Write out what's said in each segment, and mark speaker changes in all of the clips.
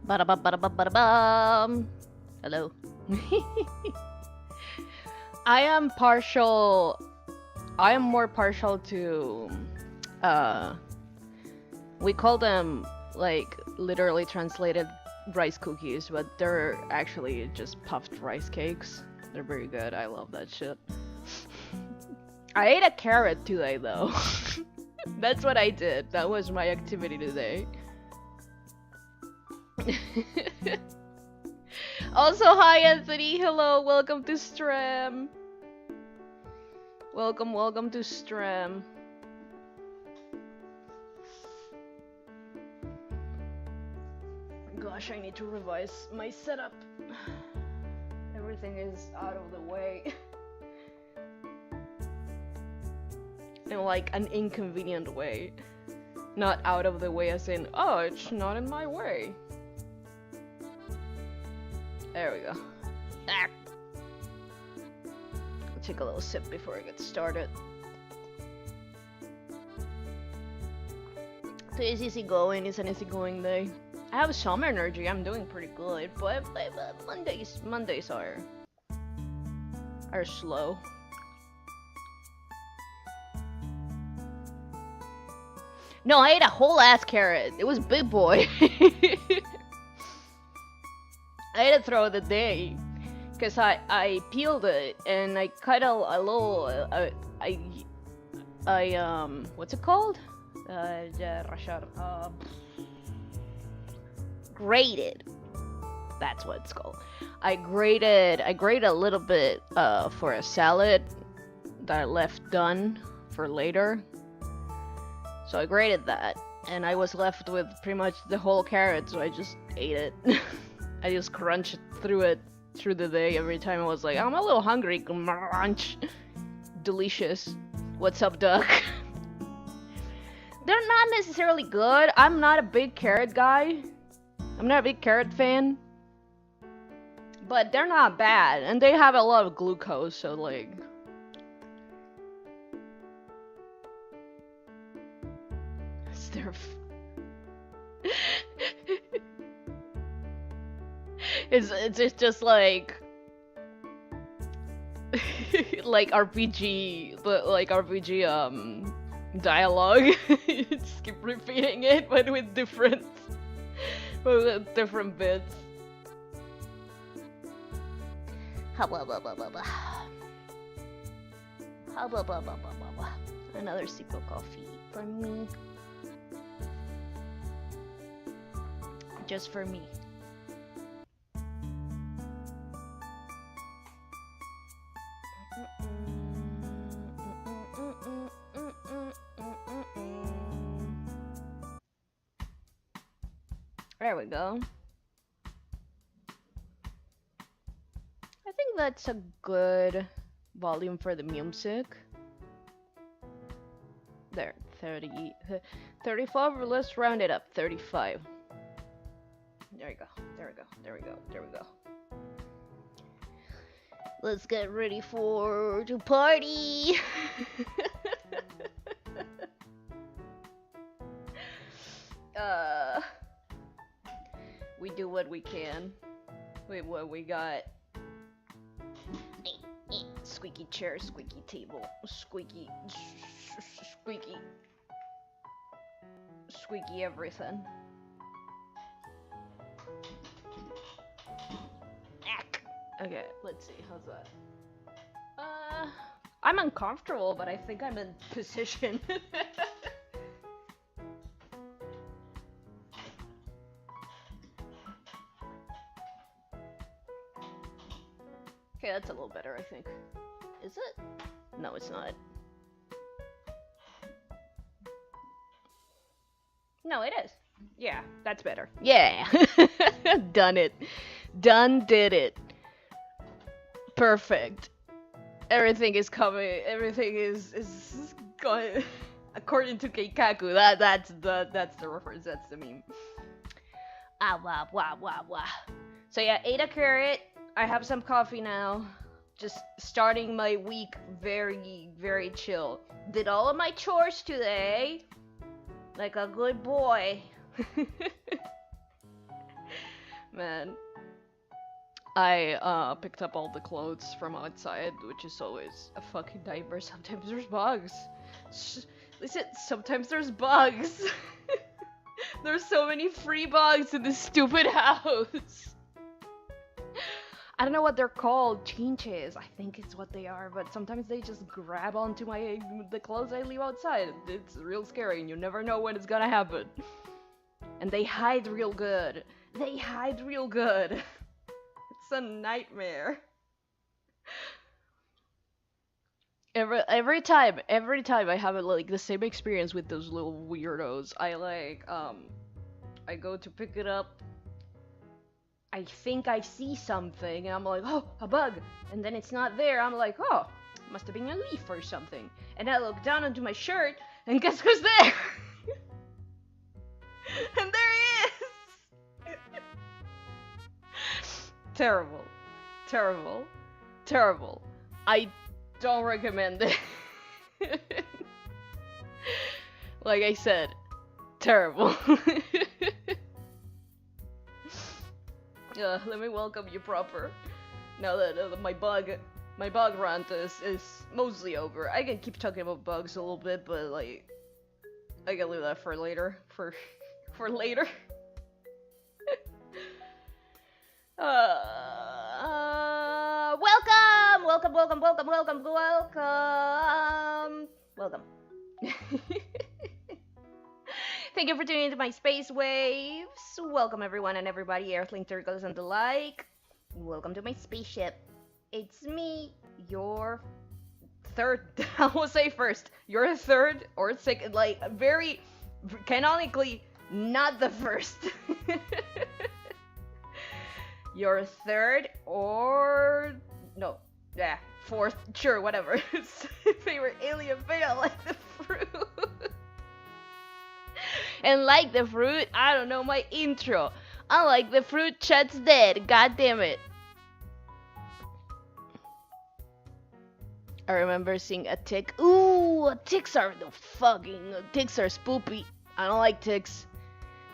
Speaker 1: Ba-da-ba-ba-da-ba-ba-da-bum. Hello. I am partial. I am more partial to. We call them like literally translated rice cookies, but they're actually just puffed rice cakes. They're very good. I love that shit. I ate a carrot today though. That's what I did. That was my activity today. Also, hi Anthony. Hello. Welcome to stream. Welcome to stream. Gosh, I need to revise my setup. Everything is out of the way. In like an inconvenient way. Not out of the way as in, oh, it's not in my way. There we go. Ah. I'll take a little sip before I get started. Today's easygoing. It's an easygoing day. I have some energy. I'm doing pretty good, but Mondays are slow. No, I ate a whole ass carrot. It was big boy. I ate it throughout the day, cause I peeled it and I cut a little what's it called? Grated. That's what it's called. I grated a little bit for a salad that I left done for later. So I grated that, and I was left with pretty much the whole carrot, so I just ate it. I just crunched through it through the day every time I was like, I'm a little hungry. Crunch. Delicious. What's up, duck? They're not necessarily good. I'm not a big carrot guy. I'm not a big carrot fan. But they're not bad, and they have a lot of glucose, so like... It's just like like RPG, but like RPG dialogue. Just keep repeating it, but with different bits. Another sip of coffee for me. Just for me. There we go. I think that's a good volume for the music. There, 35, let's round it up, 35. There we go, there we go, there we go, there we go. Let's get ready to party! We do what we can. Wait, what we got? Squeaky chair, squeaky table, squeaky everything. Okay, let's see, how's that? I'm uncomfortable, but I think I'm in position. Okay, that's a little better, I think. Is it? No, it's not. No, it is. Yeah, that's better. Yeah! Done it. Done did it. Perfect. Everything is coming. Everything is going according to Keikaku. That's the reference. That's the meme. Ah wah wah wah wah. So yeah, ate a carrot. I have some coffee now. Just starting my week very, very chill. Did all of my chores today. Like a good boy. Man, I picked up all the clothes from outside, which is always a fucking nightmare. Sometimes there's bugs. Listen, sometimes there's bugs. There's so many free bugs in this stupid house. I don't know what they're called. Chinches, I think it's what they are, but sometimes they just grab onto the clothes I leave outside. It's real scary, and you never know when it's gonna happen. And they hide real good. They hide real good. It's a nightmare. Every time I have like the same experience with those little weirdos. I go to pick it up. I think I see something, and I'm like, oh, a bug, and then it's not there. I'm like, oh, must have been a leaf or something. And I look down onto my shirt, and guess who's there? And there he is. Terrible, terrible, terrible. I don't recommend it. Like I said, terrible. Let me welcome you proper. Now that my bug rant is mostly over. I can keep talking about bugs a little bit, but like, I can leave that for later. For later. Welcome. Thank you for tuning into my space waves. Welcome everyone and everybody, Earthling Turtles and the like. Welcome to my spaceship. It's me, your third, I will say first, your third or second, like very canonically not the first. Your third or no, yeah, fourth, sure, whatever. Favorite alien fail, like the fruit. And like the fruit, I don't know my intro. Unlike the fruit, Chet's dead. God damn it. I remember seeing a tick. Ooh, ticks are ticks are spoopy. I don't like ticks.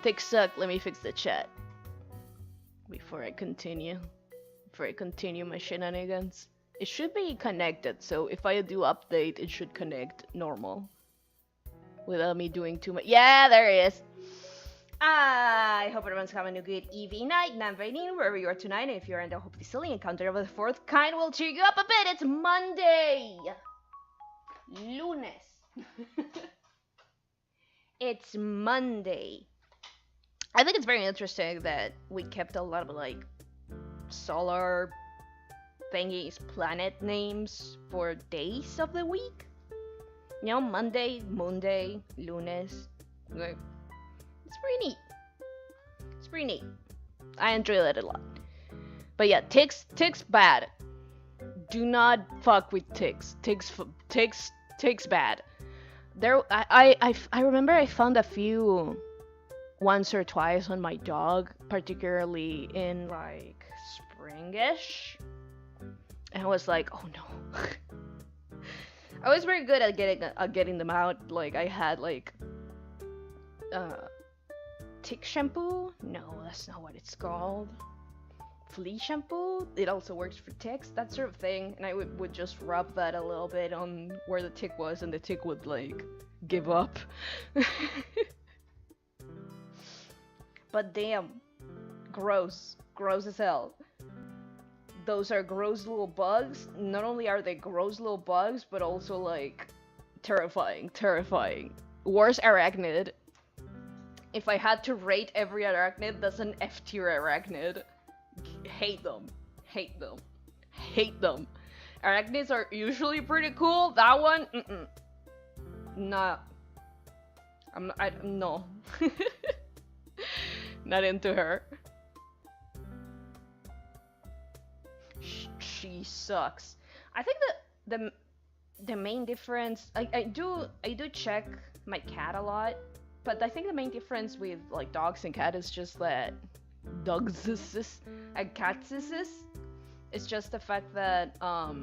Speaker 1: Ticks suck. Let me fix the chat before I continue my shenanigans. It should be connected, so if I do update, it should connect normal. Without me doing too much. Yeah, there it is. I hope everyone's having a good evening, night, evening, wherever you are tonight. And if you're in the hopefully silly encounter of the fourth kind, will cheer you up a bit. It's Monday. Lunes. It's Monday. I think it's very interesting that we kept a lot of like solar thingies, planet names for days of the week. You know, Monday, Lunes. Okay. It's pretty neat. It's pretty neat. I enjoy that a lot. But yeah, ticks bad. Do not fuck with ticks. Ticks bad. There, I remember I found a few once or twice on my dog, particularly in like springish. And I was like, oh no. I was very good at getting them out. Like I had like tick shampoo. No, that's not what it's called. Flea shampoo. It also works for ticks, that sort of thing. And I would just rub that a little bit on where the tick was, and the tick would like give up. But damn, gross as hell. Those are gross little bugs. Not only are they gross little bugs, but also like terrifying. Worst arachnid. If I had to rate every arachnid, that's an F tier arachnid. Hate them. Arachnids are usually pretty cool. That one, nah. No. Not into her. She sucks. I think that the main difference, I do check my cat a lot, but I think the main difference with like dogs and cats is just that dogs and cats is just the fact that what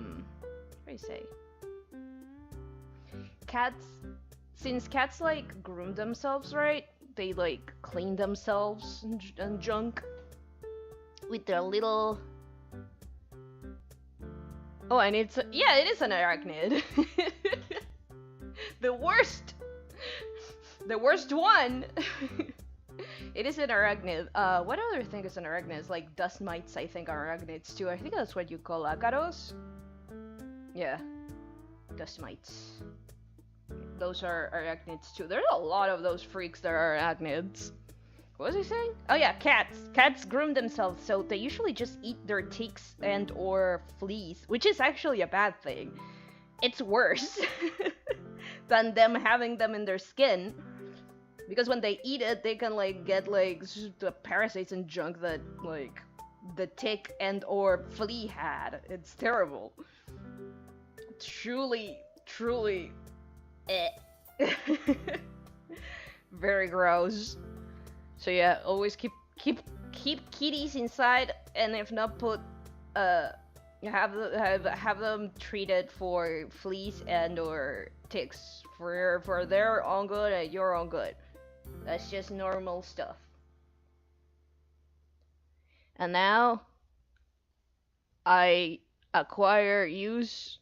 Speaker 1: do you say? Cats, since cats like groom themselves, right? They like clean themselves and junk. with their little... Oh, and it's... Yeah, it is an arachnid. The worst! The worst one! It is an arachnid. What other thing is an arachnid? It's like dust mites, I think, are arachnids too. I think that's what you call ácaros. Yeah. Dust mites. Those are arachnids too. There's a lot of those freaks that are arachnids. What was I saying? Oh yeah, cats. Cats groom themselves, so they usually just eat their ticks and or fleas, which is actually a bad thing. It's worse than them having them in their skin, because when they eat it, they can like get like the parasites and junk that like the tick and or flea had. It's terrible. Truly, truly, very gross. So yeah, always keep kitties inside, and if not, put have them treated for fleas and or ticks for their own good and your own good. That's just normal stuff. And now I acquire use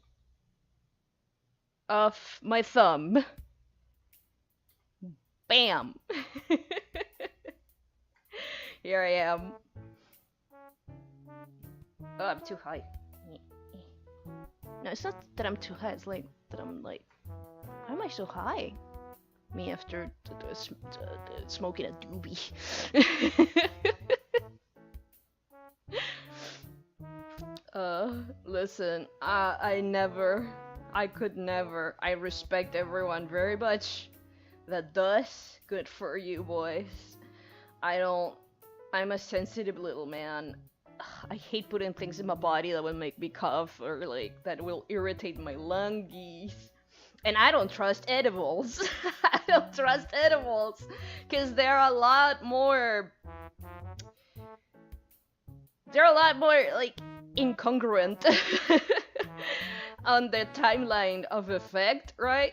Speaker 1: of my thumb. Bam. Here I am. Oh, I'm too high. No, it's not that I'm too high, it's like that I'm like... Why am I so high? Me after smoking a doobie. Listen, I could never, I respect everyone very much that does good for you boys. I'm a sensitive little man. I hate putting things in my body that will make me cough or like that will irritate my lungies. And I don't trust edibles. I don't trust edibles because they're a lot more like incongruent on the timeline of effect, right?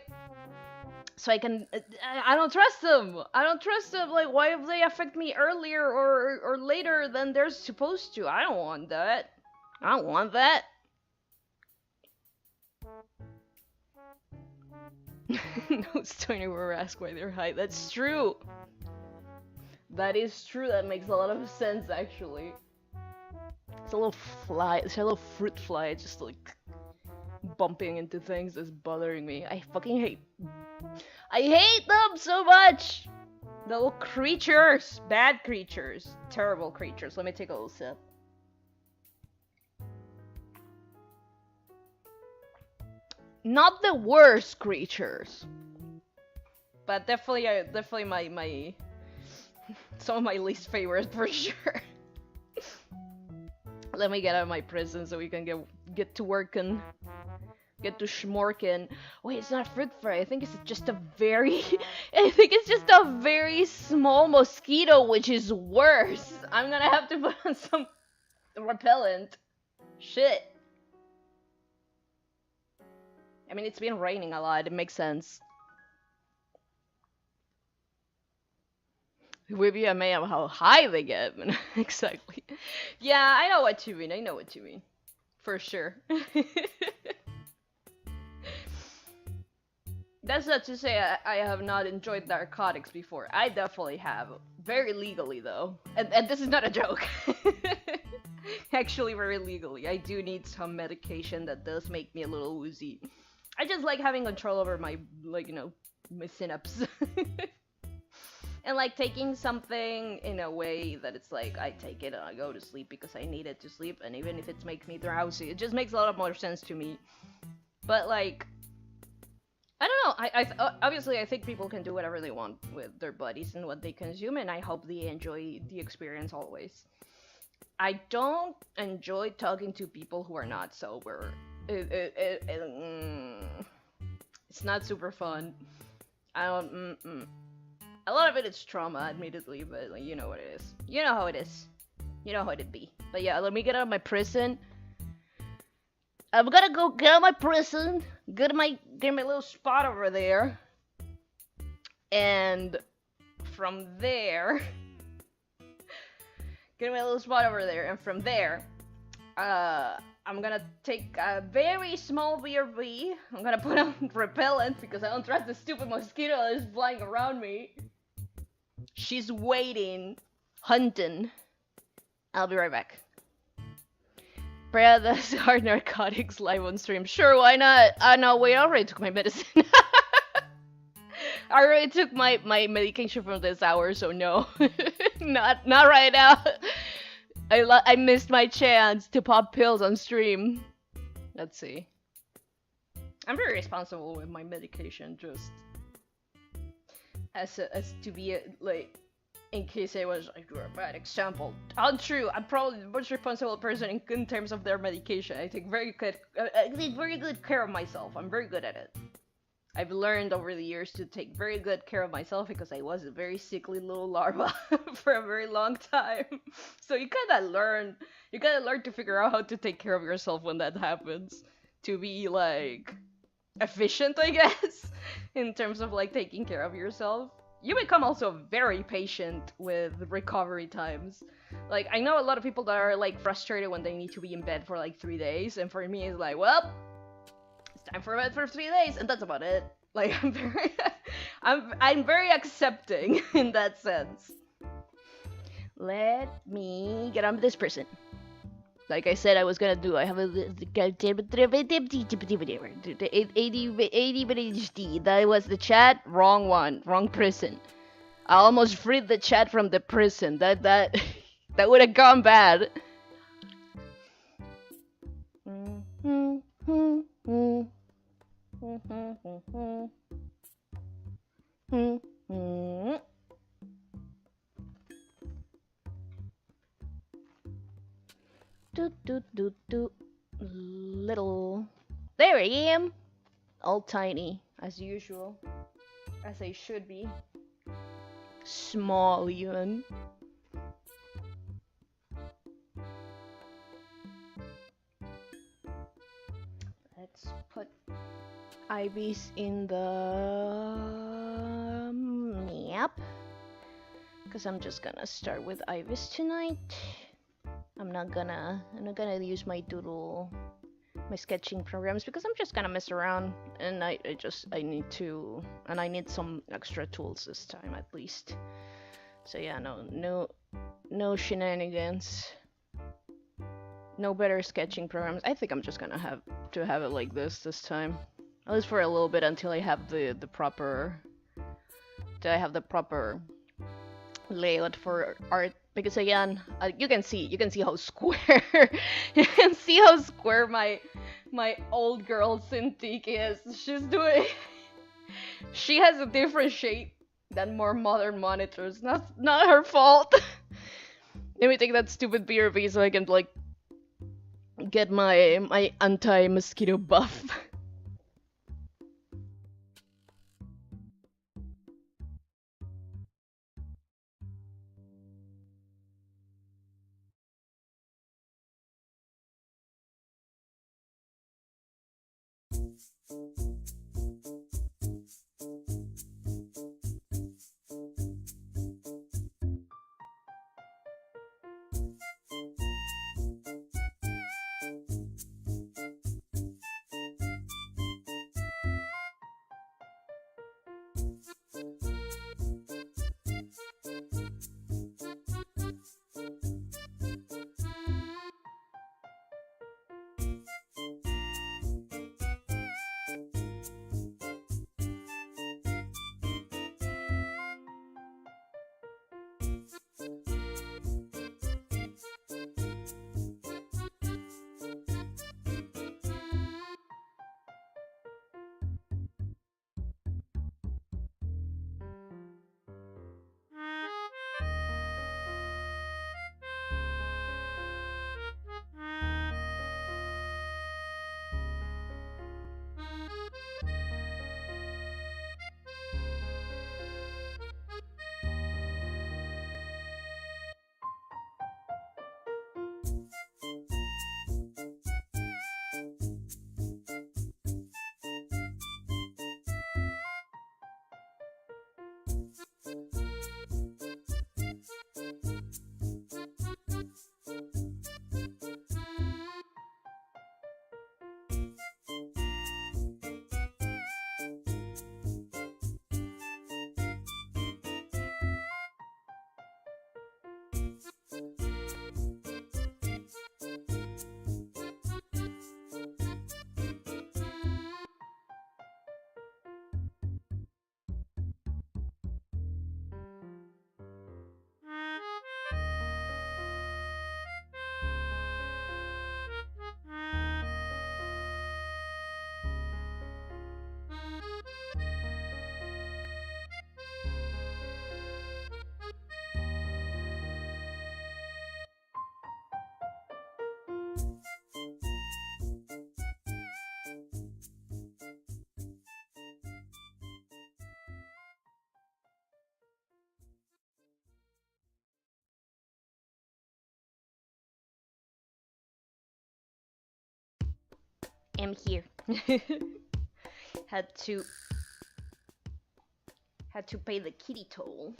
Speaker 1: So I don't trust them. I don't trust them. Like, why if they affect me earlier or later than they're supposed to? I don't want that. I don't want that. No stoner will ask why they're high. That's true. That is true. That makes a lot of sense, actually. It's a little fly. It's a little fruit fly, just like bumping into things that's bothering me. I fucking hate them so much! The little creatures! Bad creatures. Terrible creatures. Let me take a little sip. Not the worst creatures. But definitely my some of my least favorite for sure. Let me get out of my prison so we can get to working. Get to schmorkin. Wait, it's not a fruit fly. I think it's just a very... I think it's just a very small mosquito, which is worse. I'm gonna have to put on some repellent. Shit. I mean, it's been raining a lot. It makes sense. Maybe I may have how high they get. Exactly. Yeah, I know what you mean. I know what you mean. For sure. That's not to say I have not enjoyed narcotics before. I definitely have. Very legally, though. And this is not a joke. Actually, very legally. I do need some medication that does make me a little woozy. I just like having control over my, like, you know, my synapse. And, like, taking something in a way that it's like, I take it and I go to sleep because I need it to sleep. And even if it makes me drowsy, it just makes a lot more sense to me. But, like... I don't know, obviously I think people can do whatever they want with their bodies and what they consume, and I hope they enjoy the experience always. I don't enjoy talking to people who are not sober. It's not super fun. I don't, A lot of it is trauma, admittedly, but like, you know what it is. You know how it is. You know how it'd be. But yeah, let me get out of my prison. I'm gonna go get out of my prison, get my little spot over there, and from there, Get my little spot over there, and from there, I'm gonna take a very small BRB. I'm gonna put on repellent because I don't trust the stupid mosquito that is flying around me. She's waiting, hunting. I'll be right back. Pera does hard narcotics live on stream. Sure, why not? No, wait, I already took my medicine. I already took my medication from this hour, so no. not right now. I missed my chance to pop pills on stream. Let's see. I'm very responsible with my medication, just as to be like, in case I was like, you're a bad example. Untrue. I'm probably the most responsible person in terms of their medication. I take very good care of myself. I'm very good at it. I've learned over the years to take very good care of myself because I was a very sickly little larva for a very long time. So you gotta learn to figure out how to take care of yourself when that happens. To be like efficient, I guess, in terms of like taking care of yourself. You become also very patient with recovery times. Like, I know a lot of people that are like frustrated when they need to be in bed for like 3 days, and for me it's like, well, it's time for bed for 3 days, and that's about it. Like, I'm very accepting in that sense. Let me get on with this person. Like I said I was gonna do, I have a ADHD. That was the chat. Wrong one. Wrong person. I almost freed the chat from the prison. That would have gone bad. Little. There I am. All tiny, as usual. As I should be. Small, even. Let's put IBIS in the map. Because I'm just gonna start with IBIS tonight. I'm not gonna use my doodle, my sketching programs, because I'm just gonna mess around, and I need some extra tools this time at least. So yeah, no shenanigans, no better sketching programs. I think I'm just gonna have to have it like this time, at least for a little bit until I have the proper layout for art. Because again, you can see how square you can see how square my old girl Cintiq is. She has a different shape than more modern monitors. Not her fault. Let me take that stupid BRB so I can like get my anti-mosquito buff. am here. Had to pay the kitty toll.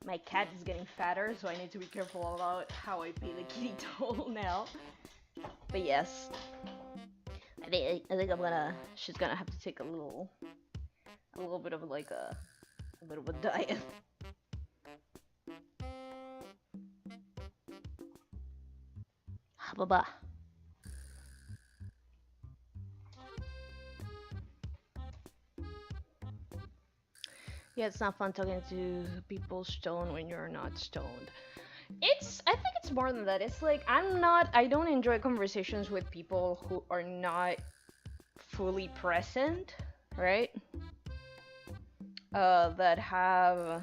Speaker 1: My cat is getting fatter, so I need to be careful about how I pay the kitty toll now. But yes, I think she's gonna have to take a little bit of like a bit of a diet. Baba. Yeah, it's not fun talking to people stoned when you're not stoned. I think it's more than that. It's like, I don't enjoy conversations with people who are not fully present, right? That have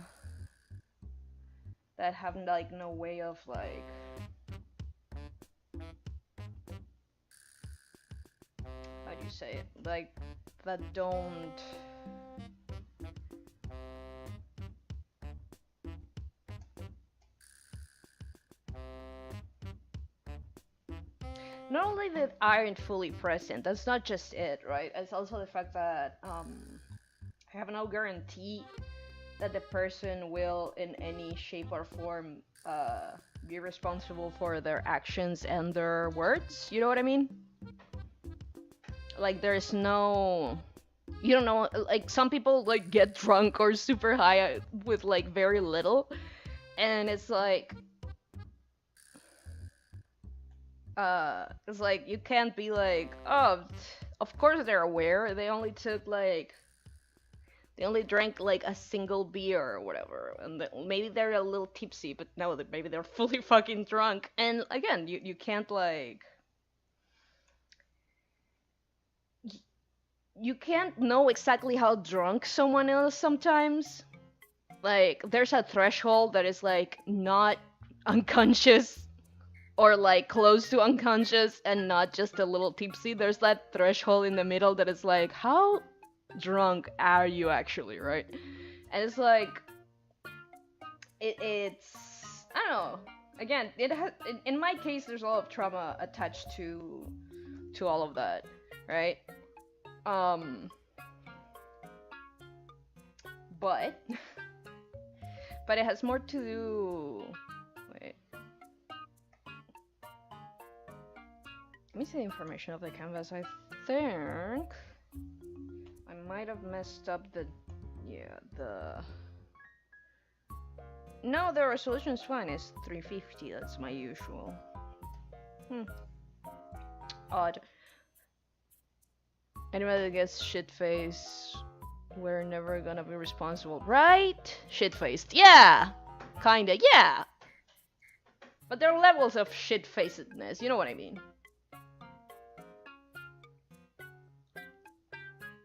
Speaker 1: like no way of like, how do you say it? Like, that don't... Not only that aren't fully present, that's not just it, right? It's also the fact that I have no guarantee that the person will in any shape or form be responsible for their actions and their words, you know what I mean? Like, there's no... You don't know, like, some people like get drunk or super high with like very little, and it's like you can't be like, oh, of course they're aware, they only drank like a single beer or whatever, and maybe they're a little tipsy, but no, maybe they're fully fucking drunk. And again, you can't like... You can't know exactly how drunk someone is sometimes. Like, there's a threshold that is like not unconscious or like close to unconscious and not just a little tipsy. There's that threshold in the middle that is like, how drunk are you actually, right? And it's like, it's I don't know. Again, in my case, there's a lot of trauma attached to all of that, right? But it has more to do... Wait. Let me see the information of the canvas. I think I might have messed up the... Yeah, the... No, the resolution's fine. It's 350. That's my usual. Odd. Anybody that gets shit-faced, we're never gonna be responsible, right? Shit-faced, yeah! Kinda, yeah! But there are levels of shit-facedness, you know what I mean?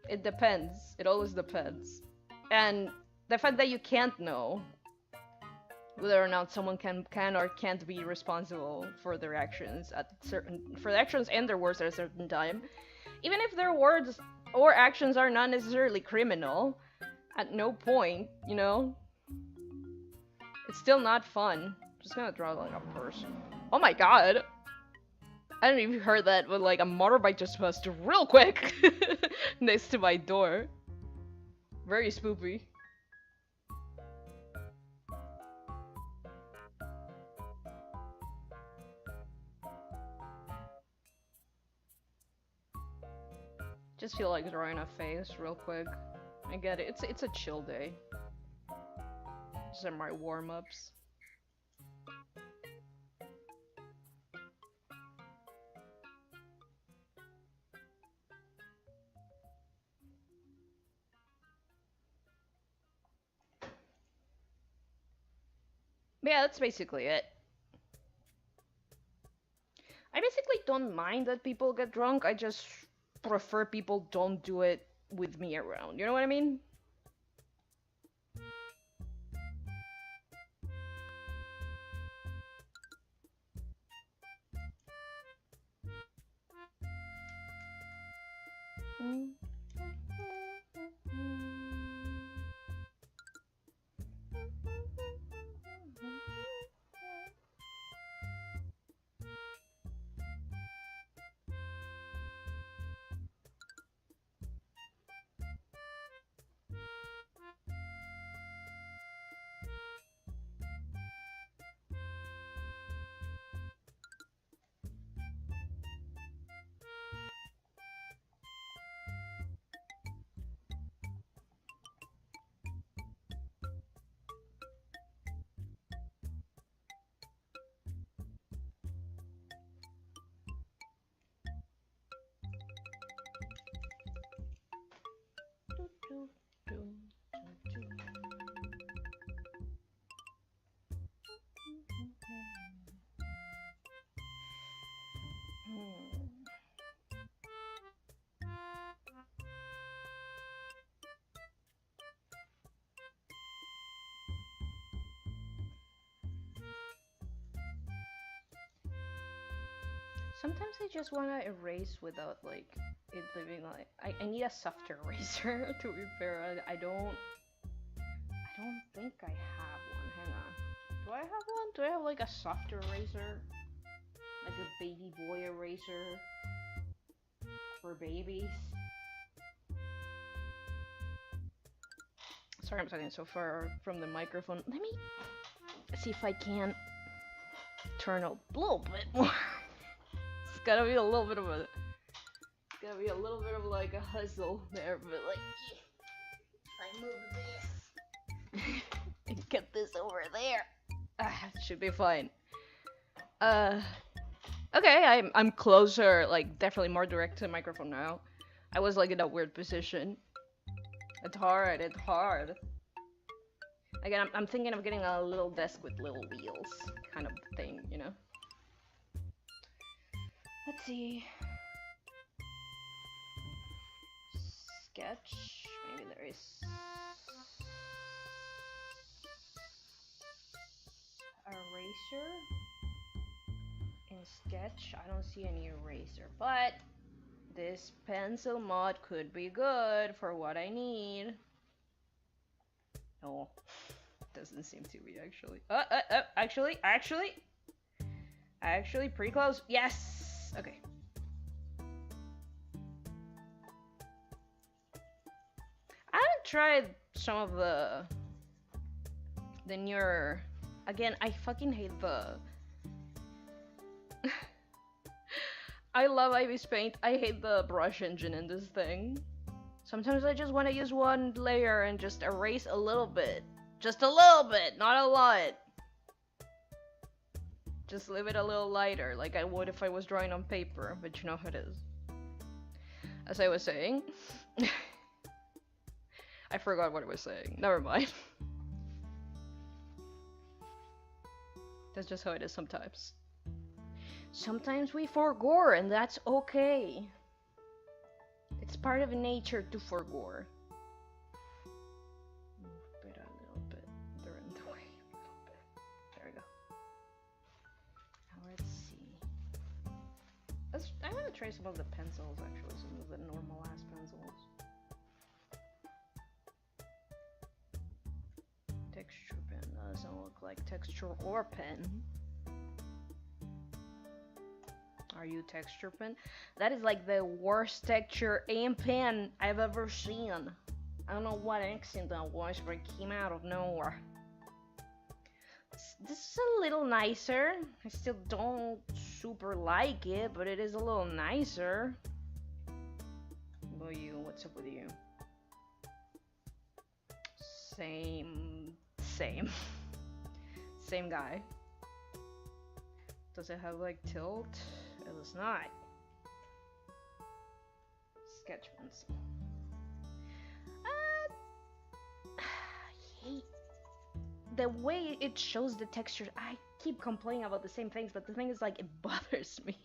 Speaker 1: It depends. It always depends. And the fact that you can't know whether or not someone can or can't be responsible for their actions for their actions and their words at a certain time, even if their words or actions are not necessarily criminal, at no point, you know, it's still not fun. I'm just gonna draw like a person. Oh my god! I don't know if you heard that, but like a motorbike just passed real quick next to my door. Very spoopy. Just feel like drawing a face real quick. I get it. It's a chill day. These are my warm-ups. But yeah, that's basically it. I basically don't mind that people get drunk. I just prefer people don't do it with me around. You know what I mean? Sometimes I just want to erase without like it leaving like I need a softer eraser to be fair. I don't think I have one. Hang on. Do I have one? Do I have like a softer eraser? Like a baby boy eraser for babies? Sorry, I'm talking so far from the microphone. Let me see if I can turn a little bit more. It's gotta be a little bit of a. It's gotta be a little bit of like a hustle there, but like, if I move this and get this over there, should be fine. Okay, I'm closer, like definitely more direct to the microphone now. I was like in a weird position. It's hard. It's hard. Again, I'm thinking of getting a little desk with little wheels, kind of thing, you know. Let's see. Sketch. Maybe there is eraser in sketch. I don't see any eraser, but this pencil mod could be good for what I need. No, doesn't seem to be actually. Actually, pretty close. Yes. Okay. I haven't tried some of the newer. Again, I fucking hate the. I love IBIS Paint. I hate the brush engine in this thing. Sometimes I just want to use one layer and just erase a little bit. Just a little bit, not a lot. Just leave it a little lighter, like I would if I was drawing on paper, but you know how it is. As I was saying... I forgot what I was saying. Never mind. That's just how it is sometimes. Sometimes we forgore, and that's okay. It's part of nature to forgore. Move Pera a little bit. They're in the way a little bit. There we go. Now let's see. I'm gonna try some of the pencils actually, some of the normal ass pencils. Texture pen doesn't look like texture or pen. Are you texture pen? That is like the worst texture and pen I've ever seen. I don't know what accent that was, but it came out of nowhere. This is a little nicer. I still don't super like it, but it is a little nicer. What about you? What's up with you? Same. Same guy. Does it have like tilt? It does not. Sketch pencil. I hate the way it shows the texture. I keep complaining about the same things, but the thing is, like, it bothers me.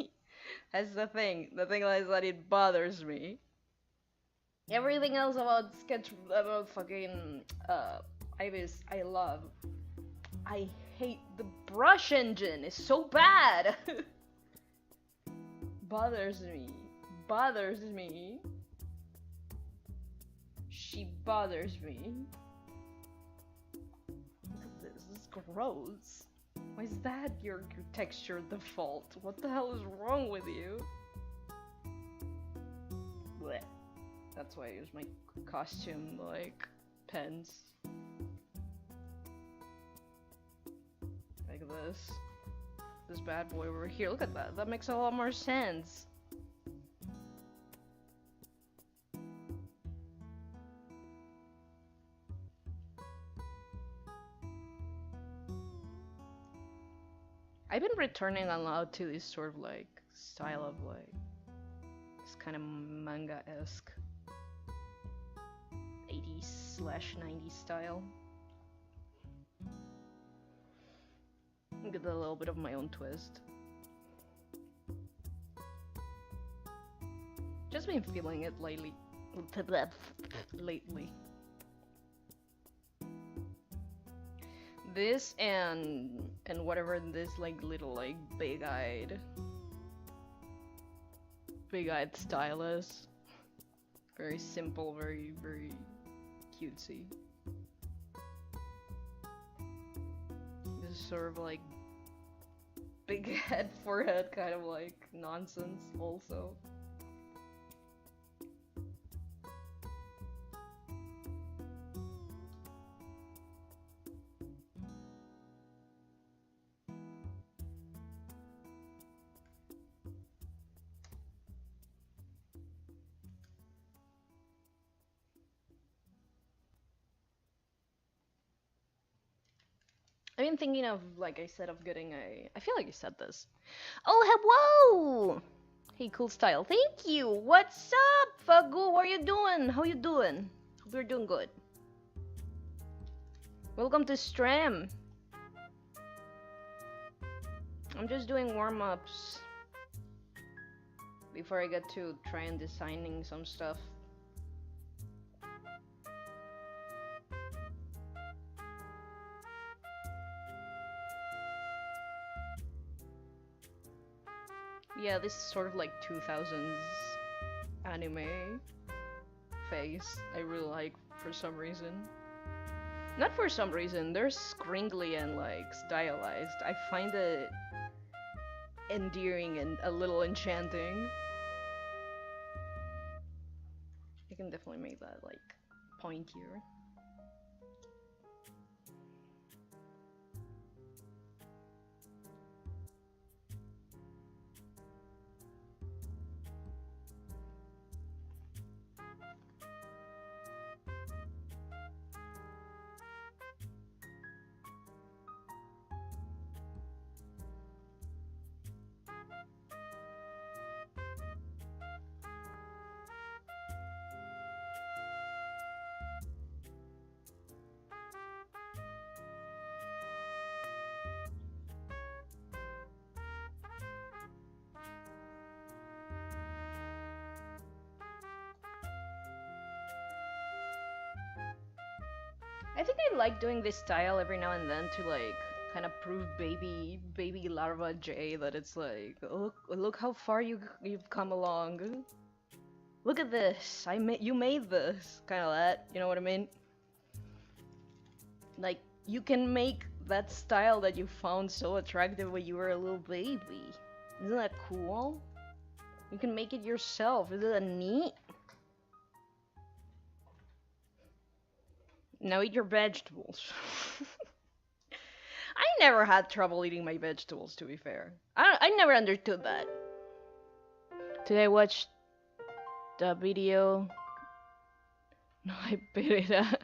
Speaker 1: That's the thing. The thing is that it bothers me. Everything else about fucking IBIS, I love. I hate the brush engine. It's so bad. Bothers me. She bothers me. Look at this. This is gross. Why is that your texture default? What the hell is wrong with you? Blech. That's why I use my costume like pens. Like this. This bad boy over here. Look at that. That makes a lot more sense. I've been returning a lot to this sort of like style of like this kind of manga-esque 80s/90s style. Get a little bit of my own twist. Just been feeling it lately. This and whatever this like little like big-eyed big-eyed stylus. Very simple, very, very cutesy. This is sort of like big head, forehead kind of like nonsense also. I've been thinking of, like I said, of getting a... I feel like you said this. Oh, whoa! Hey, cool style. Thank you! What's up, Fagu? What are you doing? How you doing? Hope you're doing good. Welcome to stream. I'm just doing warm-ups before I get to try and designing some stuff. Yeah, this is sort of like 2000s anime face I really like for some reason. Not for some reason, they're scringly and like stylized. I find it endearing and a little enchanting. I can definitely make that like pointier. I think I like doing this style every now and then to like kind of prove baby larva J that it's like, look how far you've come along. Look at this. You made this. Kind of that, you know what I mean? Like you can make that style that you found so attractive when you were a little baby. Isn't that cool? You can make it yourself. Isn't that neat? Now eat your vegetables. I never had trouble eating my vegetables, to be fair. I never understood that. Today I watched the video no, I Pera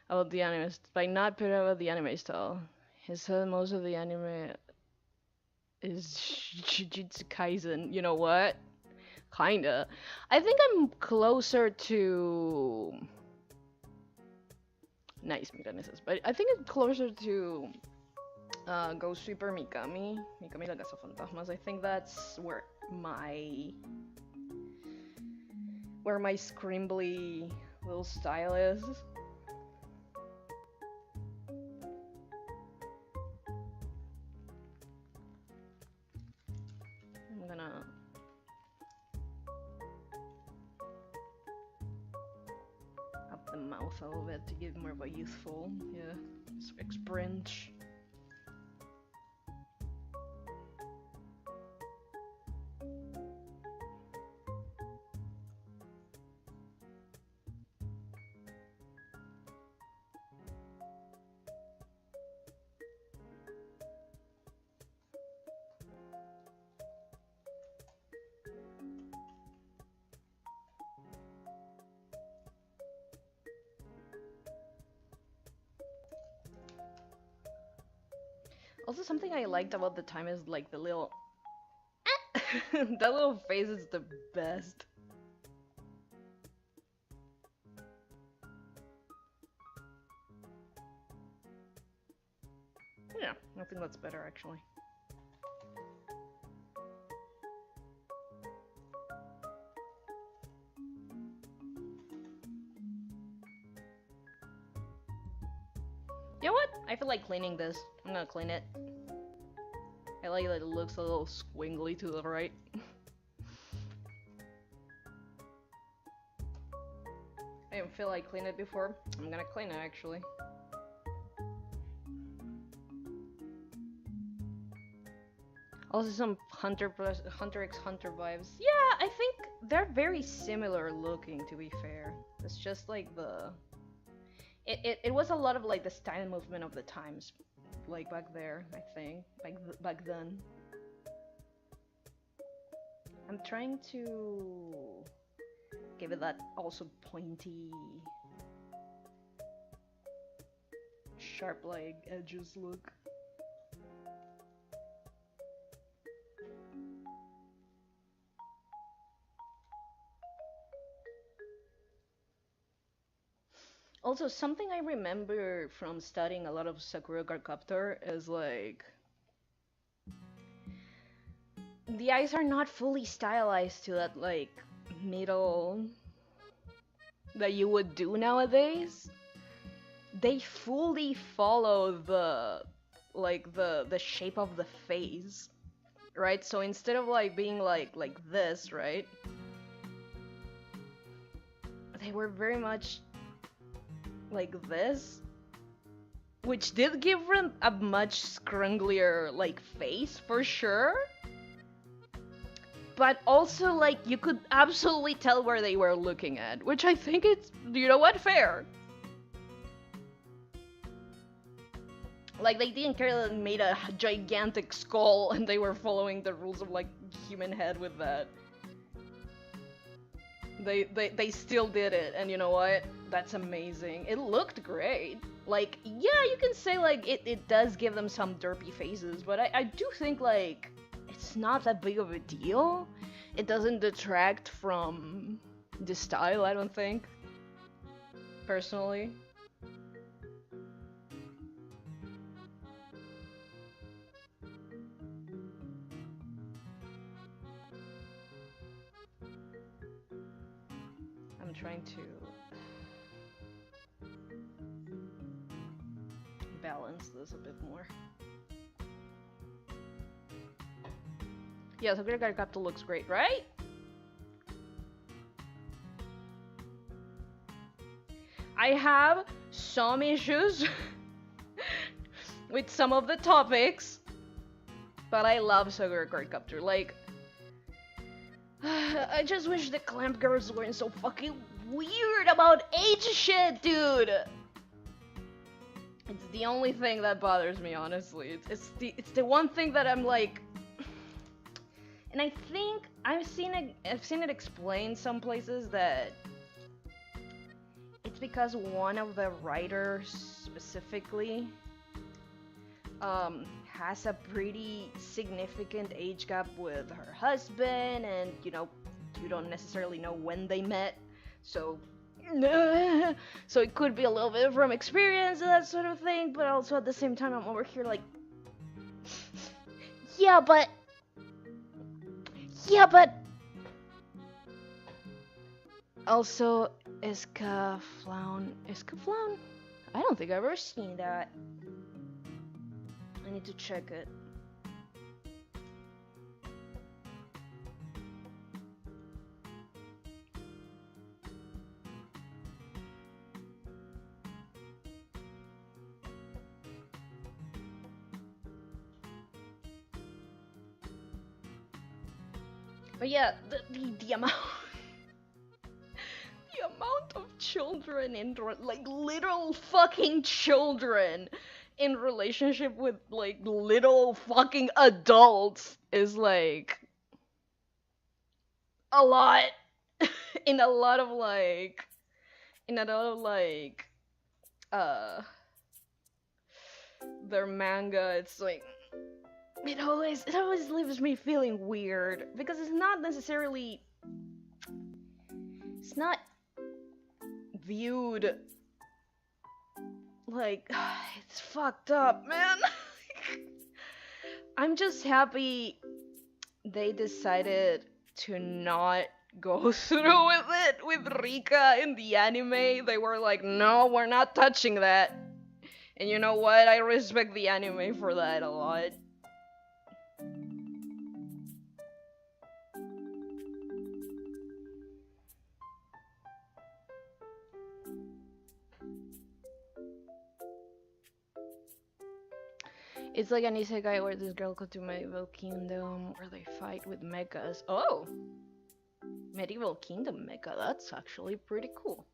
Speaker 1: about the anime by not Pera about the anime style. He said most of the anime is Jujutsu Kaisen. You know what? Kinda. I think I'm closer to... Nice, Miraneses. But I think it's closer to Ghost Sweeper Mikami. Mikami la Cazafantasmas. I think that's where my scrimbly little style is. I'm gonna up the mouth a little bit to give more of a youthful, experience. Also, something I liked about the time is like the little that little face is the best. Yeah, I think that's better actually. You know what? I feel like cleaning this. I'm gonna clean it. I like that it looks a little squiggly to the right. feel like clean it before. I'm gonna clean it actually. Also some Hunter x Hunter vibes. Yeah, I think they're very similar looking, to be fair. It's just like the... It was a lot of like the style movement of the times, like back there, I think, like back then. I'm trying to give it that also pointy, sharp like edges look. Also, something I remember from studying a lot of Sakura Card Captor is like the eyes are not fully stylized to that like middle that you would do nowadays. They fully follow the like the shape of the face, right? So instead of like being like this, right? They were very much like this, which did give them a much scrunglier like face for sure, but also like you could absolutely tell where they were looking at, which I think it's, you know what, fair. Like they didn't care that they made a gigantic skull and they were following the rules of like human head with that. They still did it, and you know what? That's amazing. It looked great. Like, yeah, you can say like it does give them some derpy faces, but I do think like it's not that big of a deal. It doesn't detract from the style, I don't think. Personally. I'm trying to balance this a bit more. Yeah, Sakura Card Captor looks great, right? I have some issues with some of the topics, but I love Sakura Card Captor. Like, I just wish the clamp girls weren't so fucking weird about age shit, dude! It's the only thing that bothers me, honestly. It's the one thing that I'm like... And I think I've seen it explained some places that it's because one of the writers specifically has a pretty significant age gap with her husband, and you know, you don't necessarily know when they met, so so it could be a little bit from experience and that sort of thing, but also at the same time I'm over here like yeah but also Escaflown? I don't think I've ever seen that. I need to check it. But yeah, the amount the amount of children in like literal fucking children in relationship with like little fucking adults is like a lot. in a lot of like their manga, it's like it always leaves me feeling weird because it's not viewed like it's fucked up, man. I'm just happy they decided to not go through with it with Rika in the anime. They were like, no, we're not touching that. And you know what? I respect the anime for that a lot. It's like an isekai where this girl goes to medieval kingdom where they fight with mechas. Oh! Medieval kingdom mecha, that's actually pretty cool.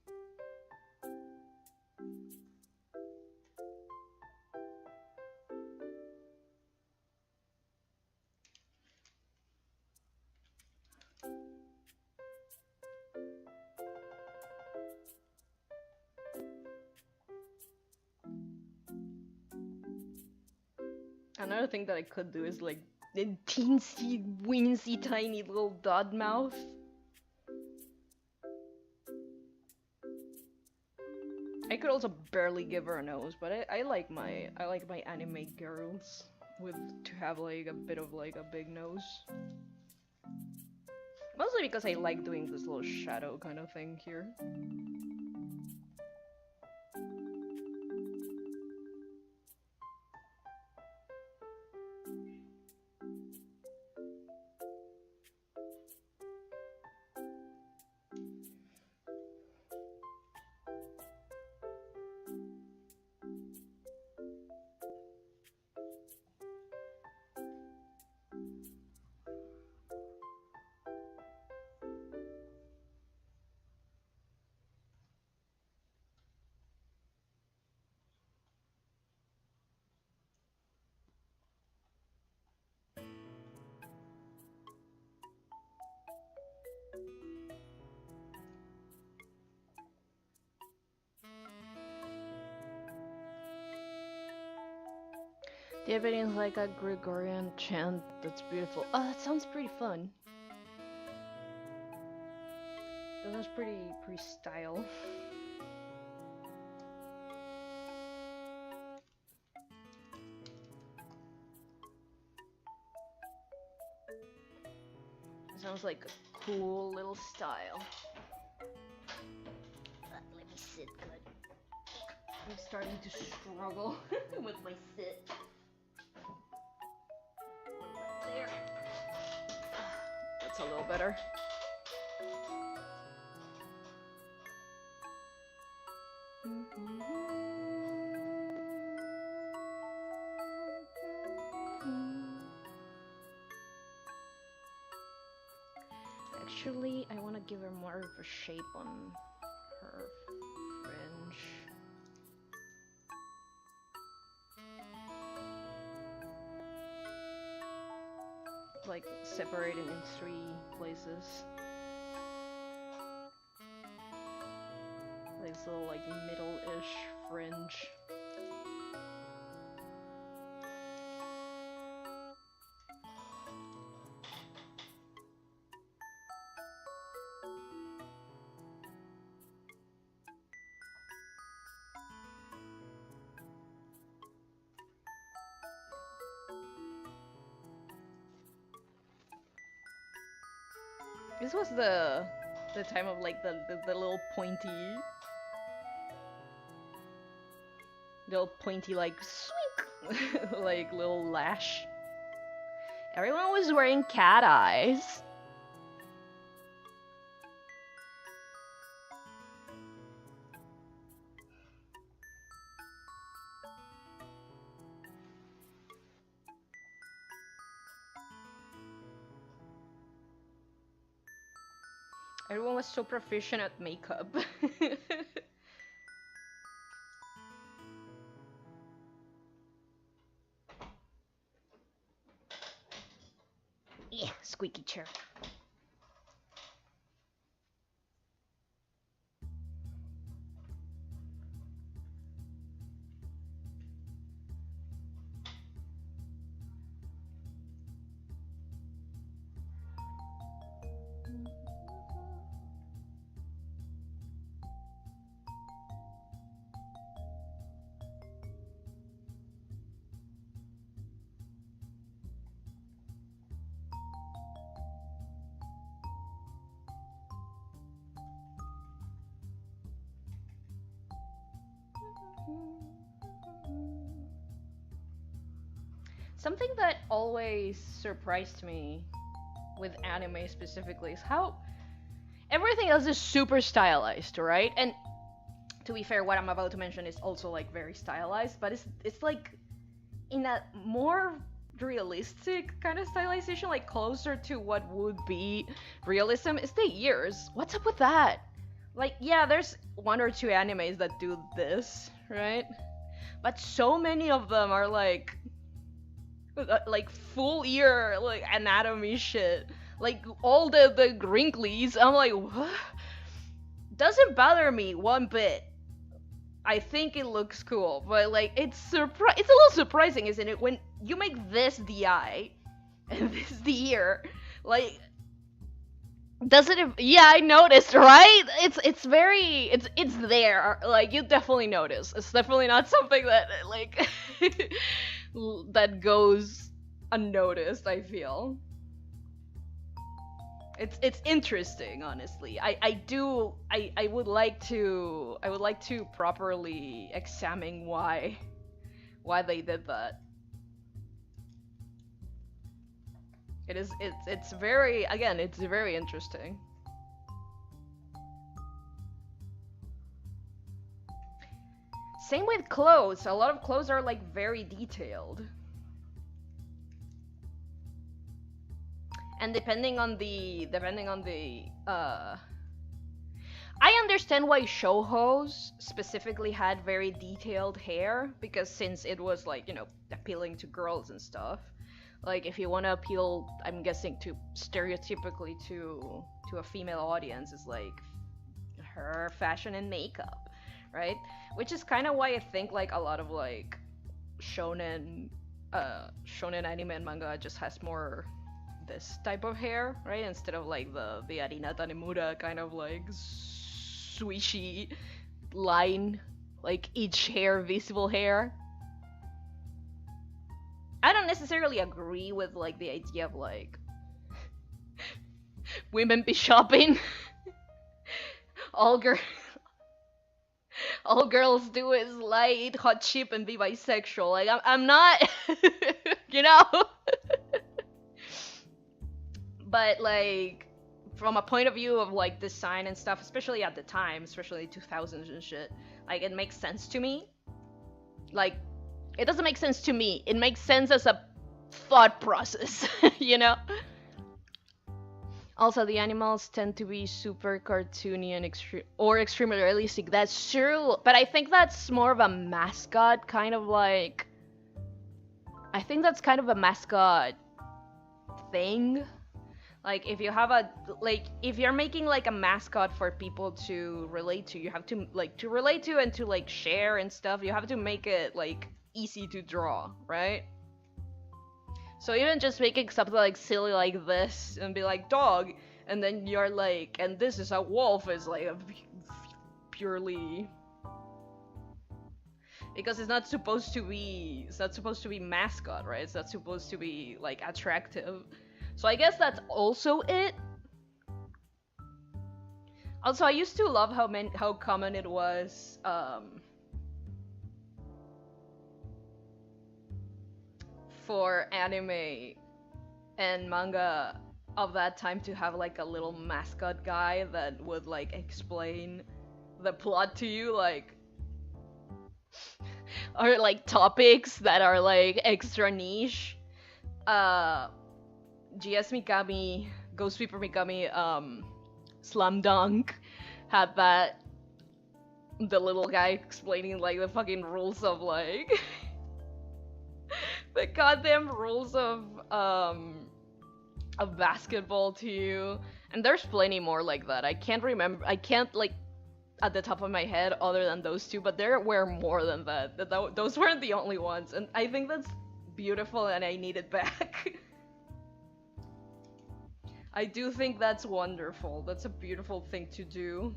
Speaker 1: Another thing that I could do is like the teensy, weensy, tiny little dot mouth. I could also barely give her a nose, but I like my anime girls with to have like a bit of like a big nose. Mostly because I like doing this little shadow kind of thing here. The evidence like a Gregorian chant that's beautiful. Oh, that sounds pretty fun. That sounds pretty style. It sounds like a cool little style. Let me sit good. I'm starting to struggle with my sit. There. That's a little better. Actually, I want to give her more of a shape on her fringe. Like separated in 3 places. Like this little like middle-ish fringe. This was the time of like the little pointy like swink like little lash. Everyone was wearing cat eyes. Everyone was so proficient at makeup. Yeah, squeaky chair. Something that always surprised me with anime specifically is how everything else is super stylized, right? And to be fair, what I'm about to mention is also like very stylized, but it's like in a more realistic kind of stylization, like closer to what would be realism, is the ears. What's up with that? Like, yeah, there's one or two animes that do this, right? But so many of them are like full ear like anatomy shit. Like all the wrinklies. I'm like, what? Doesn't bother me one bit. I think it looks cool, but like it's a little surprising, isn't it? When you make this the eye and this the ear, like doesn't it? Yeah, I noticed, right? It's very it's there. Like you definitely notice. It's definitely not something that like that goes unnoticed, I feel. It's interesting, honestly. I would like to properly examine why they did that. It's very, again, it's very interesting. Same with clothes. A lot of clothes are like very detailed. And depending on the I understand why shouhos specifically had very detailed hair, because since it was like, you know, appealing to girls and stuff. Like if you want to appeal, I'm guessing, to stereotypically to a female audience, is like her fashion and makeup, right? Which is kind of why I think like a lot of like shonen anime and manga just has more this type of hair, right? Instead of like the Arina Tanemura kind of like swishy line, like each hair visible hair. I don't necessarily agree with like the idea of like women be shopping. all girls all girls do is like hot chip and be bisexual. Like I'm not you know. But like from a point of view of like design and stuff, especially at the time, especially 2000s and shit, like it makes sense to me. Like it doesn't make sense to me, it makes sense as a thought process, you know. Also, the animals tend to be super cartoony and extremely realistic. That's true, but I think that's more of a mascot kind of like. I think that's kind of a mascot thing. Like if you have a if you're making like a mascot for people to relate to, you have to like to relate to and to like share and stuff. You have to make it like easy to draw, right? So even just making something like silly like this and be like dog, and then you're like, and this is a wolf, is like a purely because it's not supposed to be mascot, right? It's not supposed to be like attractive. So I guess that's also it. Also, I used to love how common it was for anime and manga of that time to have like a little mascot guy that would like explain the plot to you, like or like topics that are like extra niche. GS Mikami, Ghost Sweeper Mikami, Slam Dunk had that. The little guy explaining like the fucking rules of like the goddamn rules of basketball to you. And there's plenty more like that. I can't remember. I can't like at the top of my head other than those two, but there were more than that. Those weren't the only ones, and I think that's beautiful, and I need it back. I do think that's wonderful. That's a beautiful thing to do.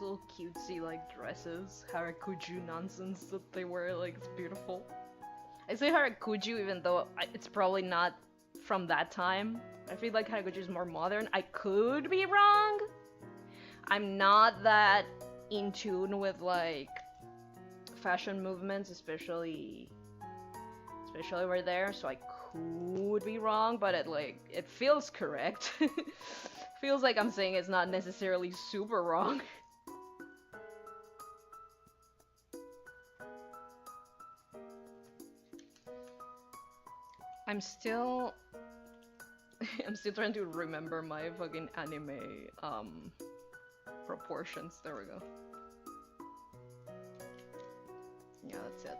Speaker 1: those little cutesy like dresses, harakuju nonsense that they wear, like it's beautiful. I say harakuju even though it's probably not from that time. I feel like harakuju is more modern. I could be wrong. I'm not that in tune with like fashion movements, especially over there, so I could be wrong, but it feels correct. Feels like I'm saying it's not necessarily super wrong. I'm still trying to remember my fucking anime proportions. There we go. Yeah, that's it.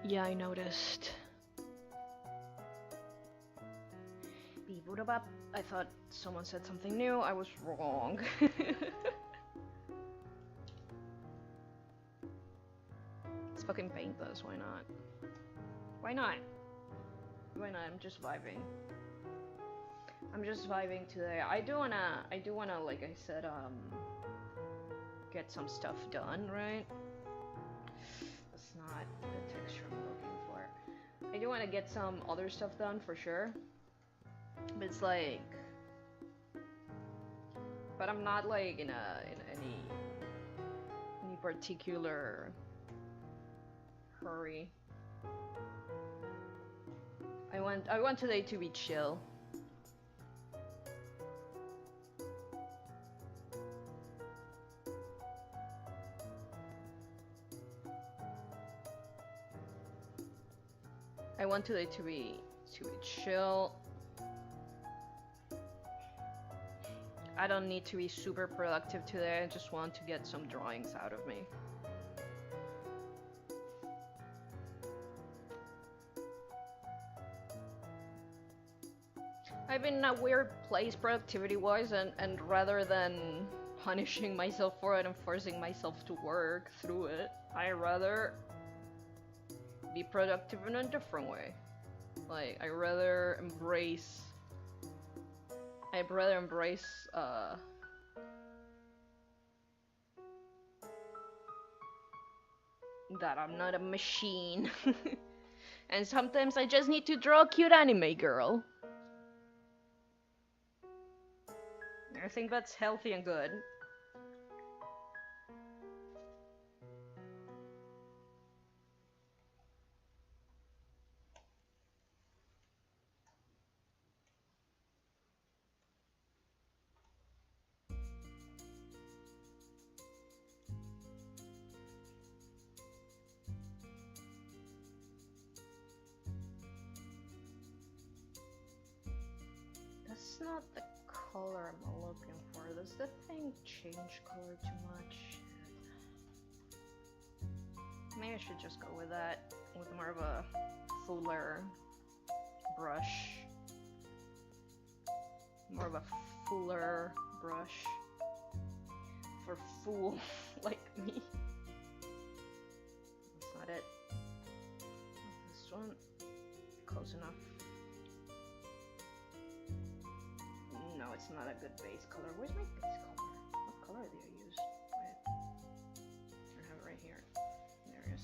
Speaker 1: Yeah, I noticed. I thought someone said something new. I was wrong. Let's fucking paint this. Why not? Why not? Why not? I'm just vibing. I'm just vibing today. I do wanna, like I said, get some stuff done, right? That's not the texture I'm looking for. I do wanna get some other stuff done for sure. But it's like, but I'm not like in any particular hurry. I want today to be chill. I want today to be chill. I don't need to be super productive today. I just want to get some drawings out of me. I've been in a weird place productivity-wise, and rather than punishing myself for it and forcing myself to work through it, I rather be productive in a different way. Like, I'd rather embrace that I'm not a machine. And sometimes I just need to draw a cute anime girl. I think that's healthy and good. That's not the color I'm looking for. Does the thing change color too much? Maybe I should just go with that, with more of a fuller brush. More of a fuller brush for fool like me. That's not it. This one, close enough. No, it's not a good base color. Where's my base color? What color did I use? Wait. I have it right here. There it is.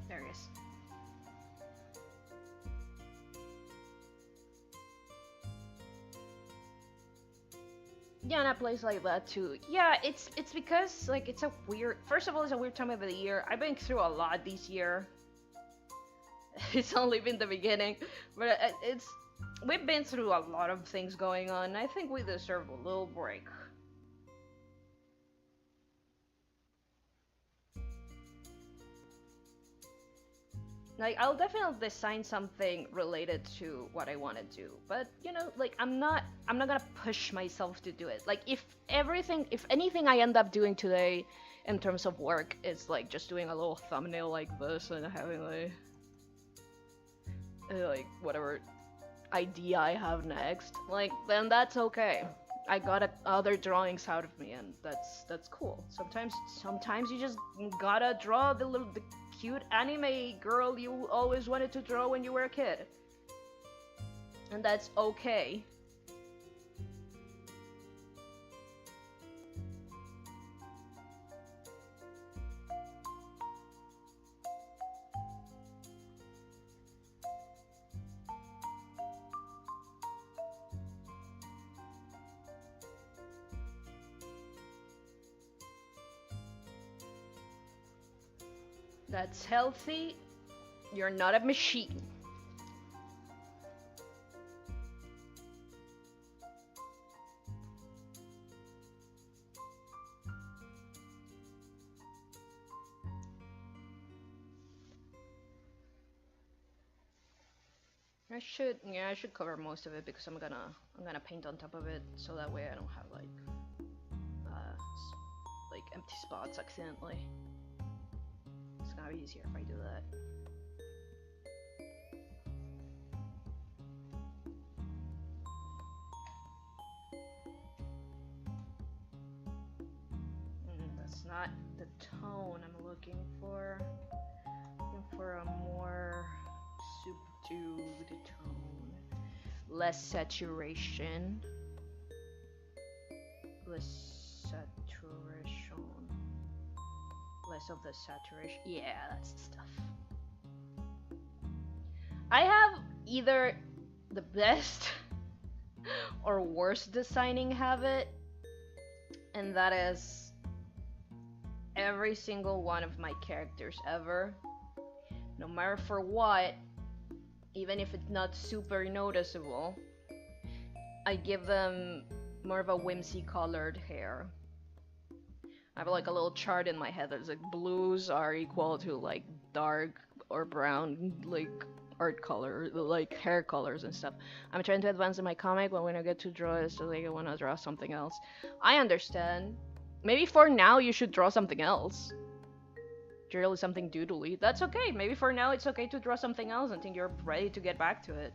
Speaker 1: There it is. Yeah, in a place like that too. Yeah, it's because like it's a weird. First of all, it's a weird time of the year. I've been through a lot this year. It's only been the beginning, but we've been through a lot of things going on. I think we deserve a little break. Like, I'll definitely design something related to what I want to do, but you know, like I'm not gonna push myself to do it. Like if anything I end up doing today in terms of work is like just doing a little thumbnail like this and having like whatever idea I have next, like then that's okay. I got other drawings out of me, and that's cool. Sometimes you just gotta draw the cute anime girl you always wanted to draw when you were a kid, and that's okay. That's healthy. You're not a machine. I should cover most of it because I'm gonna paint on top of it, so that way I don't have like empty spots accidentally. It's gonna be easier if I do that. That's not the tone I'm looking for. Looking for a more subdued tone. Less saturation. Less of the saturation. Yeah, that's the stuff. I have either the best or worst designing habit, and that is every single one of my characters ever, no matter for what, even if it's not super noticeable, I give them more of a whimsy colored hair. I have like a little chart in my head that's like blues are equal to like dark or brown like art color, like hair colors and stuff. I'm trying to advance in my comic, but when I get to draw it's just like I want to draw something else. I understand. Maybe for now you should draw something else. Draw something doodly. That's okay. Maybe for now it's okay to draw something else until you're ready to get back to it.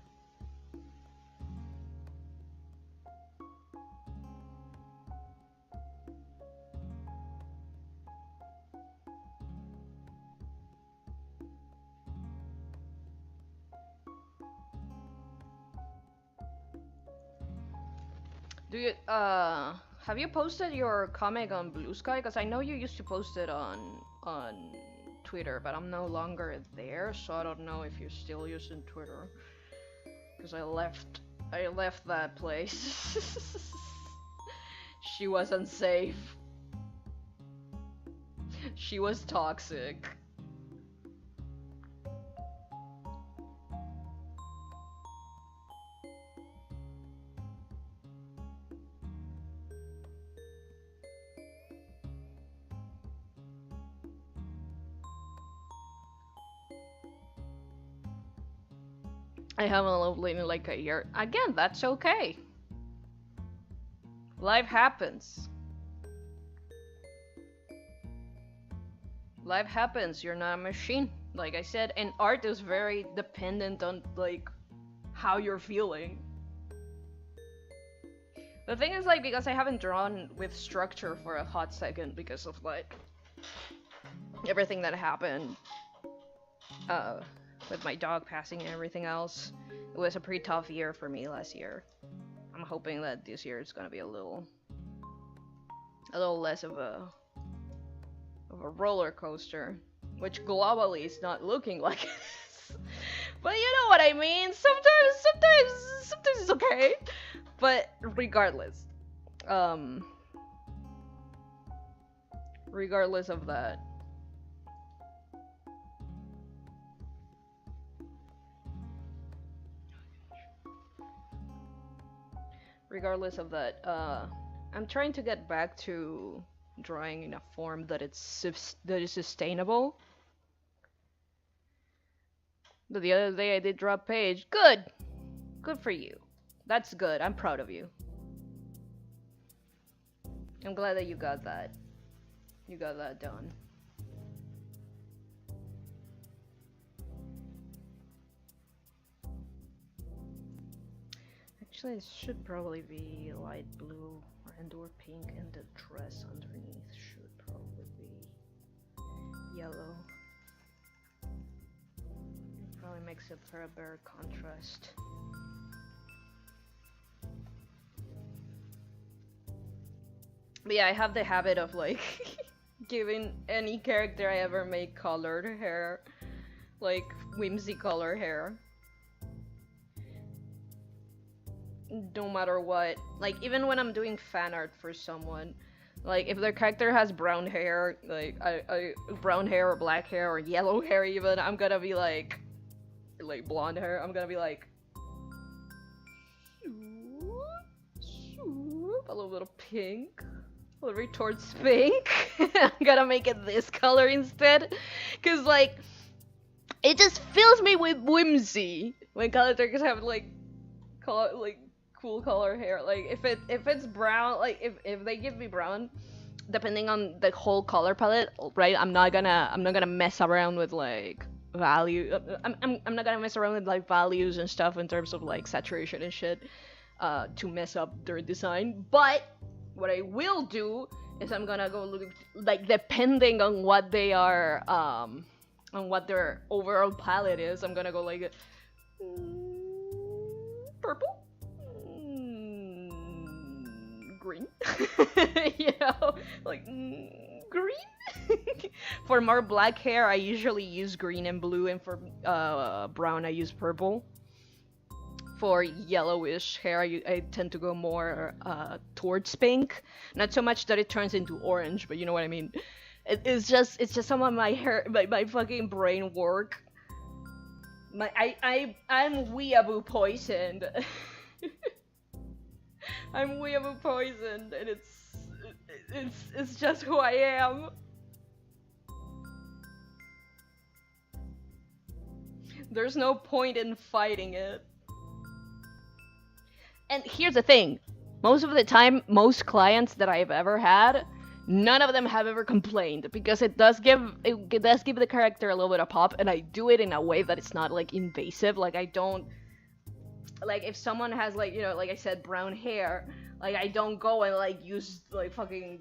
Speaker 1: Do you have you posted your comic on Blue Sky? Because I know you used to post it on Twitter, but I'm no longer there, so I don't know if you're still using Twitter. Because I left that place. She was unsafe. She was toxic. I haven't lived in like a year. Again, that's okay. Life happens. Life happens. You're not a machine, like I said, and art is very dependent on like how you're feeling. The thing is, like, because I haven't drawn with structure for a hot second because of like everything that happened with my dog passing and everything else, it was a pretty tough year for me last year. I'm hoping that this year is gonna be a little less of a roller coaster, which globally is not looking like it. But you know what I mean. Sometimes it's okay. But regardless of that, I'm trying to get back to drawing in a form that is sustainable. But the other day I did draw a page. Good for you. That's good. I'm proud of you. I'm glad that you got that. You got that done. Actually, it should probably be light blue and/or pink, and the dress underneath should probably be yellow. It probably makes it for a better contrast. But yeah, I have the habit of like giving any character I ever make colored hair, like whimsy color hair. No matter what, like even when I'm doing fan art for someone, like if their character has brown hair, like brown hair or black hair or yellow hair even, I'm gonna be like blonde hair, I'm gonna be like a little bit of pink, a little bit towards pink. I'm gonna make it this color instead, cause like it just fills me with whimsy when characters have like color, like cool color hair. Like if it's brown, like if they give me brown, depending on the whole color palette, right? I'm not gonna mess around with like value. I'm not gonna mess around with like values and stuff in terms of like saturation and shit, to mess up their design. But what I will do is I'm gonna go look like depending on what they are, on what their overall palette is. I'm gonna go like purple. Green. You know, like green. For more black hair, I usually use green and blue, and for brown, I use purple. For yellowish hair, I tend to go more towards pink. Not so much that it turns into orange, but you know what I mean. It's just some of my hair, my fucking brain work. I'm weeaboo poisoned. I'm weeaboo poisoned, and it's just who I am. There's no point in fighting it. And here's the thing, most of the time, most clients that I've ever had, none of them have ever complained, because it does give the character a little bit of pop, and I do it in a way that it's not like invasive. Like I don't, like if someone has like, you know, like I said, brown hair, like I don't go and like use like fucking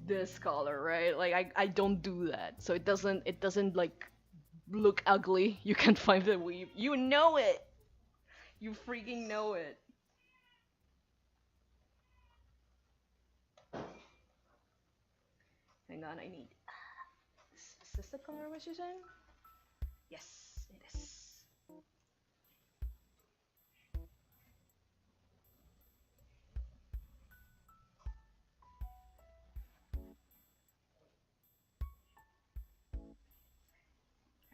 Speaker 1: this color, right? Like I don't do that, so it doesn't like look ugly. You can find the weave, you know it, you freaking know it. Hang on, I need. Is this the color what you're saying? Yes, it is.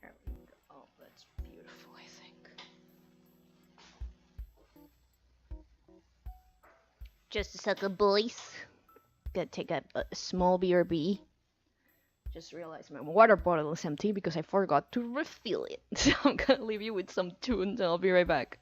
Speaker 1: There we go. Oh, that's beautiful, I think. Just a second, boys. Gotta take a small BRB. Just realized my water bottle is empty because I forgot to refill it. So I'm gonna leave you with some tunes and I'll be right back.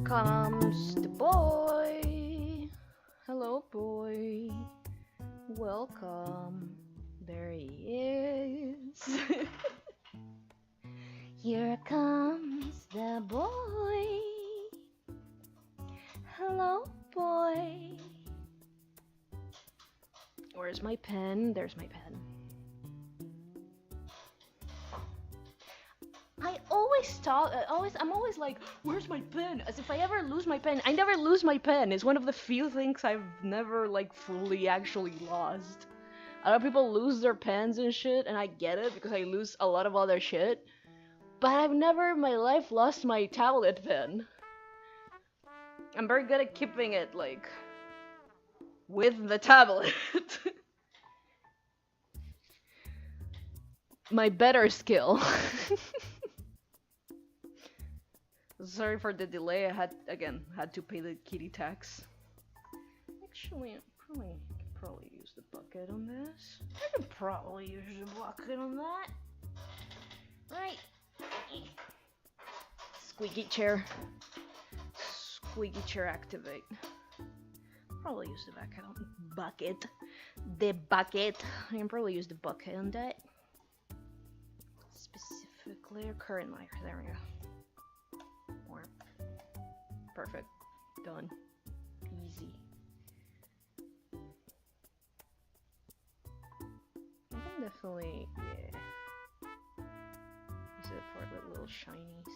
Speaker 1: comes the boy. Hello, boy. Welcome. There he is. Here comes the boy. Hello, boy. Where's my pen? There's my pen. I'm always like, where's my pen? As if I ever lose my pen. I never lose my pen. It's one of the few things I've never like fully actually lost. A lot of people lose their pens and shit, and I get it because I lose a lot of other shit. But I've never in my life lost my tablet pen. I'm very good at keeping it like with the tablet. My better skill. Sorry for the delay. I had to pay the kitty tax. Actually, I could probably use the bucket on this. I could probably use the bucket on that. Right. Squeaky chair. Squeaky chair activate. Probably use the bucket. The bucket. I can probably use the bucket on that. Specifically, current life. There we go. Perfect. Done. Easy. I can definitely, yeah. Use it for the little shinies.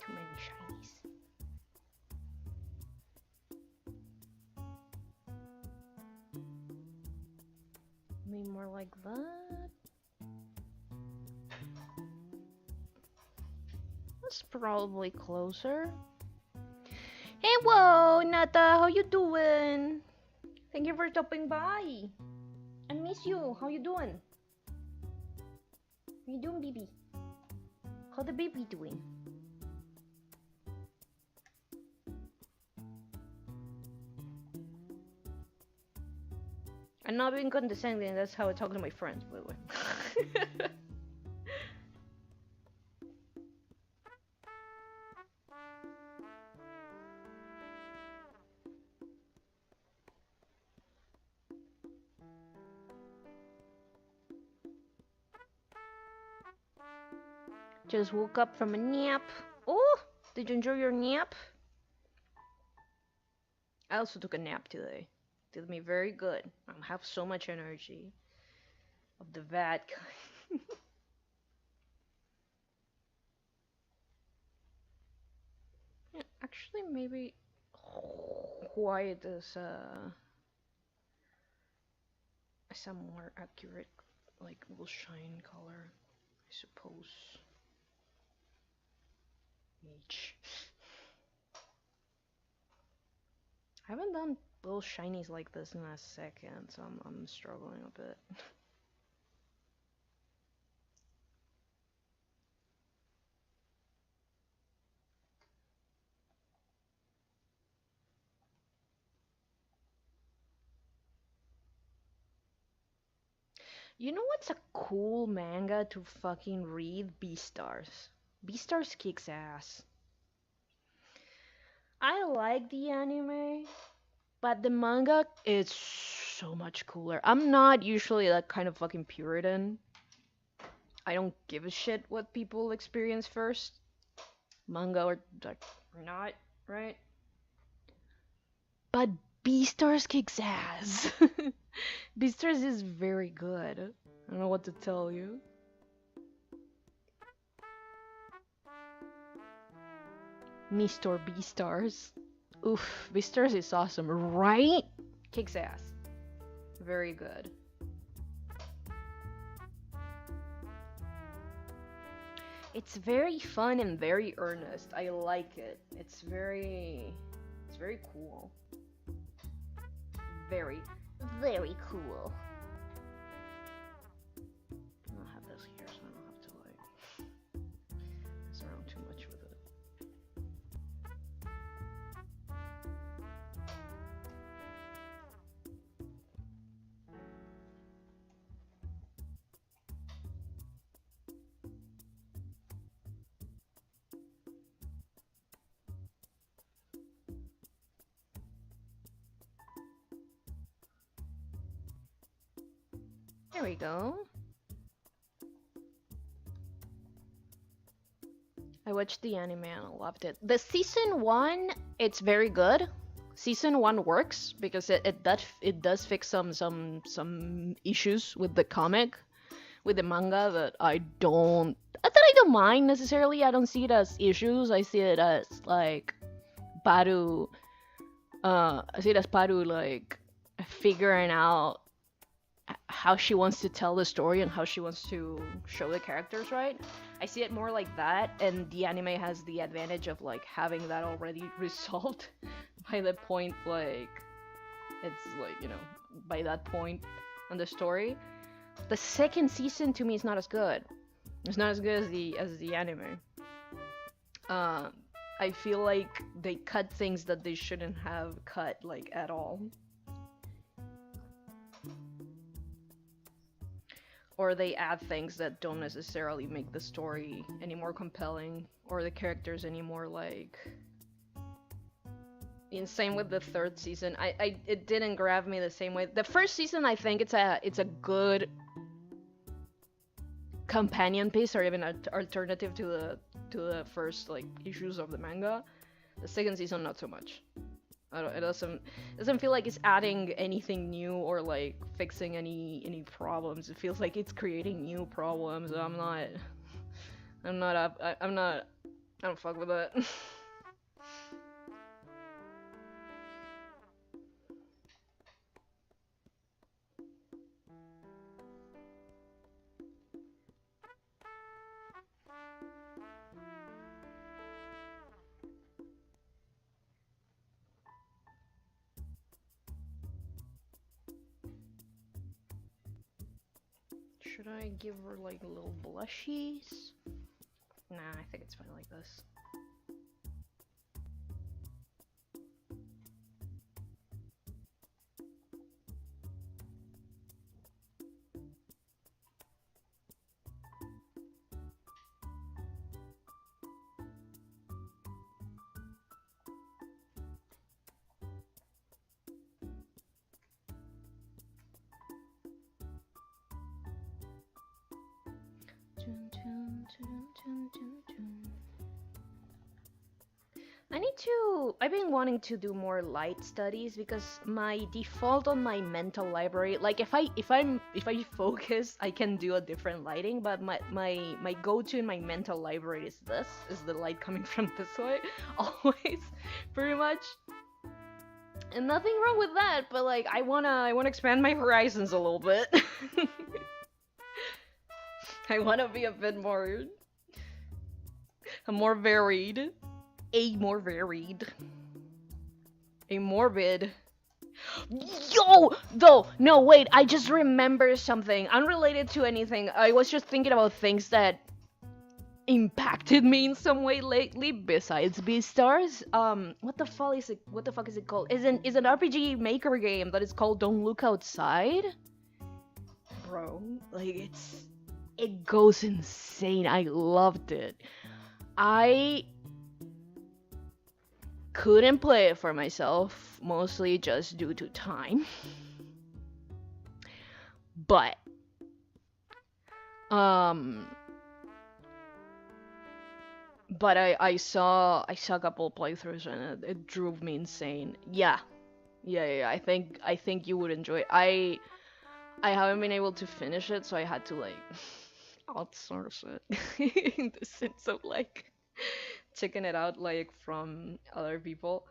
Speaker 1: Too many shinies. Maybe more like that. That's probably closer. Hey, whoa, Nata, how you doing? Thank you for stopping by. I miss you. How you doing? How you doing, baby? How the baby doing? I'm not being condescending, that's how I talk to my friends, by the way. Just woke up from a nap. Oh, did you enjoy your nap? I also took a nap today. Did me very good. I have so much energy. Of the bad kind. Yeah, actually, maybe white is a more accurate, like, will shine color, I suppose. H. I haven't done little shinies like this in a second, so I'm struggling a bit. You know what's a cool manga to fucking read? Beastars. Beastars kicks ass. I like the anime, but the manga is so much cooler. I'm not usually that kind of fucking Puritan. I don't give a shit what people experience first. Manga or not, right? But Beastars kicks ass. Beastars is very good. I don't know what to tell you. Mr. Beastars. Oof, Beastars is awesome, right? Kicks ass. Very good. It's very fun and very earnest. I like it. It's very cool. Very cool. I'll have this here so I don't have to like mess around too much with it. There we go. I watched the anime and I loved it. The season 1, it's very good. Season 1 works because it does fix some issues with the comic, with the manga that I don't mind necessarily. I don't see it as issues. I see it as like Paru. I see it as Paru like figuring out how she wants to tell the story and how she wants to show the characters, right? I see it more like that, and the anime has the advantage of like having that already resolved by the point like it's like, you know, by that point on the story. The second season to me is not as good. It's not as good as the anime. I feel like they cut things that they shouldn't have cut like at all. Or they add things that don't necessarily make the story any more compelling, or the characters any more like... And same with the third season. It didn't grab me the same way. The first season, I think it's a good companion piece, or even an alternative to the first like issues of the manga. The second season, not so much. It doesn't feel like it's adding anything new or like fixing any problems. It feels like it's creating new problems. I don't fuck with that. Should I give her like little blushies? Nah, I think it's fine like this. I've been wanting to do more light studies because my default on my mental library, like if I focus, I can do a different lighting, but my go-to in my mental library is the light coming from this way, always, pretty much. And nothing wrong with that, but like I wanna expand my horizons a little bit. I wanna be a bit more varied. A morbid. Yo! Though, no, wait, I just remember something. Unrelated to anything. I was just thinking about things that impacted me in some way lately, besides Beastars. What the fuck is it called? Is an RPG Maker game that is called Don't Look Outside? Bro, like, it goes insane. I loved it. I couldn't play it for myself, mostly just due to time. But I saw a couple playthroughs and it drove me insane. Yeah. I think you would enjoy it. I haven't been able to finish it, so I had to like outsource it in the sense of like checking it out like from other people,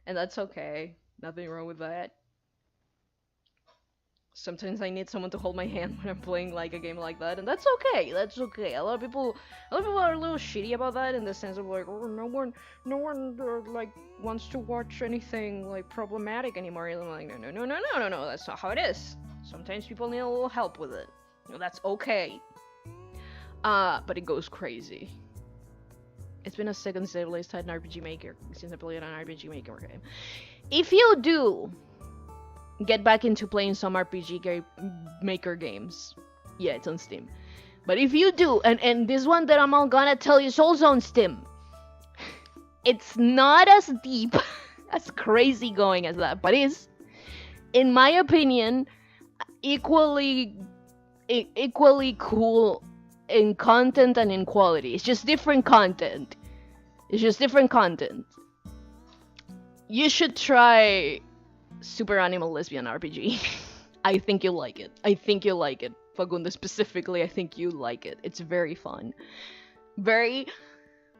Speaker 1: and that's okay. Nothing wrong with that. Sometimes I need someone to hold my hand when I'm playing like a game like that, and that's okay. That's okay. A lot of people are a little shitty about that in the sense of like, oh, no one like wants to watch anything like problematic anymore. And I'm like, no. That's not how it is. Sometimes people need a little help with it. That's okay. But it goes crazy. It's been a second since I released an RPG Maker, since I played an RPG Maker game. If you do get back into playing some RPG Maker games, yeah, it's on Steam. But if you do, and this one that I'm gonna tell you is also on Steam, it's not as deep, as crazy going as that, but is, in my opinion, equally equally cool in content and in quality. It's just different content. It's just different content. You should try Super Animal Lesbian RPG. I think you'll like it. I think you'll like it. Fagundo specifically, I think you like it. It's very fun. Very,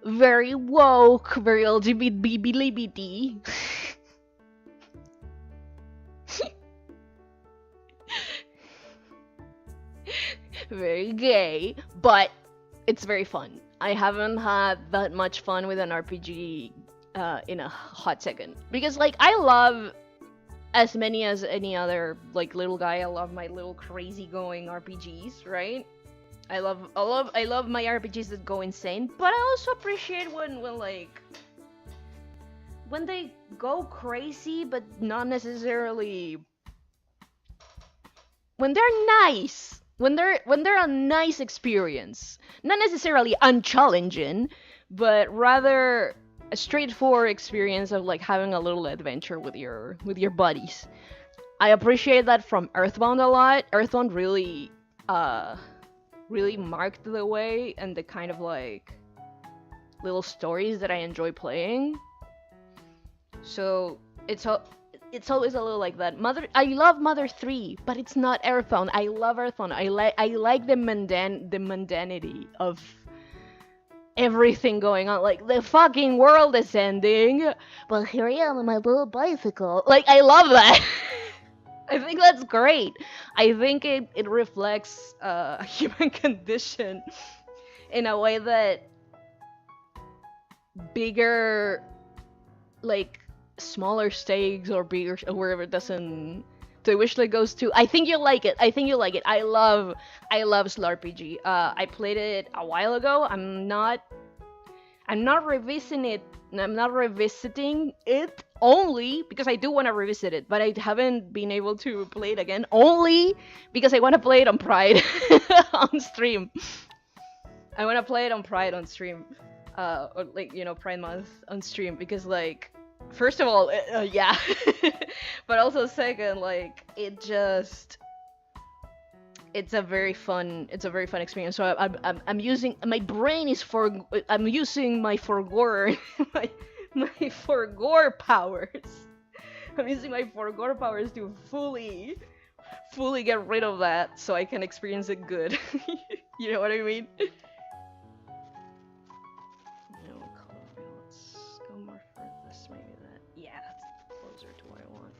Speaker 1: very woke, very LGBT. Very gay, but it's very fun. I haven't had that much fun with an RPG in a hot second. Because, like, I love as many as any other, like, little guy. I love my little crazy going RPGs, right? I love my RPGs that go insane, but I also appreciate when they go crazy, but not necessarily when they're nice. When they're a nice experience, not necessarily unchallenging, but rather a straightforward experience of like having a little adventure with your buddies. I appreciate that from Earthbound a lot. Earthbound really marked the way and the kind of like little stories that I enjoy playing. So it's always a little like that. I love Mother 3, but it's not Earthbound. I love Earthbound. I like the mundanity of everything going on. Like, the fucking world is ending, but here I am on my little bicycle. Like, I love that. I think that's great. I think it reflects a human condition in a way that bigger, like, smaller stakes or bigger or wherever it doesn't to which it goes to. I think you'll like it. I love SLRPG. I played it a while ago. I'm not revisiting it only because I do want to revisit it, but I haven't been able to play it again only because I want to play it on Pride on stream. I want to play it on Pride on stream, or like, you know, Pride Month on stream, because like, first of all, yeah, but also second, like, it's a very fun experience. So I'm using my brain is I'm using my forgore my forgore powers. I'm using my forgore powers to fully get rid of that so I can experience it good. You know what I mean? Let's go more for this, maybe that. Yeah, that's closer to what I want.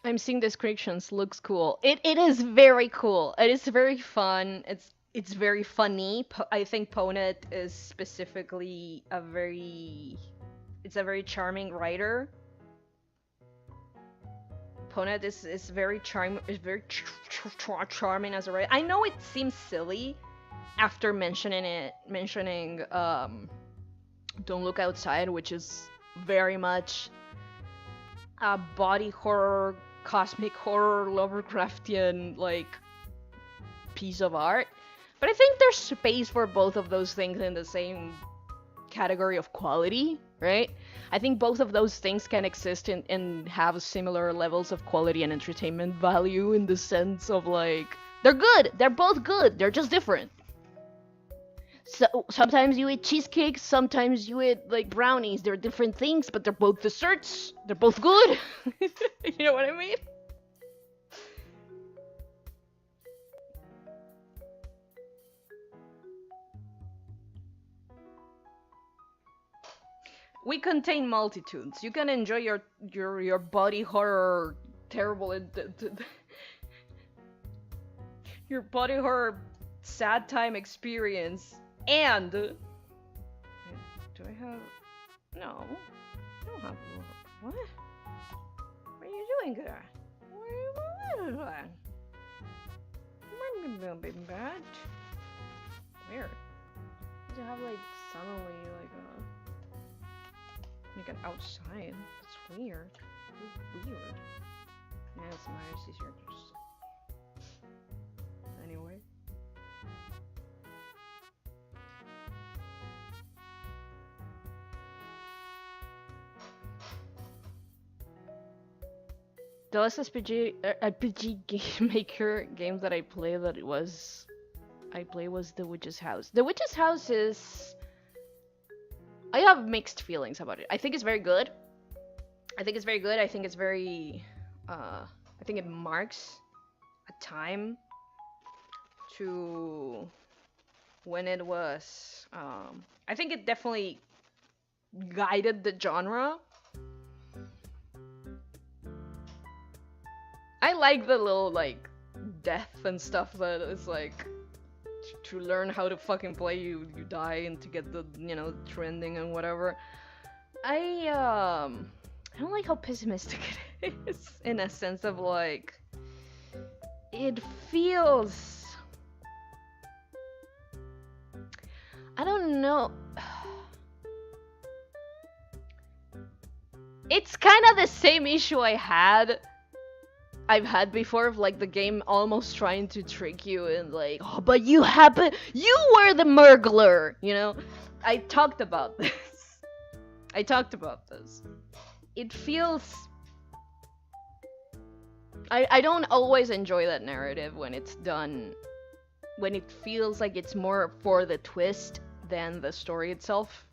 Speaker 1: I'm seeing descriptions. Looks cool. It is very cool. It is very fun. It's very funny. I think Ponet is specifically a very charming writer. Ponet is very charming. Is very charming as a writer. I know it seems silly after mentioning Don't Look Outside, which is very much a body horror, cosmic horror, Lovecraftian like piece of art. But I think there's space for both of those things in the same category of quality, right? I think both of those things can exist and have similar levels of quality and entertainment value, in the sense of like, they're good, they're both good, they're just different. So sometimes you eat cheesecakes, sometimes you eat like brownies. They're different things, but they're both desserts. They're both good. You know what I mean? We contain multitudes. You can enjoy your body horror terrible your body horror sad time experience. And do I have? No, I don't have. What? What are you doing there? What are you doing? Come on, big bad. Weird. Does it have like suddenly like an outside? It's weird. Weird. Yeah, it's my easier to just... Anyway. The last RPG game maker game that I played was The Witch's House. The Witch's House is... I have mixed feelings about it. I think it's very good. I think it's very... I think it marks a time to when it was... I think it definitely guided the genre. I like the little, like, death and stuff that is, like, to learn how to fucking play, you die, and to get the, you know, trending and whatever. I don't like how pessimistic it is, in a sense of, like, it feels... I don't know. It's kind of the same issue I've had before, of like the game almost trying to trick you and like, oh, but you were the murgler, you know? I talked about this. It feels... I don't always enjoy that narrative when it's done, when it feels like it's more for the twist than the story itself.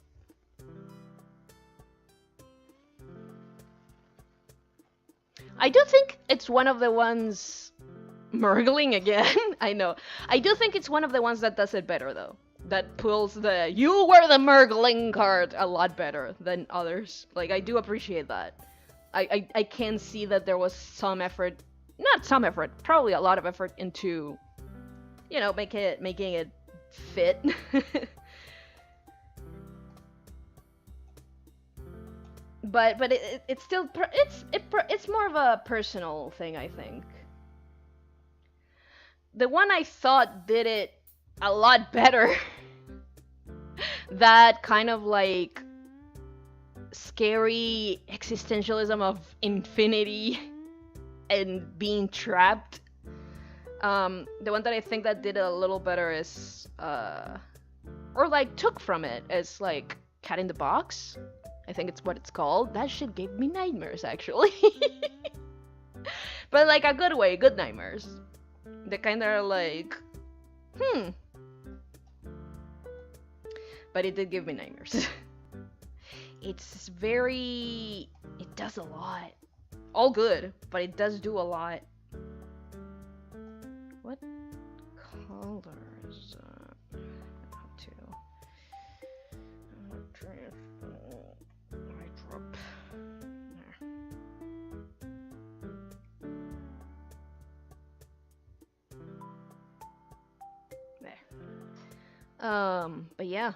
Speaker 1: I do think it's one of the ones... Murgling again? I know. I do think it's one of the ones that does it better, though. That pulls the "you were the murgling" card a lot better than others. Like, I do appreciate that. I can see that there was some effort... Not some effort, probably a lot of effort into... You know, making it fit. But it's still it's more of a personal thing, I think. The one I thought did it a lot better, that kind of like scary existentialism of infinity and being trapped. The one that I think that did it a little better is or like took from it is like Cat in the Box. I think it's what it's called. That shit gave me nightmares, actually. But like a good way, good nightmares. The kind that are like, But it did give me nightmares. It's very... It does a lot. All good, but it does do a lot. What colors? But yeah.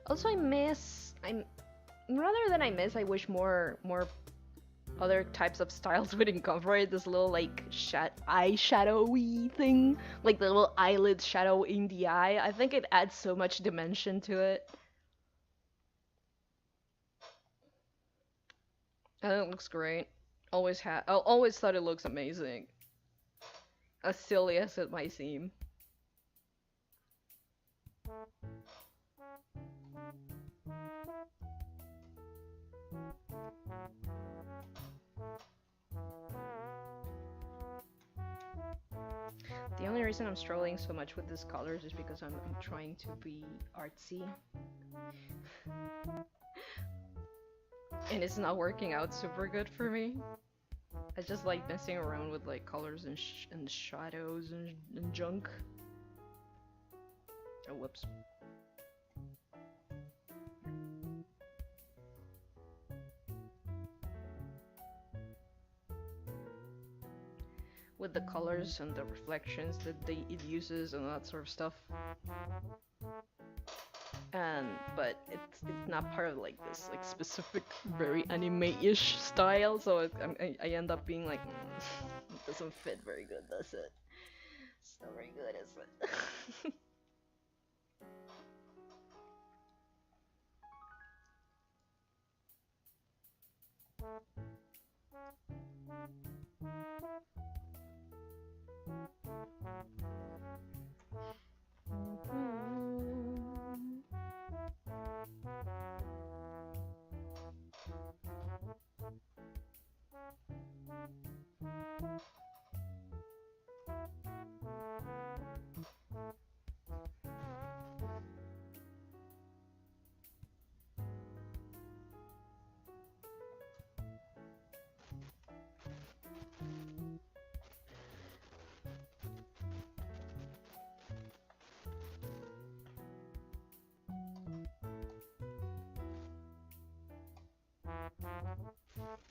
Speaker 1: Also, I wish more other types of styles would incorporate this little like eye shadowy thing, like the little eyelid shadow in the eye. I think it adds so much dimension to it. And it looks great. Always thought it looks amazing. As silly as it might seem. The only reason I'm struggling so much with these colors is because I'm trying to be artsy. And it's not working out super good for me. I just like messing around with like colors and shadows and junk. Oh, whoops. With the colors and the reflections that it uses and that sort of stuff. but it's not part of like this like specific very anime-ish style, so I end up being like it doesn't fit very good, does it? It's not very good, is it?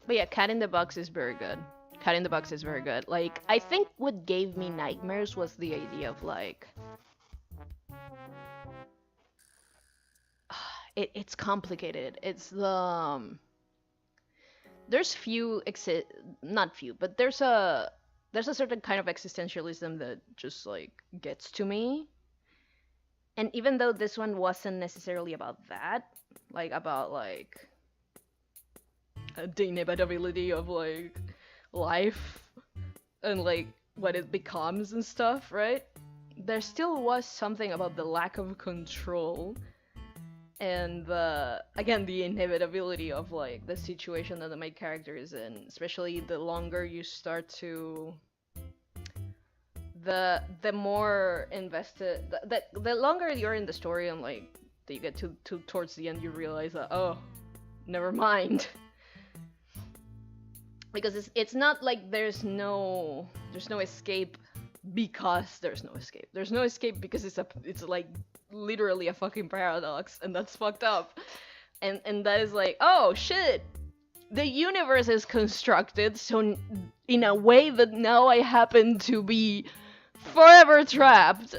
Speaker 1: But yeah, Cat in the Box is very good. Cat in the Box is very good. Like, I think what gave me nightmares was the idea of like, it's complicated. It's the there's few not few, but there's a certain kind of existentialism that just like gets to me. And even though this one wasn't necessarily about that, like about like the inevitability of like life and like what it becomes and stuff, right? There still was something about the lack of control and again the inevitability of like the situation that the main character is in, especially the longer you start to the more invested the longer you're in the story, and like that you get to towards the end, you realize that, oh, never mind. Because it's not like there's no escape because there's no escape. There's no escape because it's like literally a fucking paradox, and that's fucked up. And that is like, oh shit, the universe is constructed so in a way that now I happen to be forever trapped,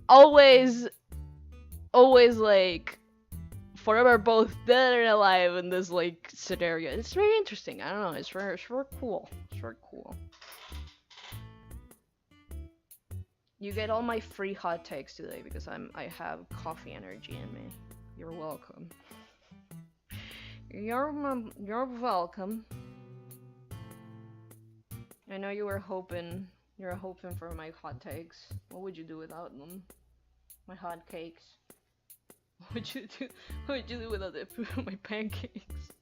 Speaker 1: always like forever both dead and alive in this like scenario. It's very interesting. I don't know. It's very cool. It's very cool. You get all my free hot takes today because I have coffee energy in me. You're welcome. You're welcome. I know you were hoping for my hot takes. What would you do without them? My hot cakes. What would you do without my pancakes?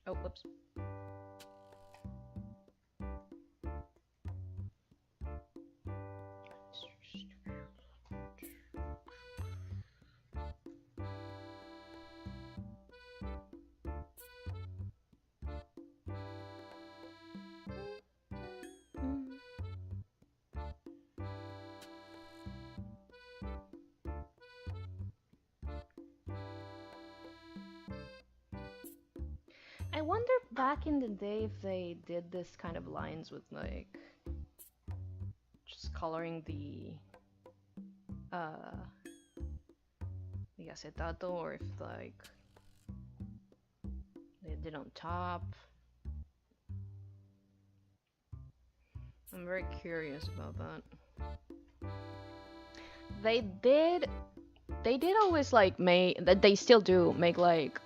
Speaker 1: Oh, whoops. I wonder back in the day if they did this kind of lines with like just coloring the acetato, or if like they did on top. I'm very curious about that. They did They did always like make that they still do make like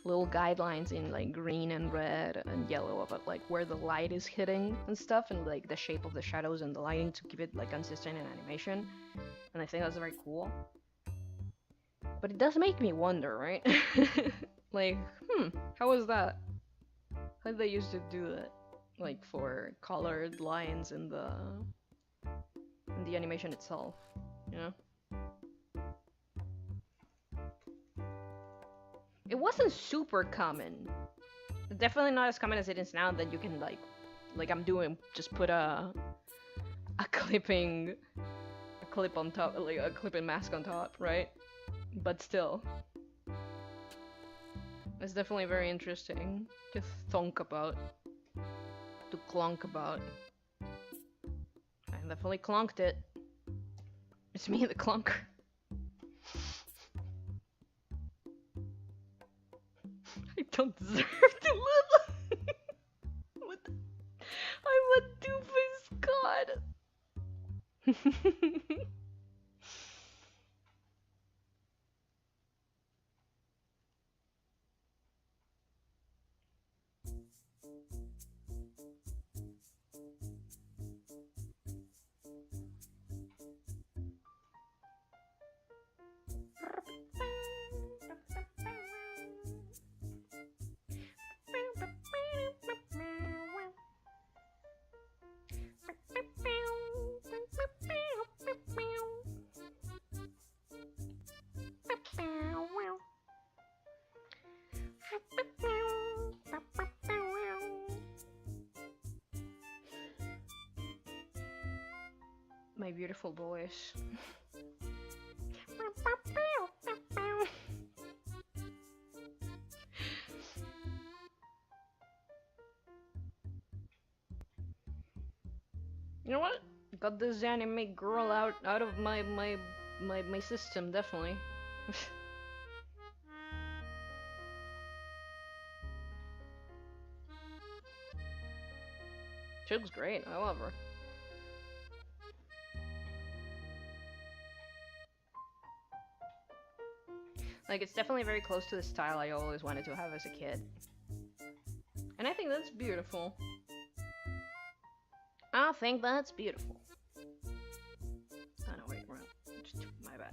Speaker 1: little guidelines in like green and red and yellow about like where the light is hitting and stuff, and like the shape of the shadows and the lighting to keep it like consistent in animation. And I think that's very cool. But it does make me wonder, right? Like, how was that? How did they used to do that? Like for colored lines in the animation itself, you know? It wasn't super common. Definitely not as common as it is now that you can like I'm doing, just put a clip on top, like a clipping mask on top, right? But still, it's definitely very interesting to thunk about, to clunk about. I definitely clonked it. It's me, the clonker. I don't deserve to live. What the... I'm a doofus god. My beautiful voice. You know what? Got this anime girl out of my system, definitely. She looks great. I love her. Like, it's definitely very close to the style I always wanted to have as a kid. And I think that's beautiful. I think that's beautiful. Oh no, wait, my bad.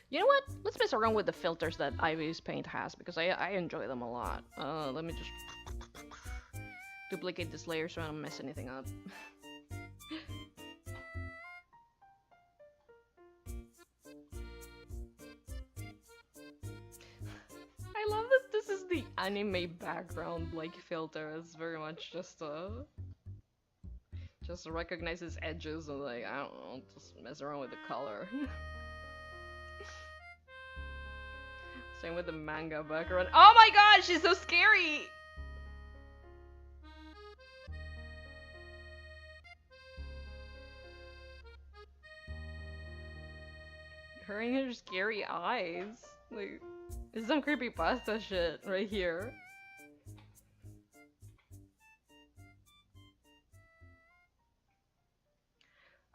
Speaker 1: You know what? Let's mess around with the filters that IBIS Paint has, because I enjoy them a lot. Let me just duplicate this layer so I don't mess anything up. I love that this is the anime background like filter. It's very much just recognizes edges and like, I don't know, just mess around with the color. Same with the manga background. Oh my god, she's so scary! Her and her scary eyes. Like, it's some creepypasta shit right here.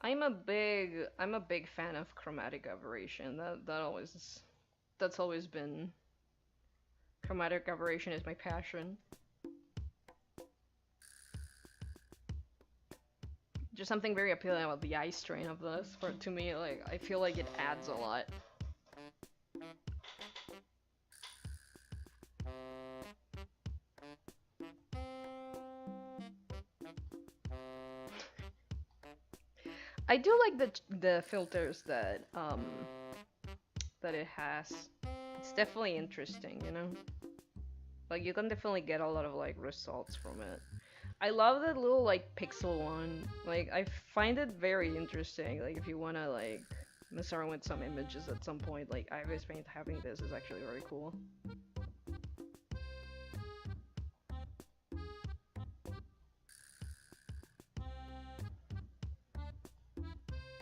Speaker 1: I'm a big fan of chromatic aberration. That's always been, chromatic aberration is my passion. Just something very appealing about the eye strain of this. To me, like, I feel like it adds a lot. I do like the filters that it has. It's definitely interesting, you know? Like, you can definitely get a lot of like results from it. I love that little like pixel one. Like, I find it very interesting. Like, if you wanna like mess around with some images at some point, like IBIS Paint having this is actually very cool.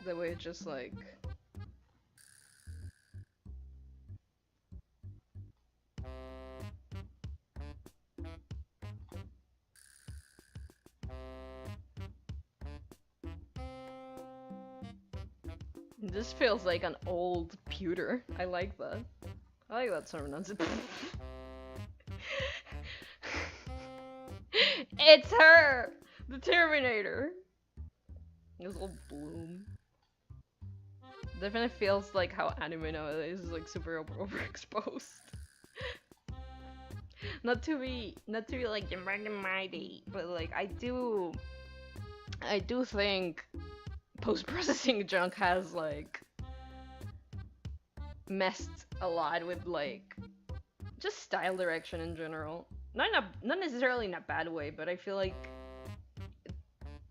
Speaker 1: The way it just like... This feels like an old pewter. I like that. I like that sort of nonsense. It's her! The Terminator! This little bloom. Definitely feels like how anime nowadays is like super overexposed. Not to be like mighty, but like I do think post-processing junk has like messed a lot with like just style direction in general. Not necessarily in a bad way, but I feel like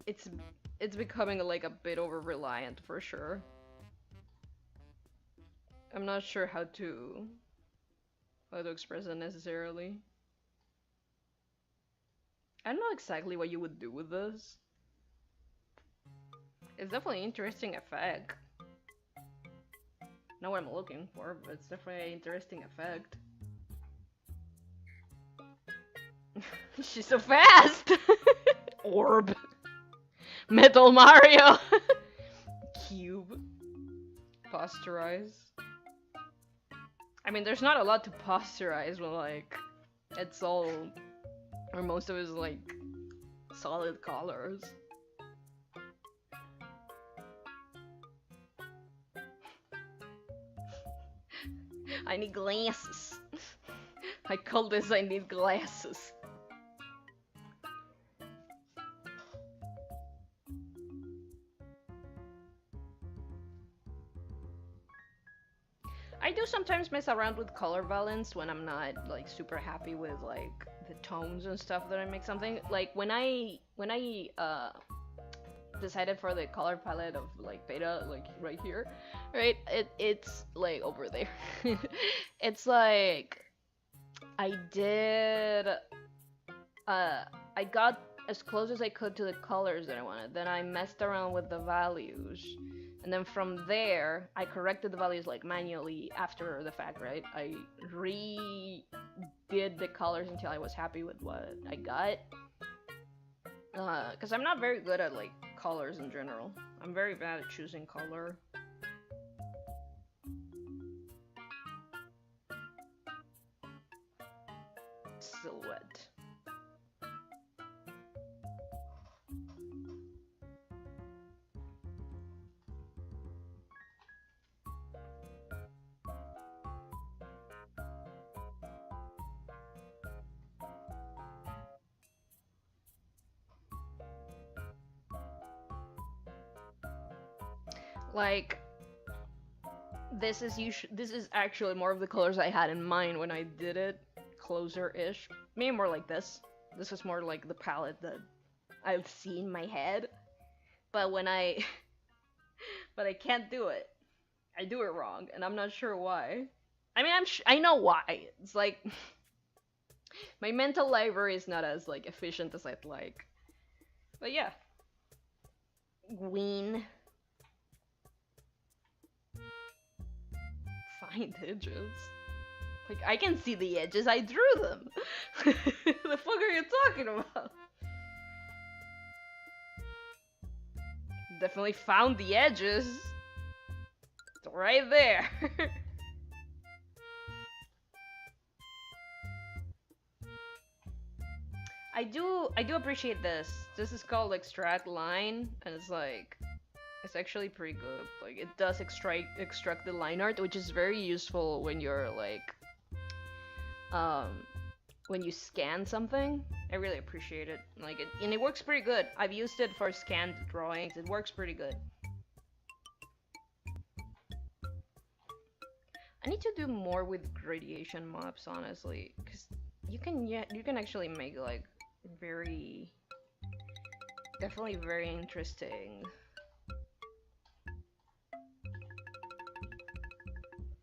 Speaker 1: it's becoming like a bit over reliant for sure. I'm not sure how to express it necessarily. I don't know exactly what you would do with this. It's definitely an interesting effect. Not what I'm looking for, but it's definitely an interesting effect. She's so fast! Orb. Metal Mario! Cube. Posterize. I mean, there's not a lot to posterize when, like, it's all, or most of it is, like, solid colors. I need glasses. I call this I need glasses. I do sometimes mess around with color balance when I'm not like super happy with like the tones and stuff that I make something. Like when I decided for the color palette of like Pera, like right here, right? It's like over there. It's like I did I got as close as I could to the colors that I wanted. Then I messed around with the values. And then from there, I corrected the values like manually after the fact, right? I redid the colors until I was happy with what I got. Because I'm not very good at like colors in general. I'm very bad at choosing color. Silhouette. Like, this is actually more of the colors I had in mind when I did it, closer-ish. Maybe more like this. This is more like the palette that I've seen in my head. But when but I can't do it. I do it wrong, and I'm not sure why. I mean, I know why. It's like my mental library is not as like efficient as I'd like. But yeah. Green. Find edges. Like, I can see the edges, I drew them! The fuck are you talking about? Definitely found the edges. It's right there. I do appreciate this. This is called extract line, and it's like, it's actually pretty good. Like, it does extract the line art, which is very useful when you're like, when you scan something. I really appreciate it. Like, and it works pretty good. I've used it for scanned drawings. It works pretty good. I need to do more with gradation maps, honestly, because you can actually make like definitely very interesting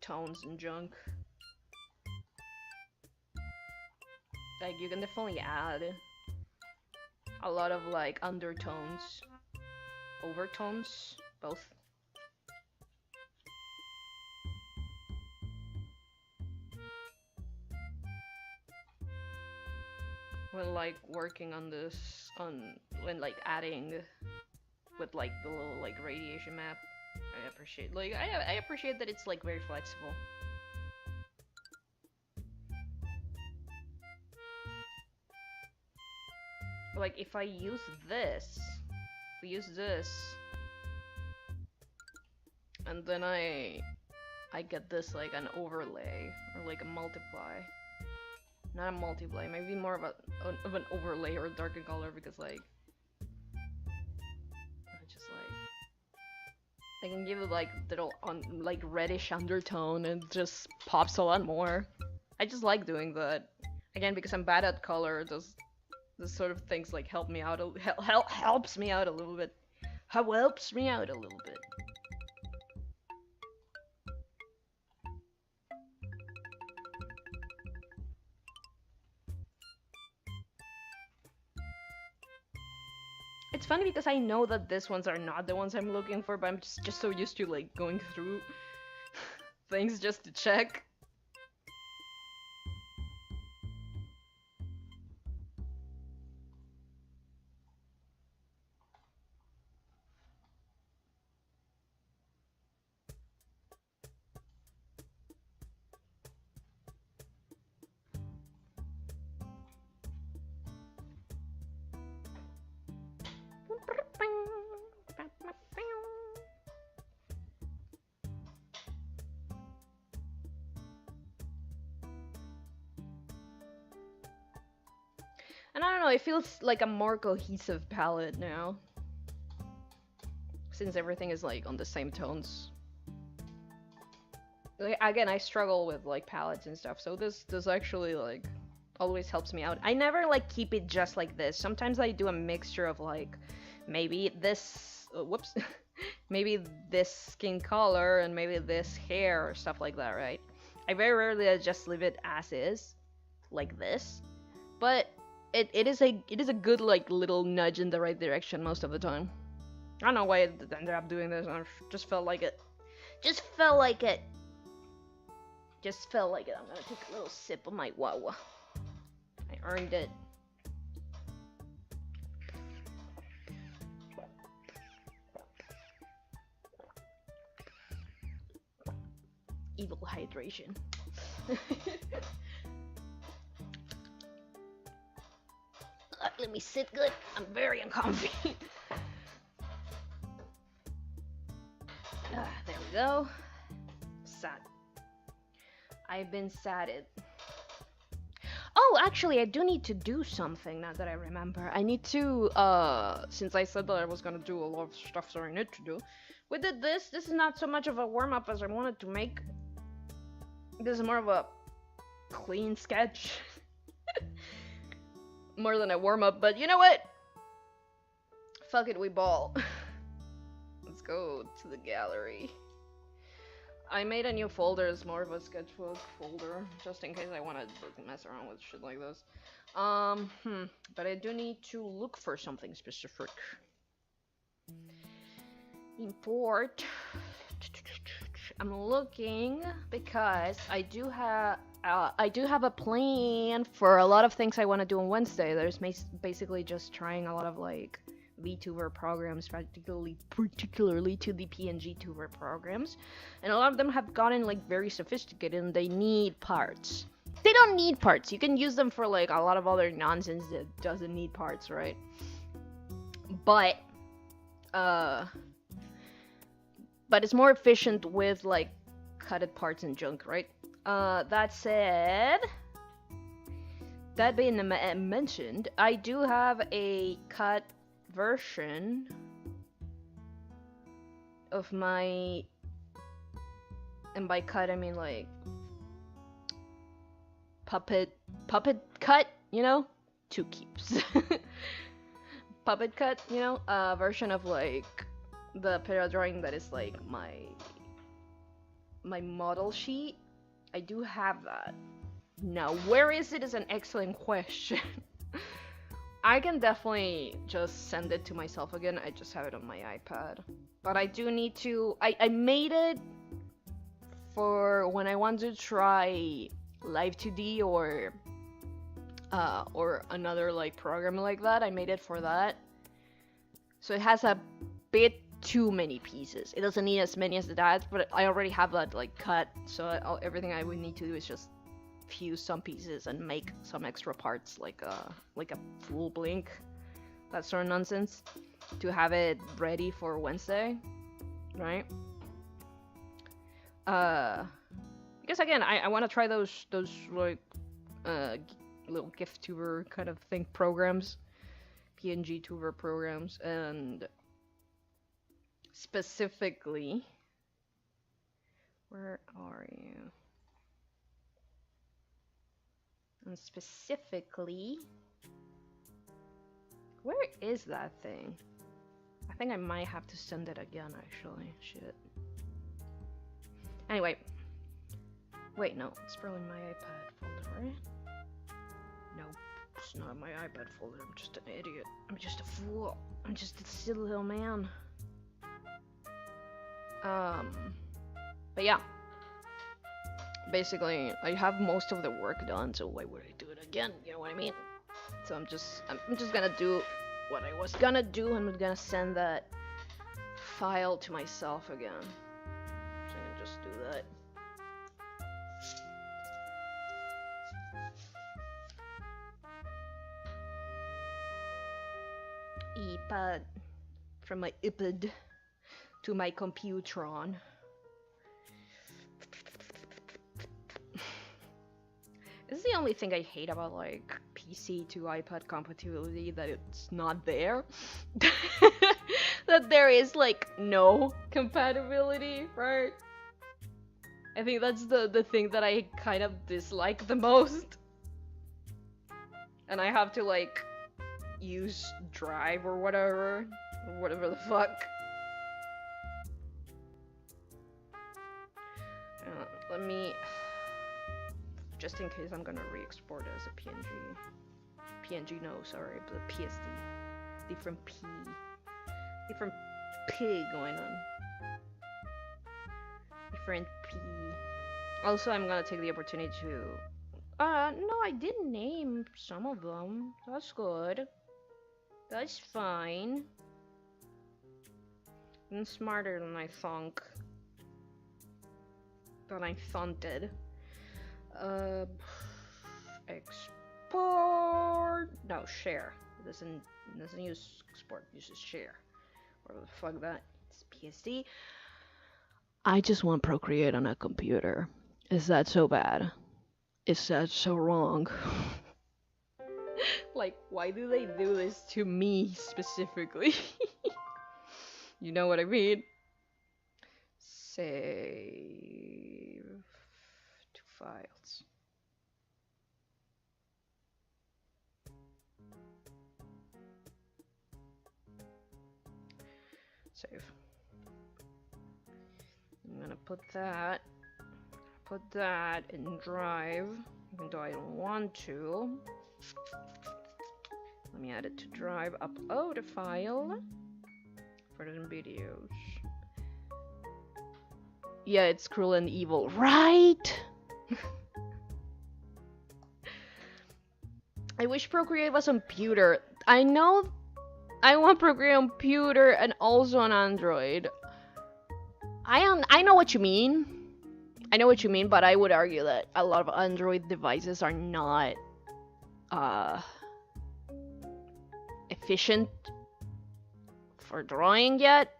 Speaker 1: tones and junk. Like, you can definitely add a lot of like undertones, overtones, both. When like working on this, when like adding with like the little like radiation map, I appreciate, like, I appreciate that it's, like, very flexible. Like, if I use this, and then I get this, like, an overlay, or like a multiply. Not a multiply, maybe more of an overlay or a darker color, because, like, just like, I can give it, like, little like reddish undertone, and it just pops a lot more. I just like doing that. Again, because I'm bad at color, this sort of things, like, helps me out a little bit. Helps me out a little bit. It's funny because I know that these ones are not the ones I'm looking for, but I'm just so used to, like, going through things just to check. And I don't know, it feels like a more cohesive palette now. Since everything is, like, on the same tones. Like, again, I struggle with, like, palettes and stuff, so this actually, like, always helps me out. I never, like, keep it just like this. Sometimes I do a mixture of, like, maybe this, whoops, maybe this skin color and maybe this hair or stuff like that, right? I very rarely just leave it as is, like this, but it is a good, like, little nudge in the right direction most of the time. I don't know why I ended up doing this. I just felt like it. Just felt like it. I'm gonna take a little sip of my wawa. I earned it. Evil hydration. Let me sit good. I'm very uncomfy. There we go. Sad. I've been sadded. Oh, actually, I do need to do something now that I remember. I need to, since I said that I was gonna do a lot of stuff that I need to do. We did this. This is not so much of a warm-up as I wanted to make. This is more of a clean sketch. More than a warm-up, but you know what? Fuck it, we ball. Let's go to the gallery. I made a new folder. It's more of a sketchbook folder, just in case I want to mess around with shit like this. But I do need to look for something specific. Import. I'm looking because I do have a plan for a lot of things I want to do on Wednesday. There's basically just trying a lot of, like, VTuber programs, particularly to the PNG tuber programs, and a lot of them have gotten, like, very sophisticated, and they need parts. They don't need parts. You can use them for, like, a lot of other nonsense that doesn't need parts, right? But it's more efficient with, like, cutted parts and junk, right? That said, that being mentioned, I do have a cut version of my, and by cut I mean, like, puppet cut, you know? Two keeps. Puppet cut, you know? Version of, like, the Pera drawing that is, like, my model sheet. I do have that. Now, where is it is an excellent question. I can definitely just send it to myself again. I just have it on my iPad. But I do need to... I made it for when I want to try Live 2D or another, like, program like that. I made it for that. So it has a bit too many pieces. It doesn't need as many as that, but I already have that like cut, so everything I would need to do is just fuse some pieces and make some extra parts, like a full blink, that sort of nonsense, to have it ready for Wednesday, right? Because again, I want to try those like little gift tuber kind of thing programs, PNG tuber programs, and specifically, where are you? And specifically, where is that thing? I think I might have to send it again, actually. Shit. Anyway. Wait, no. It's probably my iPad folder, right? Nope. It's not my iPad folder. I'm just an idiot. I'm just a fool. I'm just a silly little man. But yeah. Basically, I have most of the work done, so why would I do it again? You know what I mean? So I'm just gonna do what I was gonna do, and I'm gonna send that file to myself again. So I can just do that. iPad from my iPad to my Computron. This is the only thing I hate about like PC to iPad compatibility, that it's not there. That there is like no compatibility, right? I think that's the thing that I kind of dislike the most. And I have to like use Drive or whatever the fuck. Let me, just in case I'm gonna re-export it as a PNG, no, sorry, but a PSD. Different P going on. Different P. Also, I'm gonna take the opportunity to, no, I did name some of them. That's good. That's fine. I'm smarter than I thunk. Than I thunted. Export. No, share. It doesn't use export. It uses share. Whatever the fuck that. It's PSD. I just want Procreate on a computer. Is that so bad? Is that so wrong? Like, why do they do this to me specifically? You know what I mean? Save to files. Save. I'm gonna put that in Drive, even though I don't want to. Let me add it to Drive, upload a file for the videos. Yeah, it's cruel and evil, right? I wish Procreate was on computer. I know I want Procreate on computer and also on Android. I know what you mean. I know what you mean, but I would argue that a lot of Android devices are not efficient for drawing yet.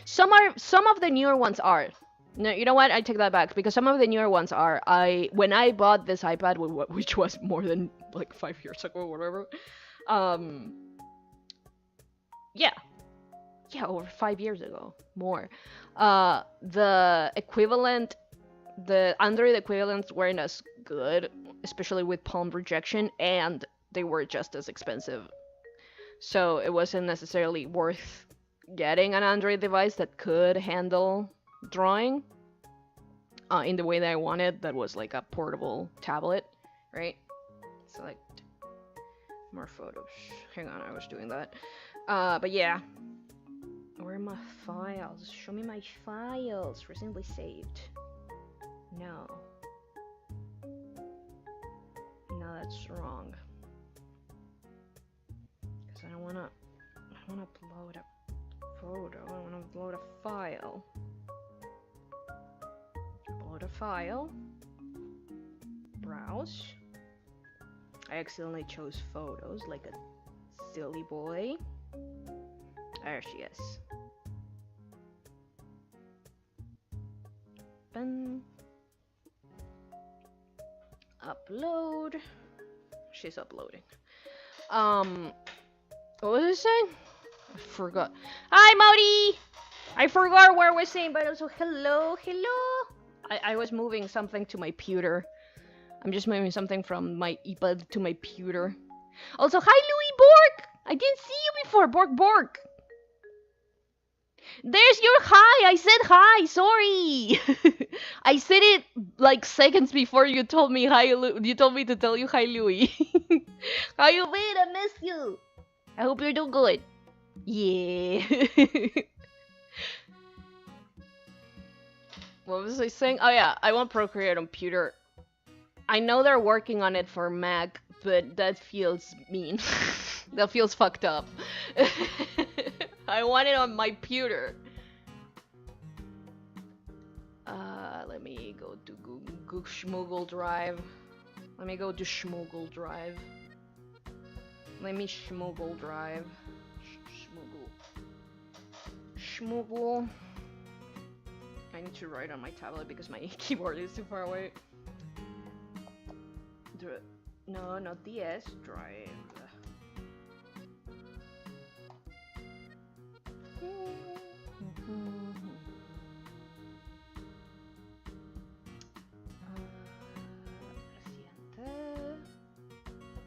Speaker 1: Some of the newer ones are. No, you know what? I take that back, because some of the newer ones are. When I bought this iPad, which was more than like 5 years ago or whatever, yeah, over 5 years ago, more. The Android equivalents weren't as good, especially with palm rejection, and they were just as expensive. So it wasn't necessarily worth getting an Android device that could handle drawing in the way that I wanted, that was like a portable tablet, right? Select more photos. Hang on, I was doing that. But yeah. Where are my files? Show me my files. Recently saved. No. No, that's wrong. Because I don't wanna upload a photo. I want to upload a file. Upload a file. Browse. I accidentally chose photos like a silly boy. There she is. Open. Upload. She's uploading. What was I saying? I forgot. Hi, Modi! I forgot what I was saying, but also hello. I was moving something to my pewter. I'm just moving something from my iPad to my pewter. Also, hi, Louis Bork! I didn't see you before, Bork. There's your hi! I said hi, sorry! I said it like seconds before you told me hi, you told me to tell you hi, Louis. How you been? I miss you! I hope you're doing good. Yeah. What was I saying? Oh yeah, I want Procreate on computer. I know they're working on it for Mac, but that feels mean. That feels fucked up. I want it on my computer. Let me go to Google Schmoogle Drive. Let me go to Schmoogle Drive. Let me Schmoogle Drive. Schmoogle. I need to write on my tablet because my keyboard is too far away. No, not the S drive.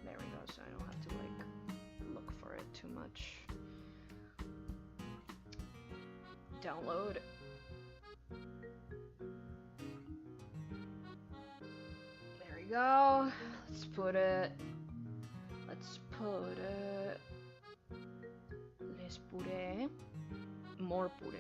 Speaker 1: There we go, so I don't have to like look for it too much. Download. There we go. Let's put it. Let's put it. More puree.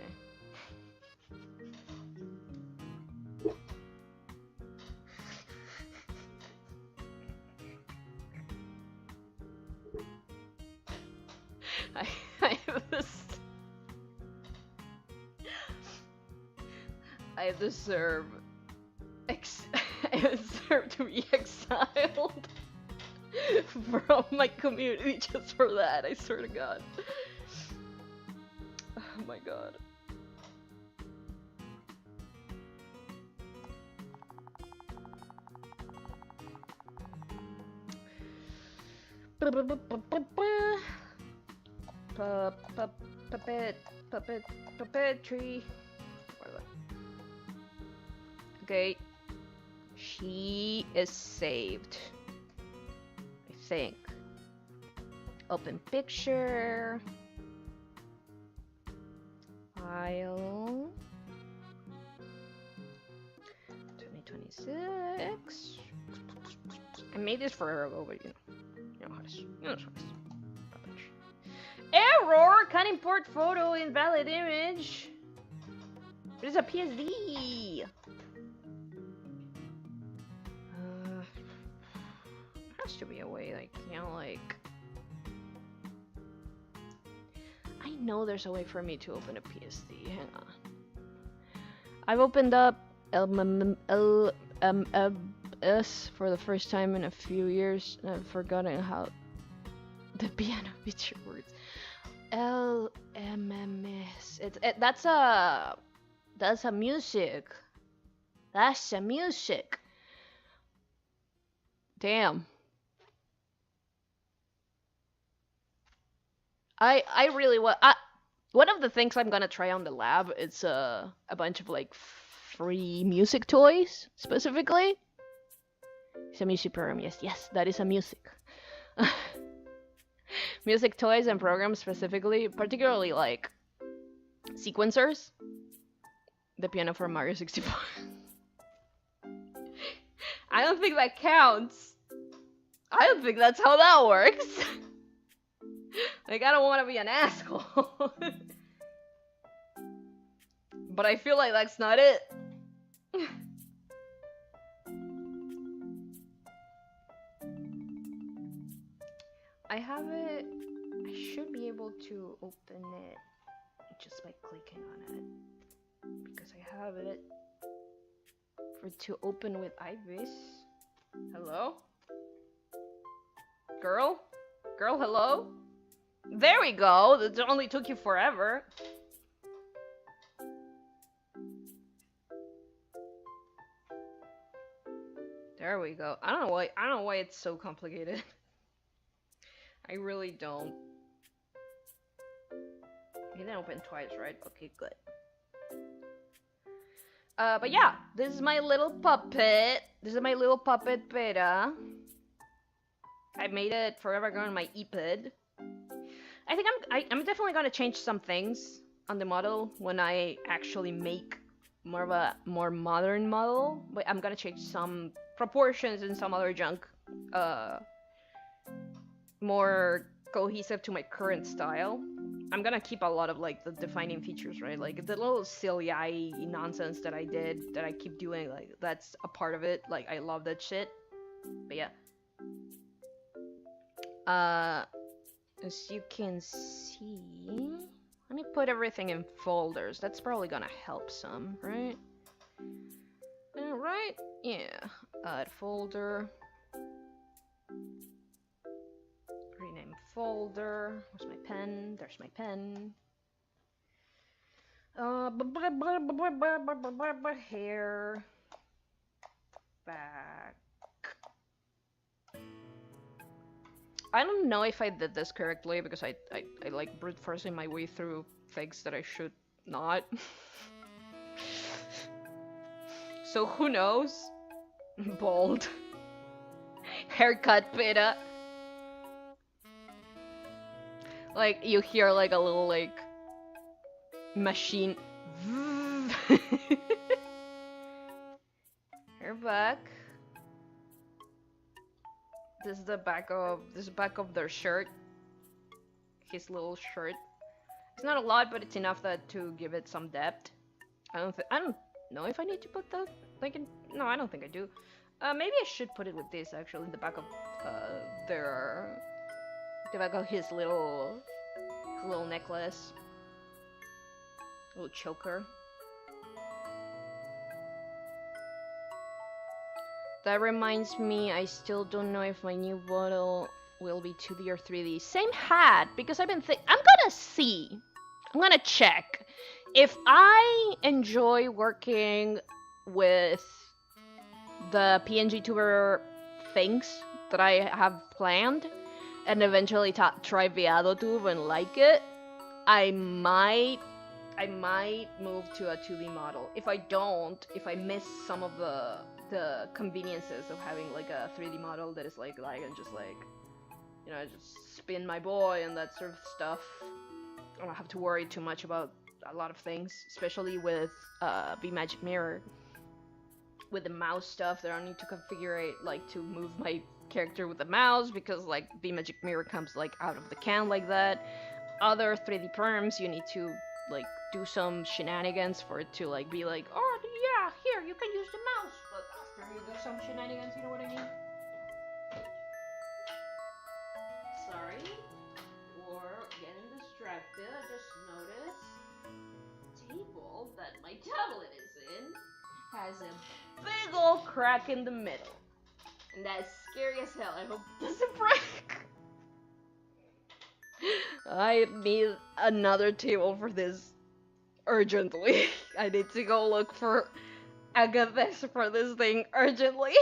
Speaker 1: I have this. I deserve to be exiled from my community just for that, I swear to God. Oh my God. Puppetry. Okay. She is saved. I think. Open picture. File. 2026. I made this forever ago, but you know how this. You know how this. Error! Can't import photo invalid image. It is a PSD. There has to be a way, like, you know, like. I know there's a way for me to open a PSD. Hang on. I've opened up LMS for the first time in a few years, and I've forgotten how the piano feature words. LMMS. That's a music. That's a music. Damn. I really want. One of the things I'm gonna try on the lab is a bunch of like free music toys specifically. It's a music program. Yes, that is a music. Music toys and programs specifically, particularly like sequencers. The piano for Mario 64. I don't think that counts. I don't think that's how that works. Like, I don't want to be an asshole. But I feel like that's not it. I have it. I should be able to open it just by clicking on it. Because I have it to open with IBIS. Hello? Girl? Girl, hello? There we go! That only took you forever. There we go. I don't know why it's so complicated. I really don't. You didn't open twice, right? Okay, good. But yeah, this is my little puppet. This is my little puppet Pera. I made it forever ago on my iPad. I think I'm definitely gonna change some things on the model when I actually make more of a more modern model. But I'm gonna change some proportions and some other junk. More cohesive to my current style. I'm gonna keep a lot of like the defining features, right? Like the little silly eye nonsense that I did, that I keep doing, like that's a part of it. Like I love that shit. But yeah. As you can see, let me put everything in folders. That's probably gonna help some, right? Right? Yeah. Add folder. Rename folder. Where's my pen? There's my pen. Hair. Back. I don't know if I did this correctly because I like brute forcing my way through things that I should not. So who knows? Bald. Haircut Pera. Like you hear like a little like machine. Hair back. This is the back of their shirt. His little shirt. It's not a lot, but it's enough that to give it some depth. I don't know if I need to put that. Like, no, I don't think I do. Maybe I should put it with this actually, in the back of the back of his little necklace, little choker. That reminds me, I still don't know if my new bottle will be 2D or 3D. Same hat, because I'm gonna see. I'm gonna check. If I enjoy working with the PNG tuber things that I have planned, and eventually try ViadoTube and like it, I might move to a 2D model. If I don't, if I miss some of the conveniences of having like a 3D model that is like I can just like, you know, just spin my boy and that sort of stuff. I don't have to worry too much about a lot of things, especially with Magic Mirror. With the mouse stuff, that I don't need to configure it like to move my character with the mouse, because like Magic Mirror comes like out of the can like that. Other 3D perms, you need to like do some shenanigans for it to like be like, oh yeah, here you can use the mouse, but after you do some shenanigans, you know what I mean? Sorry for getting distracted. I just noticed the table that my tablet is in has a big old crack in the middle, and that's scary as hell. I hope it doesn't break. I need another table for this urgently. I need to go look for agaves for this thing urgently.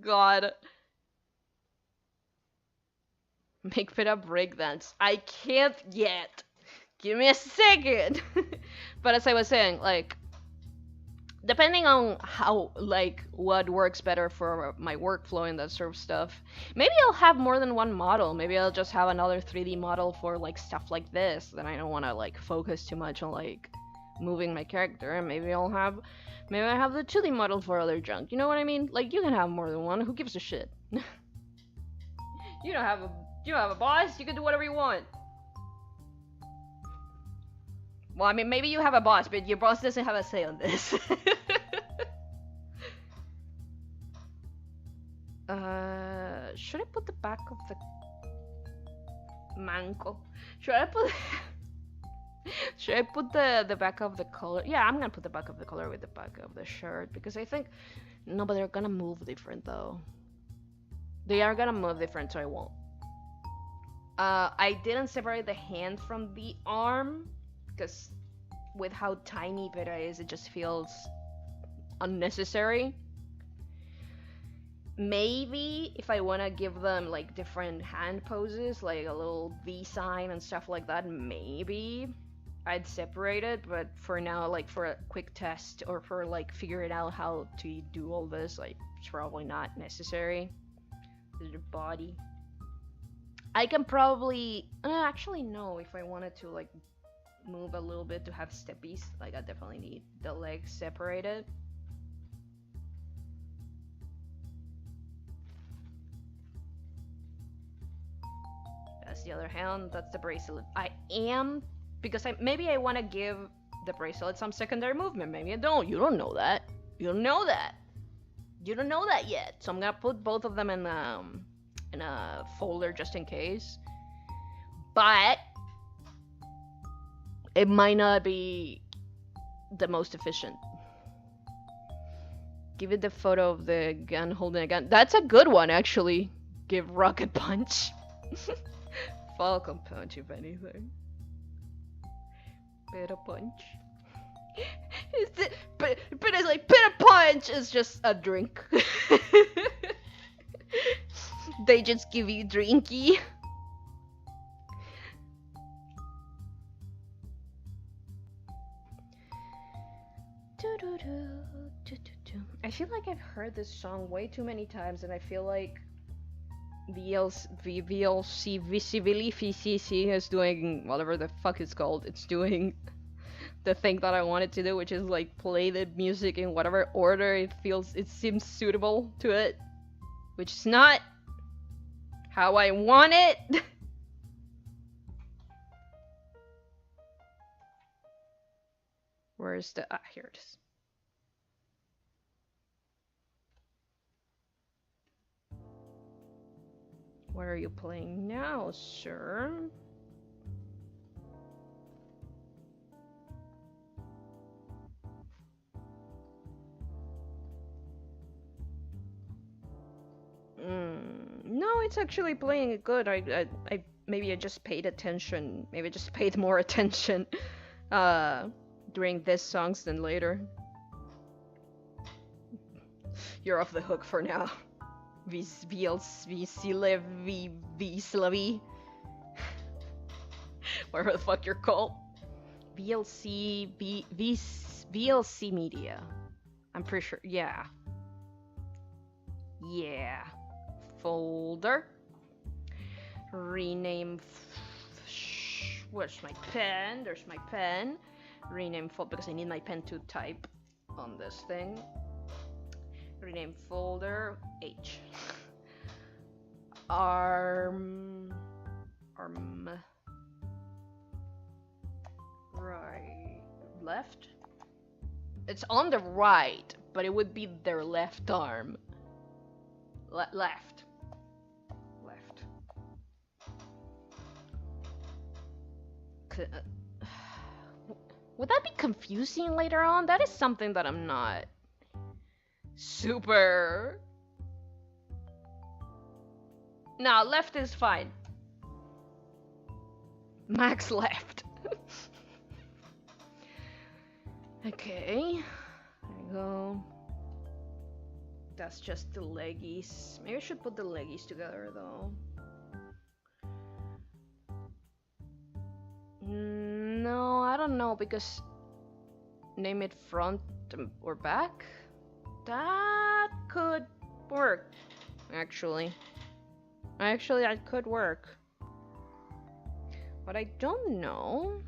Speaker 1: God. Make Pera breakdance. I can't yet. Give me a second. But as I was saying, like, depending on how, like, what works better for my workflow and that sort of stuff, maybe I'll have more than one model. Maybe I'll just have another 3D model for, like, stuff like this. Then I don't want to, like, focus too much on, like, moving my character. And maybe I have the 2D model for other junk. You know what I mean? Like, you can have more than one. Who gives a shit? You don't have a boss. You can do whatever you want. Well, I mean, maybe you have a boss, but your boss doesn't have a say on this. Should I put the back of the manco? Should I put... Should I put the back of the color? Yeah, I'm gonna put the back of the color with the back of the shirt because I think no, but they're gonna move different though. They are gonna move different, so I won't. I didn't separate the hand from the arm because with how tiny Pera is, it just feels unnecessary. Maybe if I want to give them like different hand poses, like a little V sign and stuff like that, maybe I'd separate it. But for now, like for a quick test or for like figuring out how to do all this, like it's probably not necessary. The body. I can probably actually no. If I wanted to like move a little bit to have steppies, like I definitely need the legs separated. That's the other hand. That's the bracelet. I am because maybe I want to give the bracelet some secondary movement. Maybe I don't. You don't know that. You don't know that. You don't know that yet. So I'm gonna put both of them in a folder just in case. But it might not be the most efficient. Give it the photo of the gun holding a gun. That's a good one, actually. Give rocket punch. Falcon punch, if anything. Pera punch. But it's like Pera punch is just a drink. They just give you drinky. I feel like I've heard this song way too many times, and I feel like VLC is doing whatever the fuck it's called. It's doing the thing that I wanted to do, which is like play the music in whatever order it seems suitable to it, which is not how I want it. Where's the here it is. What are you playing now, sir? No, it's actually playing it good. I maybe I just paid attention. Maybe I just paid more attention during this songs than later. You're off the hook for now. VLC whatever the fuck you're called. VLC media. I'm pretty sure. Yeah. Yeah. Folder. Rename. Where's my pen? There's my pen. Rename folder because I need my pen to type on this thing. Rename folder H. Arm. Right. Left? It's on the right, but it would be their left arm. Left. Would that be confusing later on? That is something that I'm not super. No, left is fine. Max left. Okay. There we go. That's just the leggies. Maybe I should put the leggies together though. No, I don't know because name it front or back? That could work, actually. That could work. What I don't know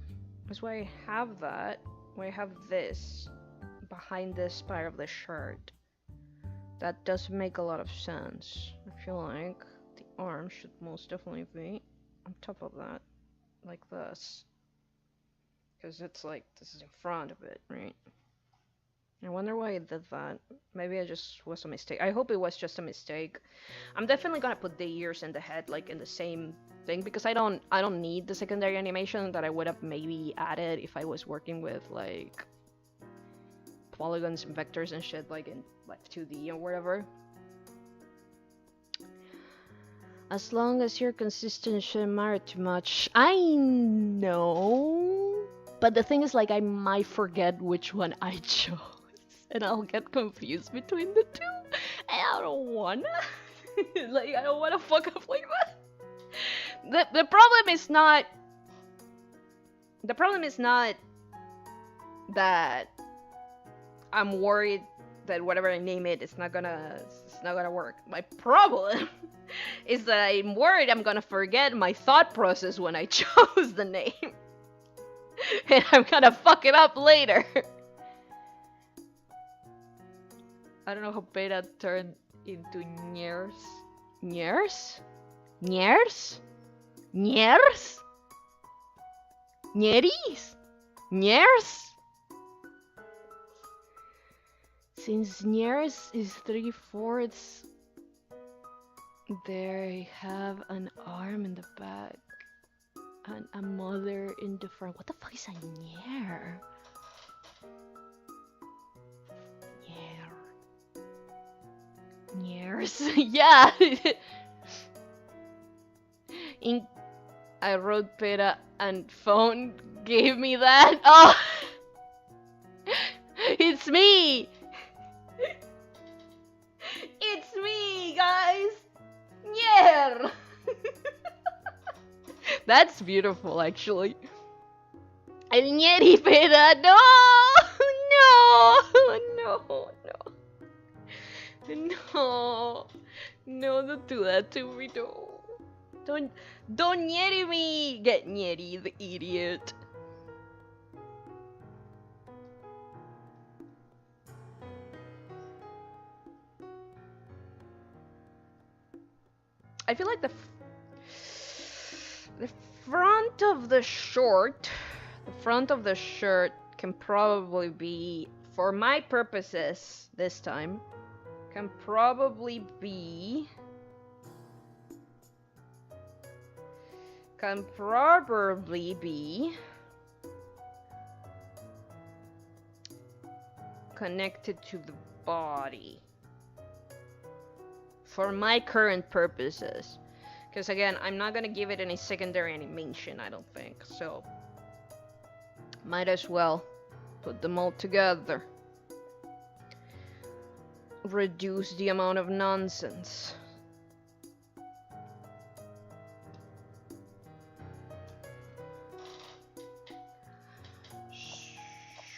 Speaker 1: is why I have that. Why I have this behind this part of the shirt. That does make a lot of sense. I feel like the arm should most definitely be on top of that. Like this. Because it's like, this is in front of it, right? I wonder why I did that. Maybe I just was a mistake. I hope it was just a mistake. I'm definitely gonna put the ears and the head like in the same thing because I don't need the secondary animation that I would have maybe added if I was working with like polygons and vectors and shit like in like 2D or whatever. As long as you're consistent, shouldn't matter too much. I know, but the thing is, like, I might forget which one I chose, and I'll get confused between the two, and I don't wanna. Like, I don't wanna fuck up like that. The problem is not. The problem is not that I'm worried that whatever I name it, it's not gonna work. My problem is that I'm worried I'm gonna forget my thought process when I chose the name. And I'm gonna fuck it up later. I don't know how Pera turned into Nyers. Nyers? Nyers? Nyers? Nyeris? Nyers? Since Nyers is 3/4, they have an arm in the back and a mother in the front. What the fuck is a Nyer? Nyers. Yeah. I wrote Pera and phone gave me that. Oh, it's me. It's me, guys. Yeah. That's beautiful, actually. Nieri Pera, no, no. No, don't do that to me, no. Don't Nieri me. Get Nieri, the idiot. I feel like the front of the shirt can probably be, for my purposes this time, can probably be connected to the body. For my current purposes. Because again, I'm not gonna give it any secondary animation, I don't think. So, might as well put them all together. Reduce the amount of nonsense.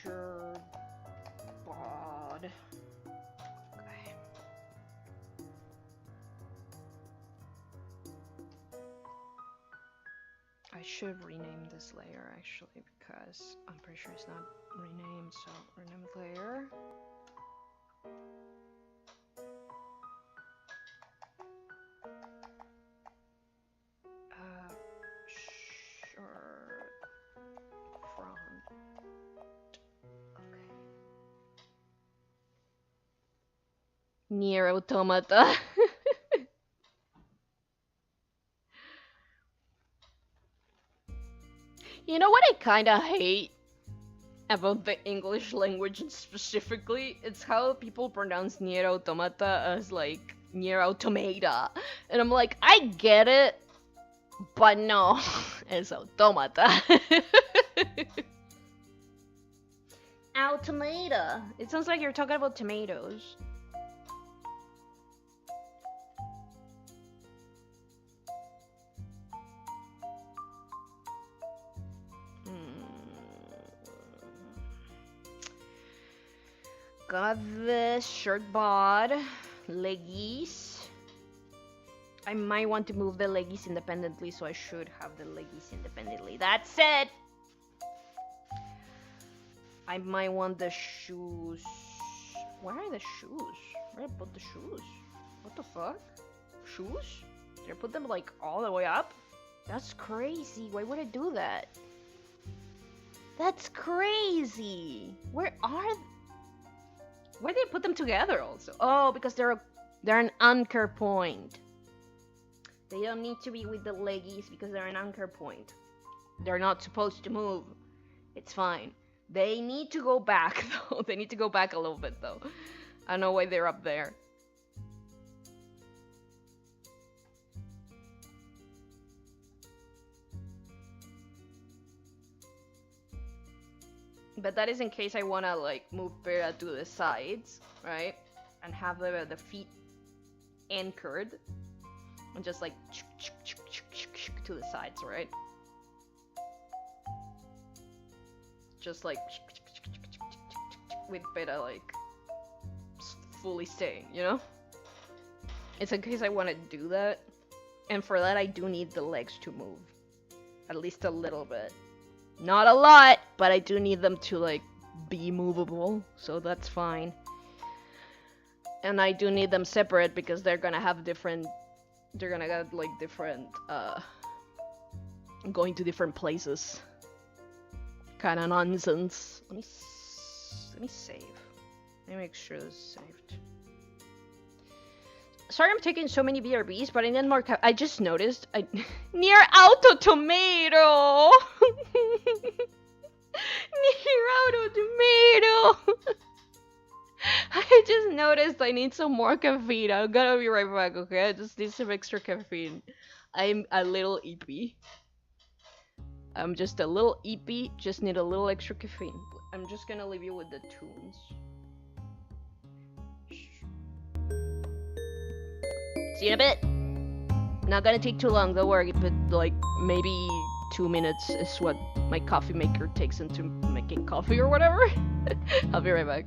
Speaker 1: Sure, bod. Okay. I should rename this layer actually because I'm pretty sure it's not renamed, so rename layer. Short front. Okay. Nier Automata. You know what I kinda hate about the English language specifically? It's how people pronounce Nier Automata as like Nier Automata. And I'm like, I get it, but no, it's Automata. Automata. It sounds like you're talking about tomatoes. Got the shirt bod, leggies. I might want to move the leggies independently, so I should have the leggies independently. That said, I might want the shoes. Where are the shoes? Where did I put the shoes? What the fuck? Shoes? Did I put them like all the way up? That's crazy. Why would I do that? That's crazy. Where are Why did they put them together also? Oh, because they're an anchor point. They don't need to be with the leggies because they're an anchor point. They're not supposed to move. It's fine. They need to go back though. They need to go back a little bit though. I don't know why they're up there. But that is in case I wanna like move Pera to the sides, right? And have the feet anchored. And just like to the sides, right? Just like with Pera like fully staying, you know? It's in case I want to do that. And for that I do need the legs to move. At least a little bit. Not a lot, but I do need them to like be movable, so that's fine. And I do need them separate because they're gonna have different, they're gonna get like different, going to different places. Kind of nonsense. Let me save. Let me make sure this is saved. Sorry I'm taking so many BRBs, but I need more I just noticed near auto tomato! Near auto tomato! I just noticed I need some more caffeine. I'm gonna be right back, okay? I just need some extra caffeine. I'm a little eepy. I'm just a little eepy, just need a little extra caffeine. I'm just gonna leave you with the tunes. See you in a bit. Not gonna take too long, don't worry, but like maybe 2 minutes is what my coffee maker takes into making coffee or whatever. I'll be right back.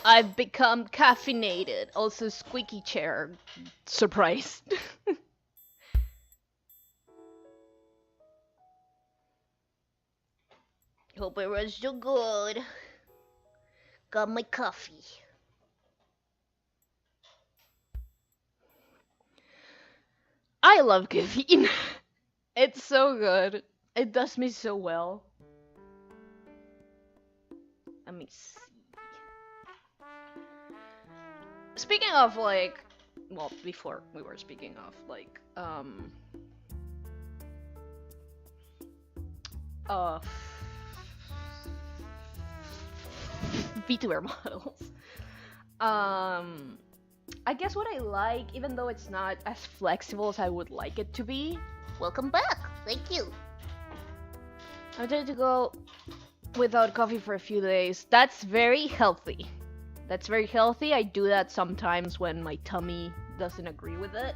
Speaker 1: I've become caffeinated. Also squeaky chair. Surprise. Hope it was so good. Got my coffee. I love caffeine. It's so good. It does me so well. Let me see. Speaking of, like, well, before we were speaking of, like, VTuber models. I guess what I like, even though it's not as flexible as I would like it to be. Welcome back. Thank you. I tried to go without coffee for a few days. That's very healthy. That's very healthy. I do that sometimes when my tummy doesn't agree with it.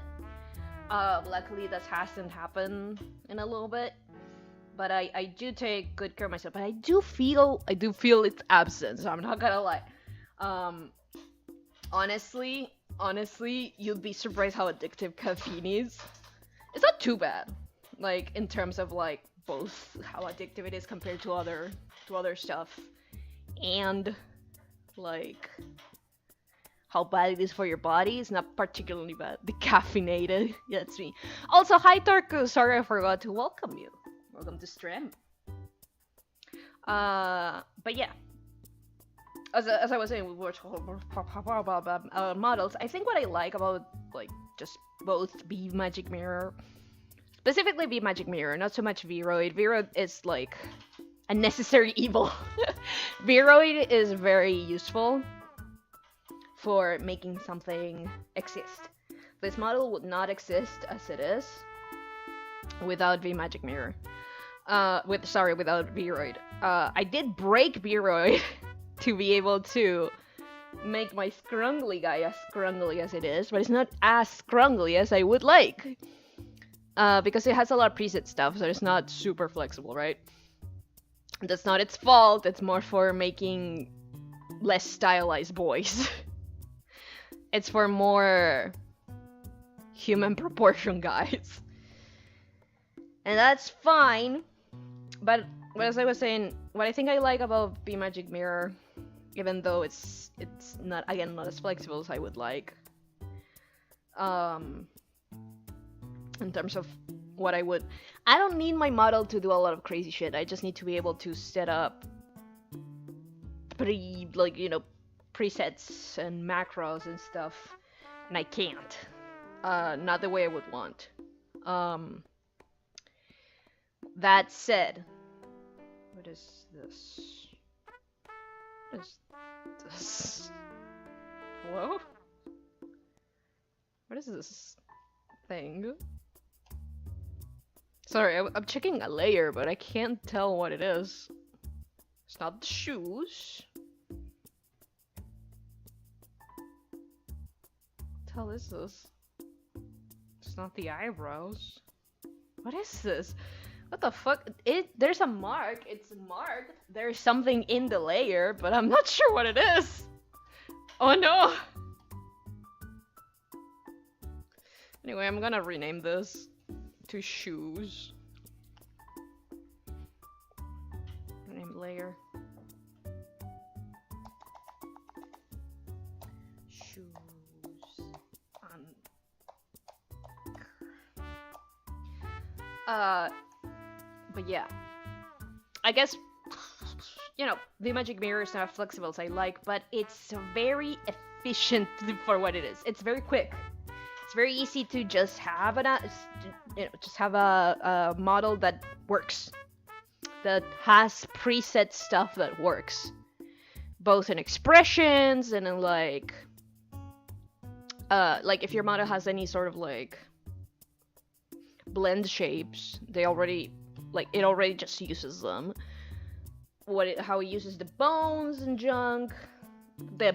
Speaker 1: Luckily that hasn't happened in a little bit. But I do take good care of myself. But I do feel its absence. I'm not gonna lie. Honestly, you'd be surprised how addictive caffeine is. It's not too bad. Like, in terms of, like, both how addictive it is compared to other stuff, and, like, how bad it is for your body. It's not particularly bad. The caffeinated, yeah, that's me. Also, hi Tarku, sorry I forgot to welcome you. Welcome to stream. But yeah. As I was saying, with models, I think what I like about, like, just both V Magic Mirror, specifically V Magic Mirror, not so much Vroid. Vroid is, like, a necessary evil. Vroid is very useful for making something exist. This model would not exist as it is without V Magic Mirror. Without Vroid. I did break Vroid to be able to make my scrungly guy as scrungly as it is, but it's not as scrungly as I would like. Because it has a lot of preset stuff, so it's not super flexible, right? That's not its fault, it's more for making less stylized boys. It's for more human proportion guys. And that's fine, but as I was saying, what I think I like about V Magic Mirror, even though it's not, again, not as flexible as I would like, in terms of what I don't need my model to do a lot of crazy shit. I just need to be able to set up presets and macros and stuff, and I can't. Not the way I would want. That said, what is this? What is this? Hello? What is this thing? Sorry, I'm checking a layer, but I can't tell what it is. It's not the shoes. What the hell is this? It's not the eyebrows. What is this? What the fuck? There's a mark. It's marked. There's something in the layer, but I'm not sure what it is. Oh no! Anyway, I'm gonna rename this to shoes. Rename layer. Shoes. But yeah. I guess, you know, the Magic Mirror is not as flexible as I like, but it's very efficient for what it is. It's very quick. It's very easy to just have a model that works, that has preset stuff that works, both in expressions and in like if your model has any sort of like blend shapes, it already just uses them. How it uses the bones and junk, the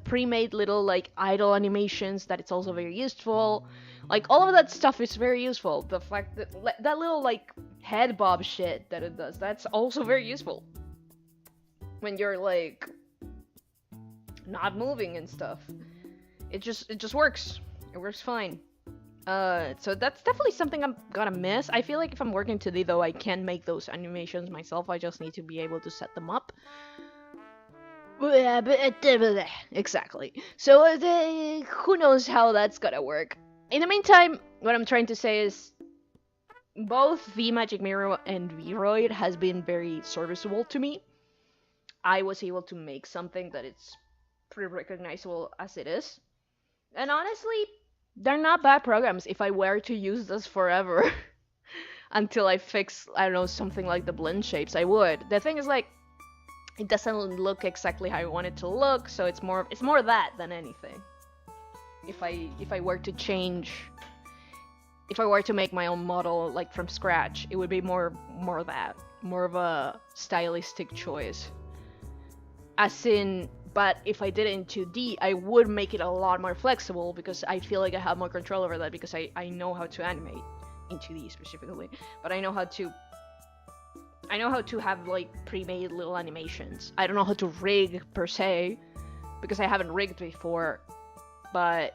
Speaker 1: pre-made little like idle animations, that it's also very useful. Like all of that stuff is very useful. The fact that that little like head bob shit that it does, that's also very useful when you're like not moving and stuff. It just works. It works fine. So that's definitely something I'm gonna miss. I feel like if I'm working 2D though, I can make those animations myself. I just need to be able to set them up. Exactly. So who knows how that's gonna work. In the meantime, what I'm trying to say is both VMagic Mirror and Vroid has been very serviceable to me. I was able to make something that it's pretty recognizable as it is. And honestly, they're not bad programs if I were to use this forever. Until I fix, I don't know, something like the blend shapes, I would. The thing is, like, it doesn't look exactly how I want it to look, so it's more that than anything. If I were to change, if I were to make my own model like from scratch, it would be more that, more of a stylistic choice. As in, but if I did it in 2D, I would make it a lot more flexible because I feel like I have more control over that because I know how to animate in 2D specifically, but I know how to have like pre-made little animations. I don't know how to rig per se because I haven't rigged before, but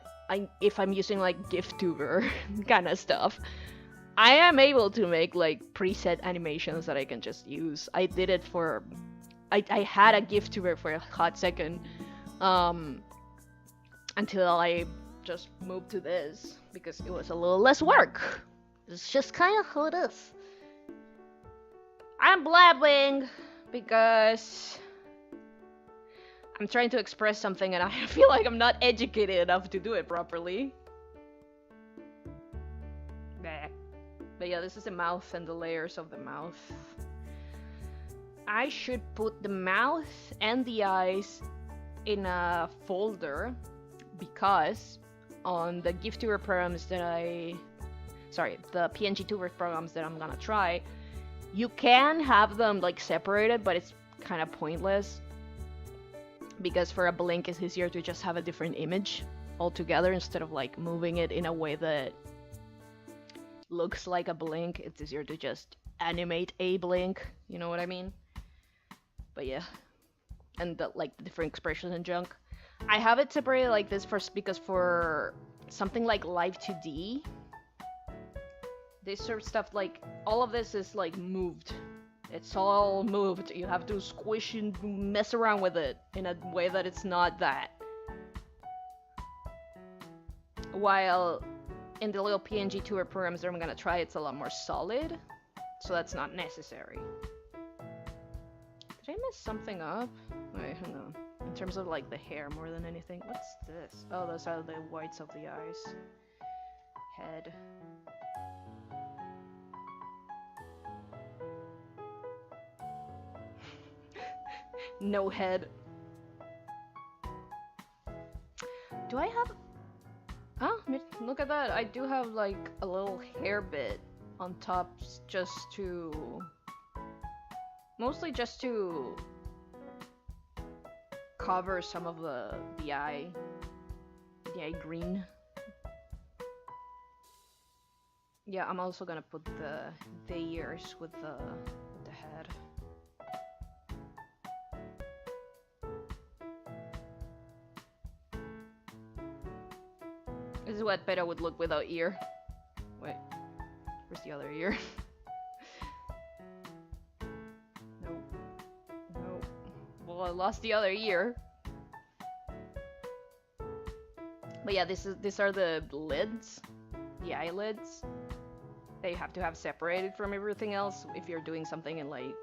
Speaker 1: if I'm using like GIFtuber kind of stuff, I am able to make like preset animations that I can just use. I did it for I had a GIFtuber for a hot second until I just moved to this because it was a little less work. It's just kind of how it is. I'm blabbing because I'm trying to express something and I feel like I'm not educated enough to do it properly. But yeah, this is the mouth and the layers of the mouth. I should put the mouth and the eyes in a folder because on the GIFtuber programs that the PNG tuber programs that I'm gonna try, you can have them like separated, but it's kind of pointless because for a blink it's easier to just have a different image altogether instead of like moving it in a way that looks like a blink. It's easier to just animate a blink, you know what I mean? But yeah, and the different expressions and junk. I have it separated like this first because for something like Live 2D, this sort of stuff, like all of this is like moved. It's all moved. You have to squish and mess around with it in a way that it's not that. While in the little PNG tour programs that I'm gonna try, it's a lot more solid, so that's not necessary. Did I mess something up? Wait, hang on. In terms of like the hair more than anything. What's this? Oh, those are the whites of the eyes. Head. No head. Do I have... Oh, look at that. I do have like a little hair bit on top just to... Mostly just to cover some of the eye green. Yeah, I'm also gonna put the ears with the head. This is what Pera would look without ear. Wait, where's the other ear? No. Well, I lost the other ear. But yeah, these are the lids, the eyelids. They have to have separated from everything else if you're doing something in like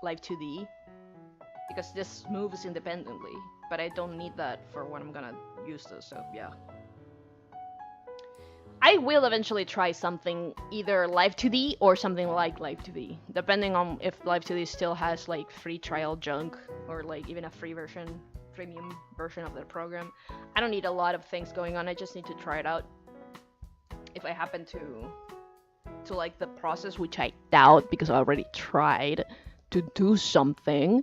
Speaker 1: Live 2D, because this moves independently. But I don't need that for when I'm gonna use this. So yeah. I will eventually try something either Live 2D or something like Live 2D, depending on if Live 2D still has like free trial junk or like even a premium version of the program. I don't need a lot of things going on, I just need to try it out. If I happen to like the process, which I doubt because I already tried to do something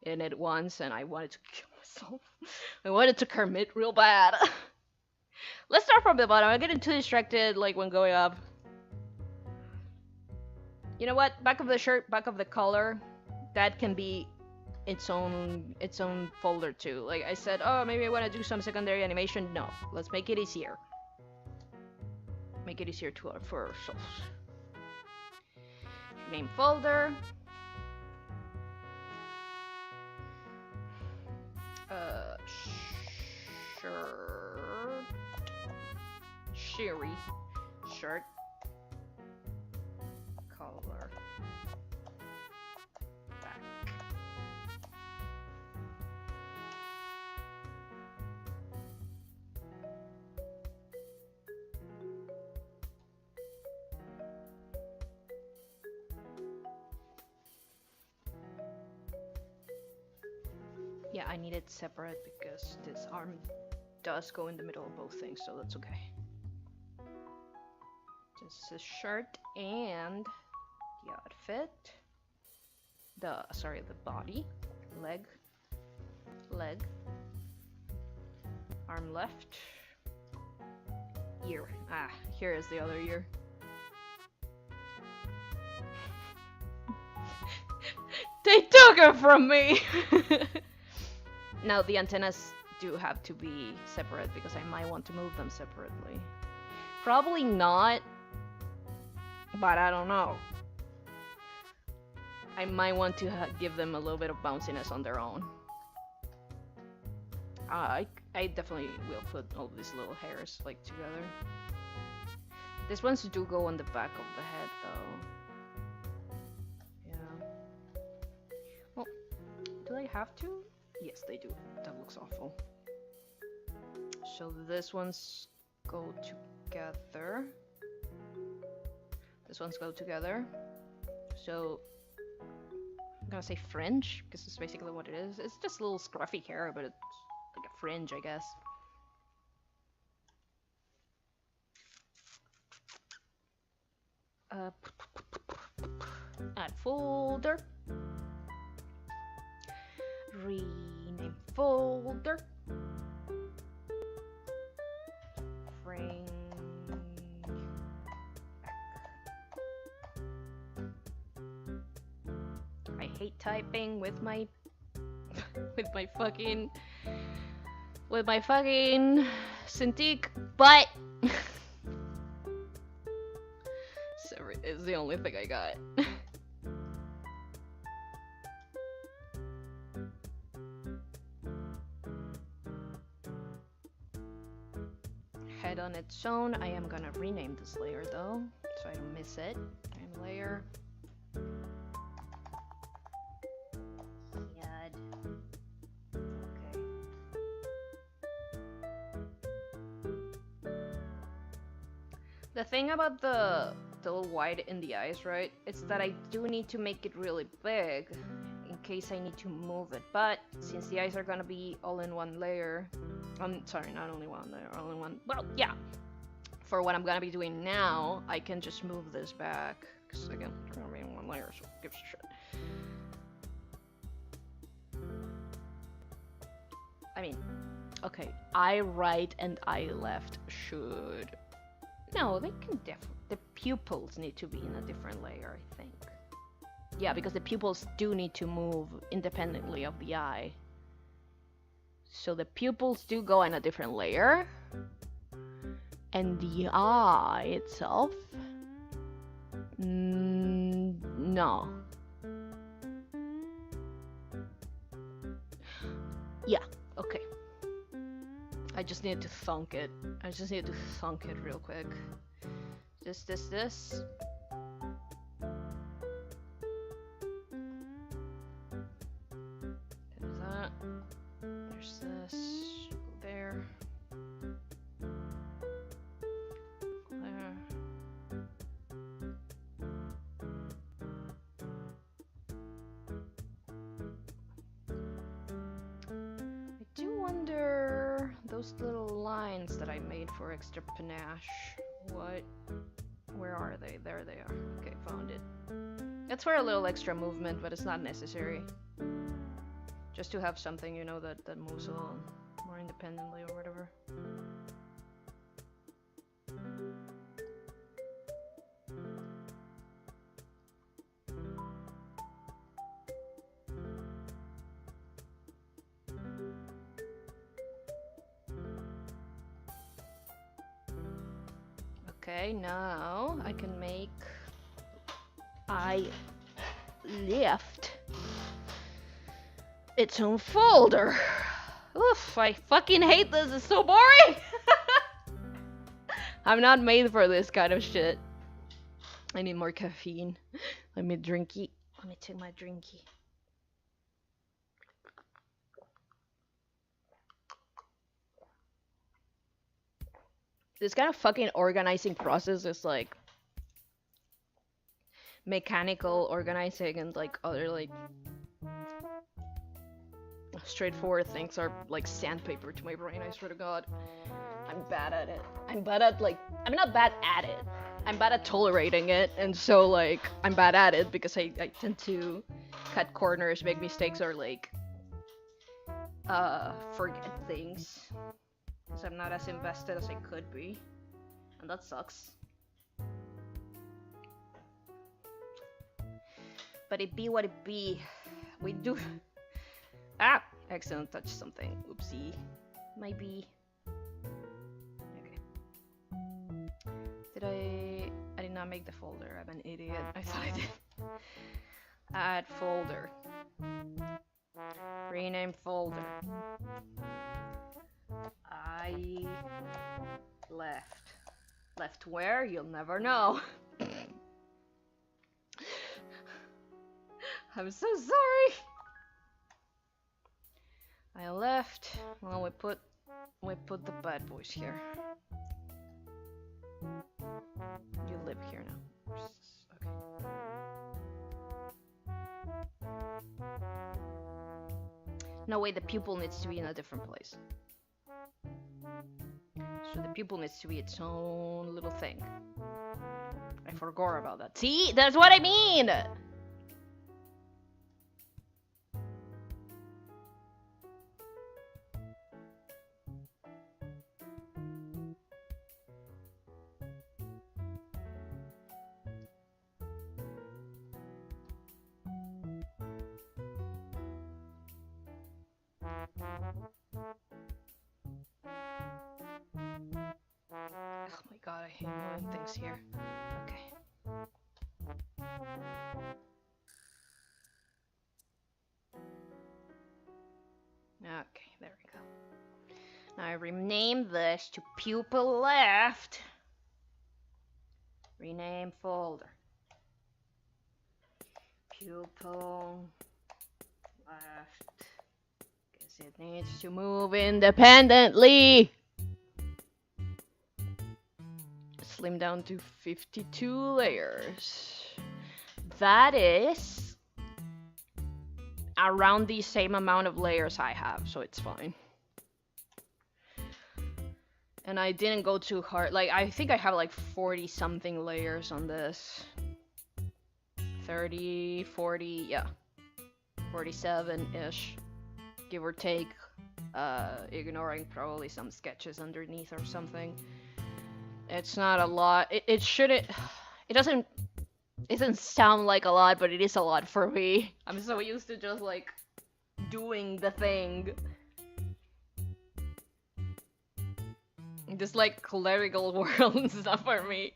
Speaker 1: in it once and I wanted to kill myself. I wanted to commit real bad. Let's start from the bottom. I'm getting too distracted like when going up. You know what? Back of the shirt, back of the collar. That can be its own folder too. Like I said, oh, maybe I want to do some secondary animation. No, let's make it easier. Make it easier for ourselves. Name folder. Shirt. Color. Back. Yeah, I need it separate because this arm does go in the middle of both things, so that's okay. This is shirt and the outfit. The body, leg, arm left, ear. Ah, here is the other ear. They took it from me! Now the antennas do have to be separate because I might want to move them separately. Probably not, but I don't know. I might want to give them a little bit of bounciness on their own. I definitely will put all these little hairs like together. These ones do go on the back of the head though. Yeah. Well, do they have to? Yes, they do. That looks awful. So this ones go together. This ones go together. So I'm gonna say fringe, because it's basically what it is. It's just a little scruffy hair, but it's like a fringe, I guess. Add folder. Rename folder. Frame. I hate typing with my fucking Cintiq, but it's the only thing I got. Head on its own. I am gonna rename this layer though, so I don't miss it. Name layer. The thing about the little white in the eyes, right, it's that I do need to make it really big in case I need to move it. But since the eyes are gonna be all in one layer, sorry, not only one layer, all in one, well, yeah. For what I'm gonna be doing now, I can just move this back, because again, it's gonna be in one layer, so it gives a shit. I mean, okay, eye right and eye left should... No, they can the pupils need to be in a different layer, I think. Yeah, because the pupils do need to move independently of the eye. So the pupils do go in a different layer. And the eye itself... no. Yeah, okay. I just need to thunk it. I just need to thunk it real quick. This. There's that. There's this. There. There. I do wonder... those little lines that I made for extra panache. Where are they? There they are. Okay, found it. It's for a little extra movement, but it's not necessary. Just to have something, you know, that moves a little more independently or whatever. Okay, now I can make I left its own folder. Oof, I fucking hate this, it's so boring! I'm not made for this kind of shit. I need more caffeine. Let me drinky. Let me take my drinky. This kind of fucking organizing process is like mechanical organizing, and like other like straightforward things are like sandpaper to my brain, I swear to god. I'm bad at it. I'm bad at like, I'm not bad at it. I'm bad at tolerating it, and so like I'm bad at it because I tend to cut corners, make mistakes, or like forget things. Because I'm not as invested as I could be. And that sucks. But it be what it be. We do. Ah! Accidentally touched something. Oopsie. Might be. Okay. I did not make the folder. I'm an idiot. I thought I did. Add folder. Rename folder. I left. Left where? You'll never know. I'm so sorry. I left. Well, we put the bad boys here. You live here now. Okay. No, wait, the pupil needs to be in a different place. So the pupil needs to be its own little thing. I forgot about that. See? That's what I mean! Oh my god, I hate moving things here. Okay. Okay, there we go. Now I rename this to pupil left. Rename folder. Pupil left. Guess it needs to move independently. Slim down to 52 layers. That is around the same amount of layers I have, so it's fine. And I didn't go too hard. Like, I think I have like 40 something layers on this. 30, 40, yeah. 47-ish, give or take. Ignoring probably some sketches underneath or something. It's not a lot. It shouldn't. It doesn't sound like a lot, but it is a lot for me. I'm so used to just like doing the thing. This like clerical world is not for me.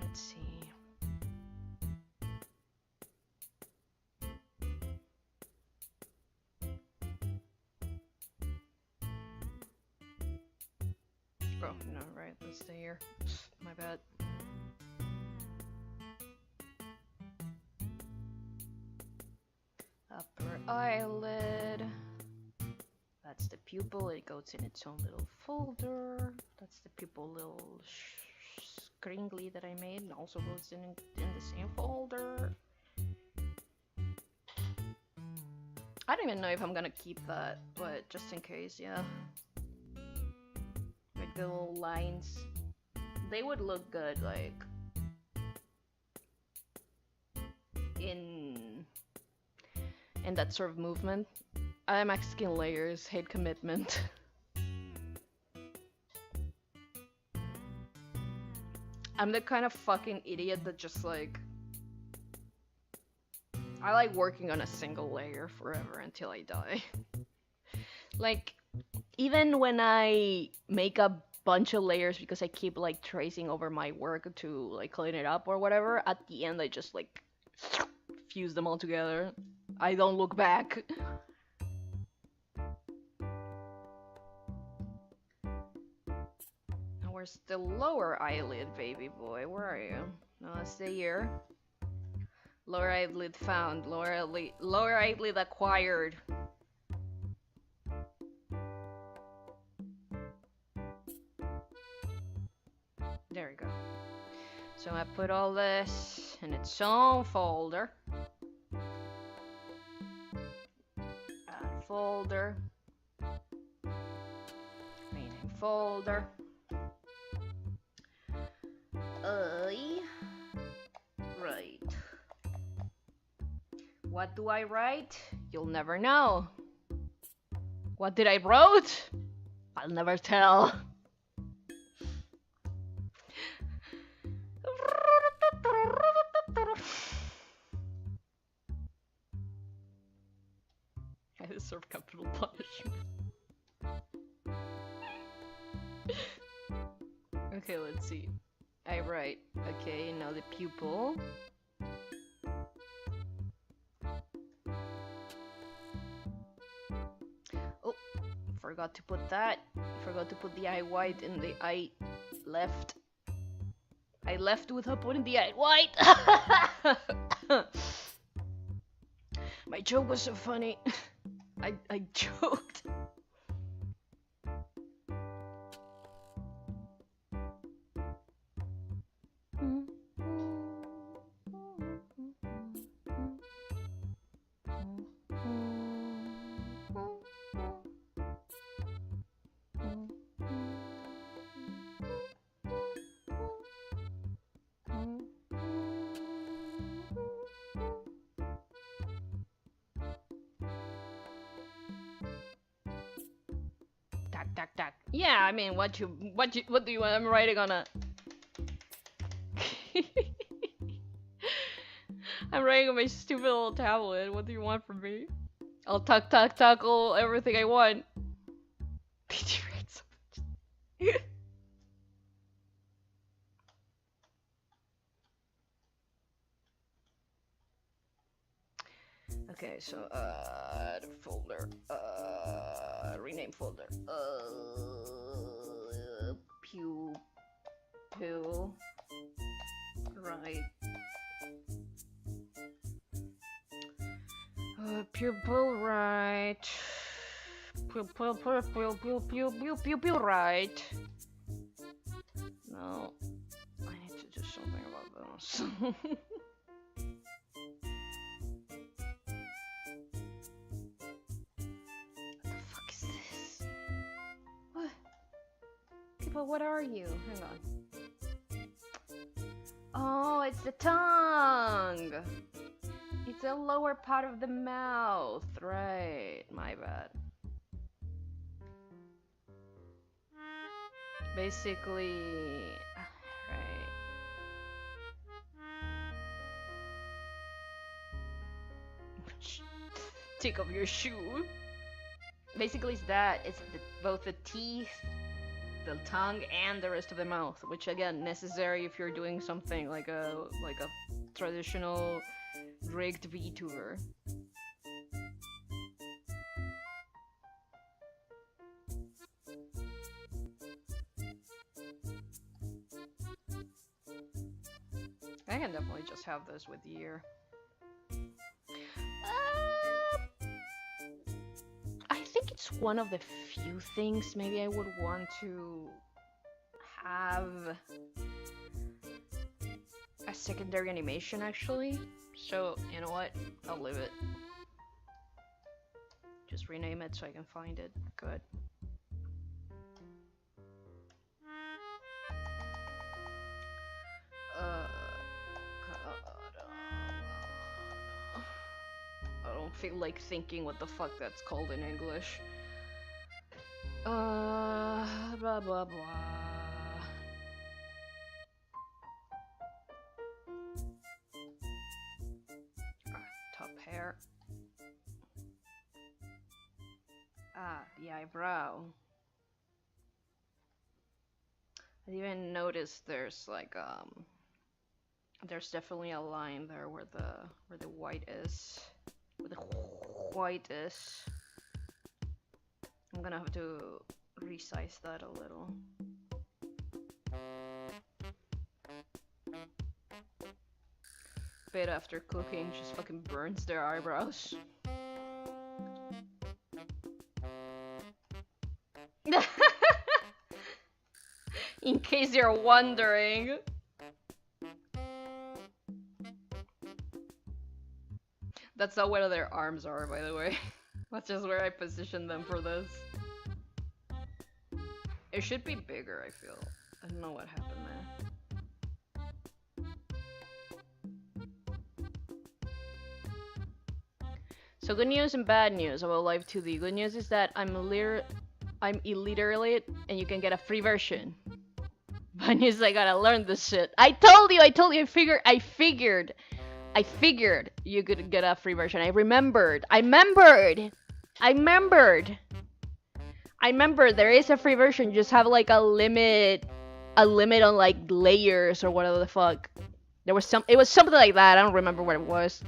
Speaker 1: Let's see. Oh, no, right, let's stay here. My bad. Upper eyelid. That's the pupil, it goes in its own little folder. That's the pupil little scringly that I made, and also goes in the same folder. I don't even know if I'm gonna keep that, but just in case, yeah. Like the little lines, they would look good, like in that sort of movement. I'm asking layers, hate commitment. I'm the kind of fucking idiot that just like, I like working on a single layer forever until I die. Like, even when I make a bunch of layers because I keep like tracing over my work to like clean it up or whatever, at the end I just like fuse them all together. I don't look back. Now where's the lower eyelid, baby boy? Where are you? No, stay here. Lower eyelid found. Lower eyelid acquired. There we go. So I put all this in its own folder. Add folder. Rename folder. Right. What do I write? You'll never know. What did I wrote? I'll never tell. I deserve capital punishment. Okay, let's see. I write. Okay, now the pupil. Oh, forgot to put that. Forgot to put the eye white in the eye left. I left without putting the eye white. My joke was so funny. I joked. Yeah, I mean, what do you want? I'm writing on a. I'm writing on my stupid little tablet. What do you want from me? I'll tackle everything I want. Did you write so much? Okay, so add folder, rename folder, pupil, right, pupil right, pupil right. No, I need to do something about this. But what are you? Hang on. Oh, it's the tongue! It's the lower part of the mouth, right? My bad. Basically, right. Take off your shoe. Basically, it's that. It's both the teeth, the tongue, and the rest of the mouth, which again necessary if you're doing something like a traditional rigged VTuber. I can definitely just have this with the ear. I think it's one of the few things maybe I would want to have a secondary animation actually. So, you know what? I'll leave it. Just rename it so I can find it. Good. I don't feel like thinking what the fuck that's called in English. Blah blah blah. Top hair. Ah, the eyebrow. I even noticed there's like there's definitely a line there where the white is. Where the white is. I'm gonna have to resize that a little. Bit after cooking just fucking burns their eyebrows. In case you're wondering. That's not where their arms are, by the way. That's just where I positioned them for this. It should be bigger, I feel. I don't know what happened there. So good news and bad news about Live 2D. Good news is that I'm illiterate and you can get a free version. Bad news is I gotta learn this shit. I told you, I figured you could get a free version. I remembered there is a free version. You just have like a limit on like layers or whatever the fuck. It was something like that. I don't remember what it was.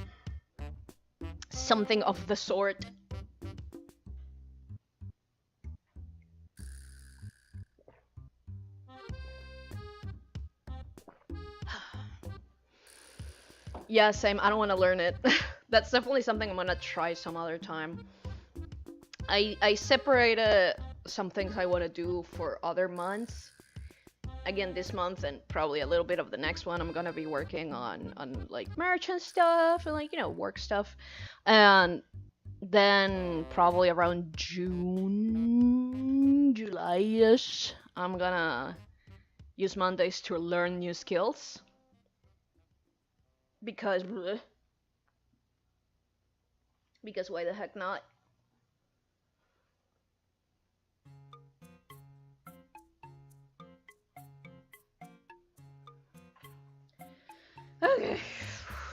Speaker 1: Something of the sort. Yeah, same. I don't want to learn it. That's definitely something I'm gonna try some other time. I separated some things I want to do for other months. Again, this month and probably a little bit of the next one, I'm gonna be working on like merch and stuff and like, you know, work stuff. And then probably around June, July-ish, I'm gonna use Mondays to learn new skills. Because why the heck not? Okay,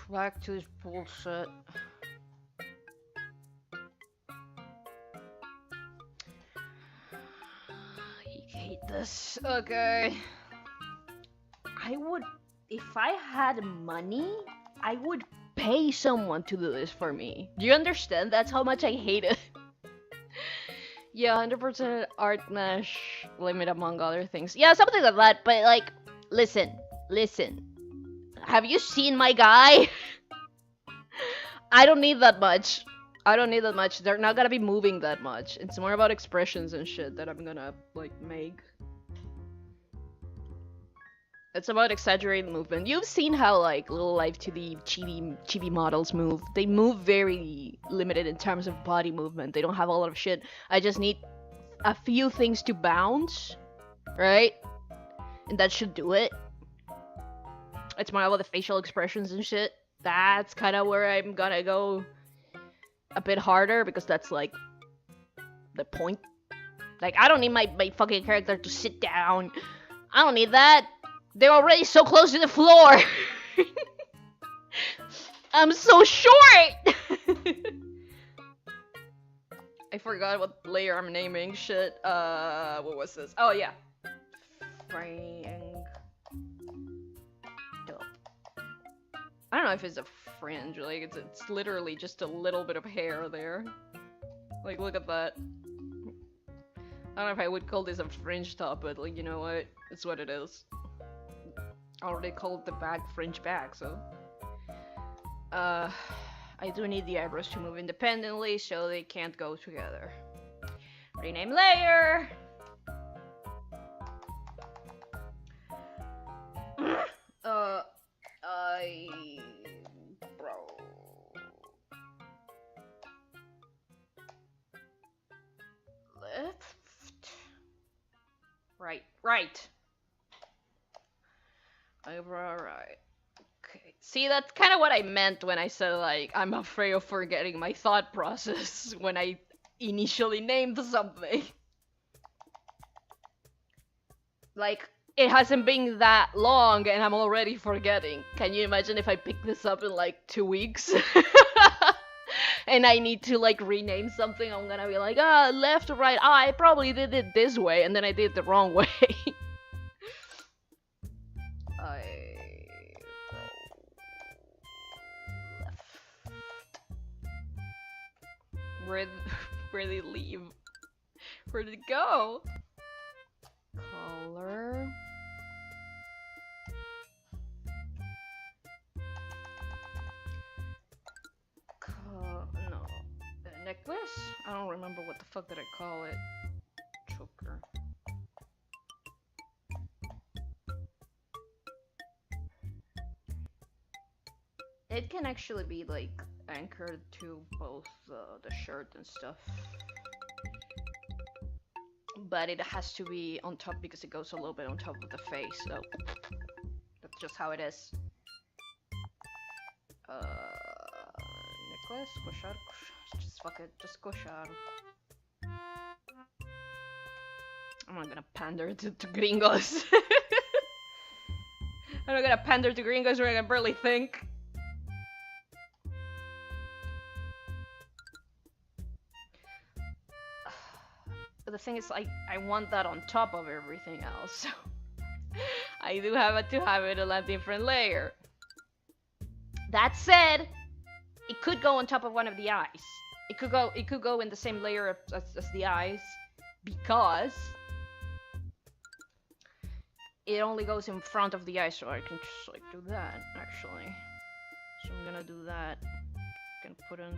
Speaker 1: back to this bullshit. I hate this. Okay. If I had money, I would pay someone to do this for me. Do you understand? That's how much I hate it. Yeah, 100% art mesh limit among other things. Yeah, something like that, but like, listen. Have you seen my guy? I don't need that much. They're not gonna be moving that much. It's more about expressions and shit that I'm gonna, like, make. It's about exaggerated movement. You've seen how, like, little Live 2D chibi models move. They move very limited in terms of body movement. They don't have a lot of shit. I just need a few things to bounce, right? And that should do it. It's more about the facial expressions and shit. That's kind of where I'm gonna go a bit harder, because that's, like, the point. Like, I don't need my fucking character to sit down. I don't need that. They're already so close to the floor. I'm so short. I forgot what layer I'm naming. Shit. What was this? Oh yeah. I don't know if it's a fringe. Like it's literally just a little bit of hair there. Like look at that. I don't know if I would call this a fringe top, but like you know what? It's what it is. I already called the bag fringe bag, so. I do need the eyebrows to move independently, so they can't go together. Rename layer! Bro. Left. Right. Eyebrow right. Okay. See, that's kind of what I meant when I said, like, I'm afraid of forgetting my thought process when I initially named something. Like, it hasn't been that long and I'm already forgetting. Can you imagine if I pick this up in, like, 2 weeks? And I need to, like, rename something? I'm gonna be like, left or right? I probably did it this way, and then I did it the wrong way. Where did it leave? Where did it go? Color. No. Necklace? I don't remember what the fuck did I call it. Choker. It can actually be like anchored to both the shirt and stuff. But it has to be on top because it goes a little bit on top of the face, so that's just how it is. Necklace? Collar? Just fuck it, just collar. I'm not gonna pander to gringos. I'm not gonna pander to gringos where I can barely think. But the thing is, I want that on top of everything else, so I do have to have it on a different layer. That said, it could go on top of one of the eyes. It could go in the same layer as the eyes, because it only goes in front of the eye, so I can just like do that actually. So I'm gonna do that. I'm gonna put on the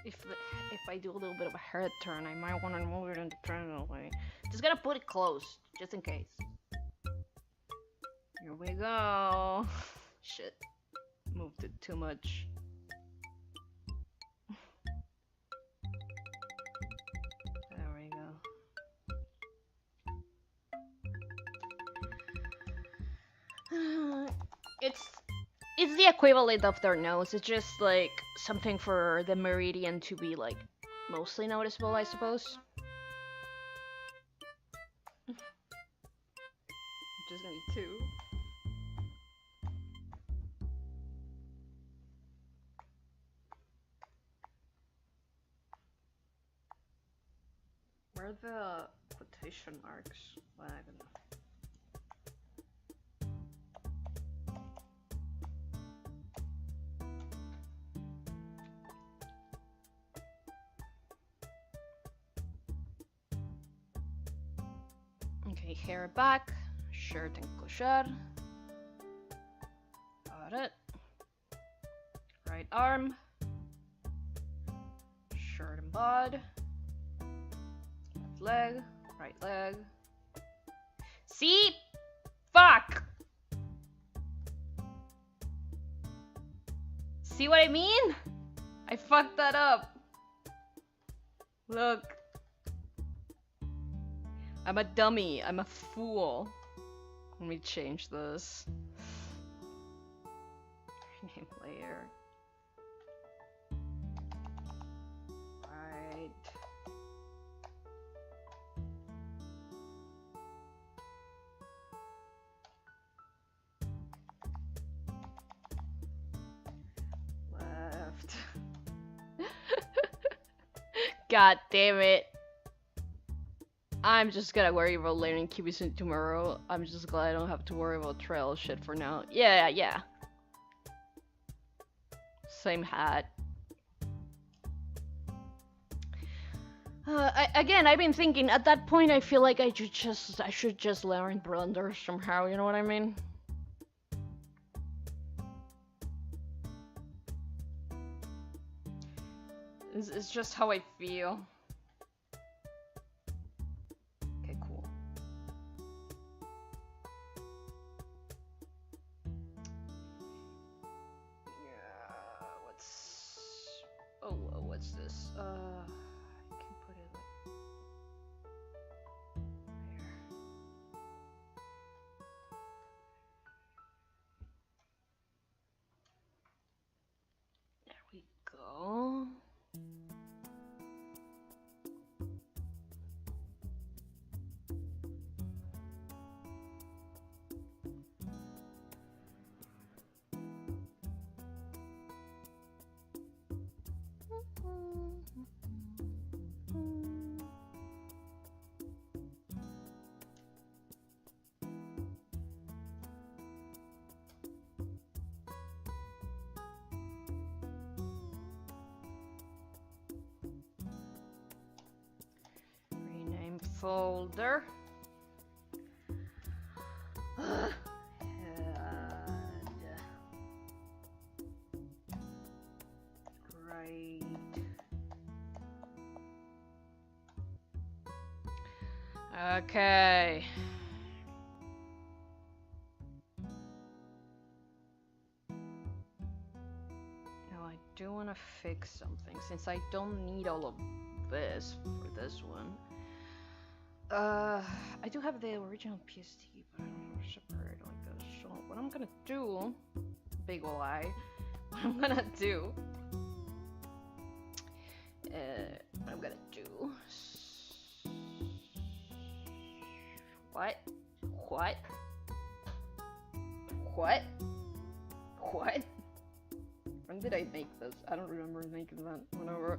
Speaker 1: but if I do a little bit of a head turn, I might want to move it in the triangle way. Just gonna put it close, just in case. Here we go. Shit, moved it too much. There we go. It's the equivalent of their nose. It's just like something for the meridian to be like mostly noticeable, I suppose. Just gonna need two. Where are the quotation marks? Well, I don't know. Okay, hair back, shirt and collar. Got it. Right arm, shirt and bod. Left leg, right leg. See? Fuck! See what I mean? I fucked that up. Look. I'm a dummy. I'm a fool. Let me change this. Name layer. Right. Left. God damn it. I'm just gonna worry about layering cubes in tomorrow. I'm just glad I don't have to worry about trail shit for now. Yeah. Same hat. Again, I've been thinking, at that point I feel like I should just layer in blender somehow, you know what I mean? It's just how I feel. What's this? I can put it like there. There we go. folder. Right. Okay. Now I do want to fix something since I don't need all of this for this one. I do have the original PST, but I don't want to separate like this. So what I'm gonna do, big ol' eye, what I'm gonna do, what? When did I make this? I don't remember making that. Whatever.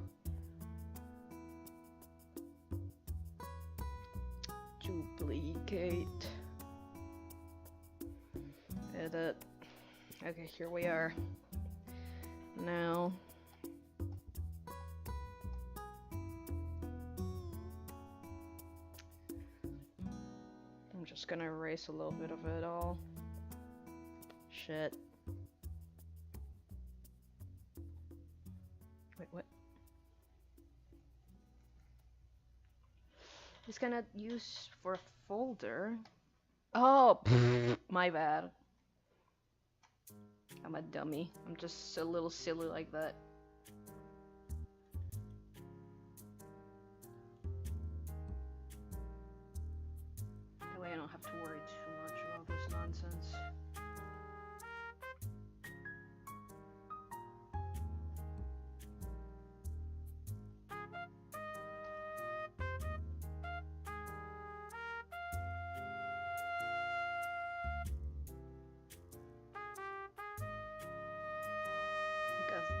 Speaker 1: Duplicate. Edit. Okay, here we are. Now. I'm just gonna erase a little bit of it all. Shit. Wait, what? It's gonna use for a folder. Oh, my bad. I'm a dummy. I'm just a little silly like that. That way I don't have to worry too much about this nonsense.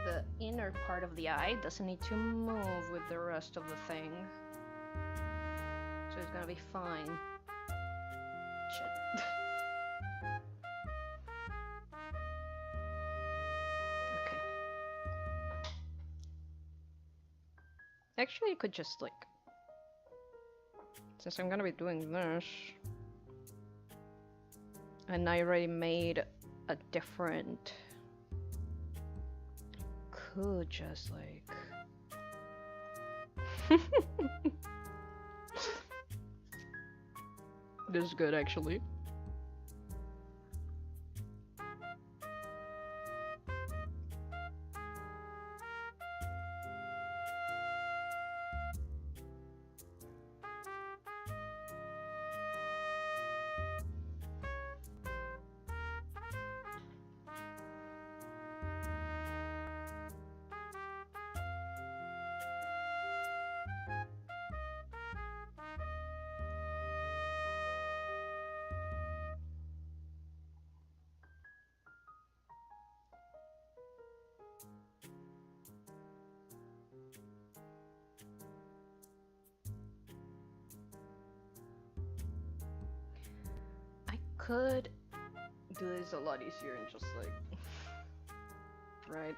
Speaker 1: The inner part of the eye doesn't need to move with the rest of the thing, so it's gonna be fine. Shit. Okay. Actually, I could just like, since I'm gonna be doing this, and I already made a different. Could just like this is good actually. Could do this a lot easier and just like, right?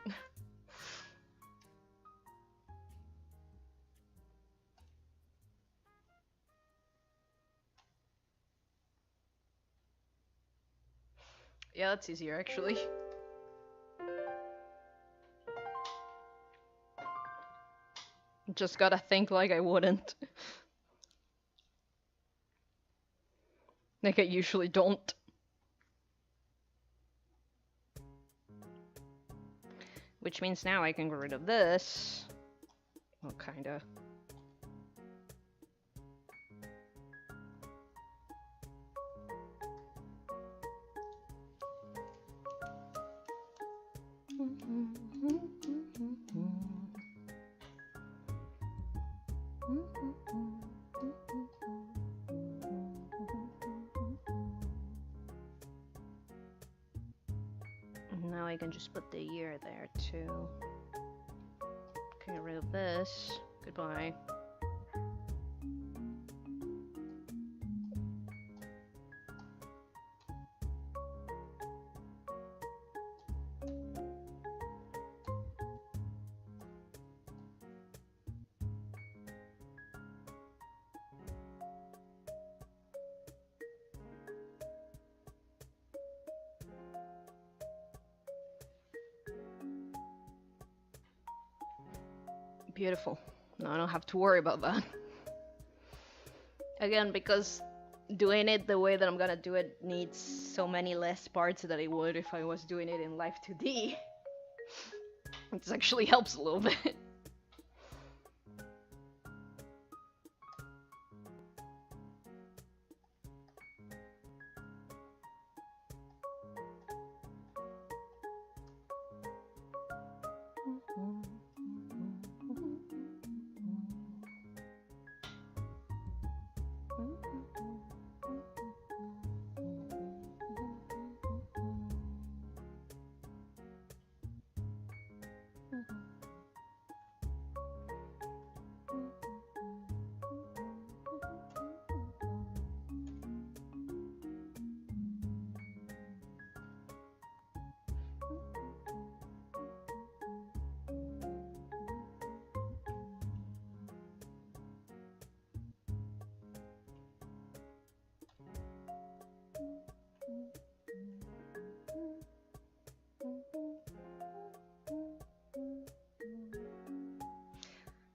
Speaker 1: Yeah, that's easier actually. Just gotta think like I wouldn't. Like I usually don't. Which means now I can get rid of this. Well, kinda. Now I can just put the year there too. Get rid of this. Goodbye. Beautiful. No, I don't have to worry about that. Again, because doing it the way that I'm gonna do it needs so many less parts than it would if I was doing it in Live 2D. It actually helps a little bit.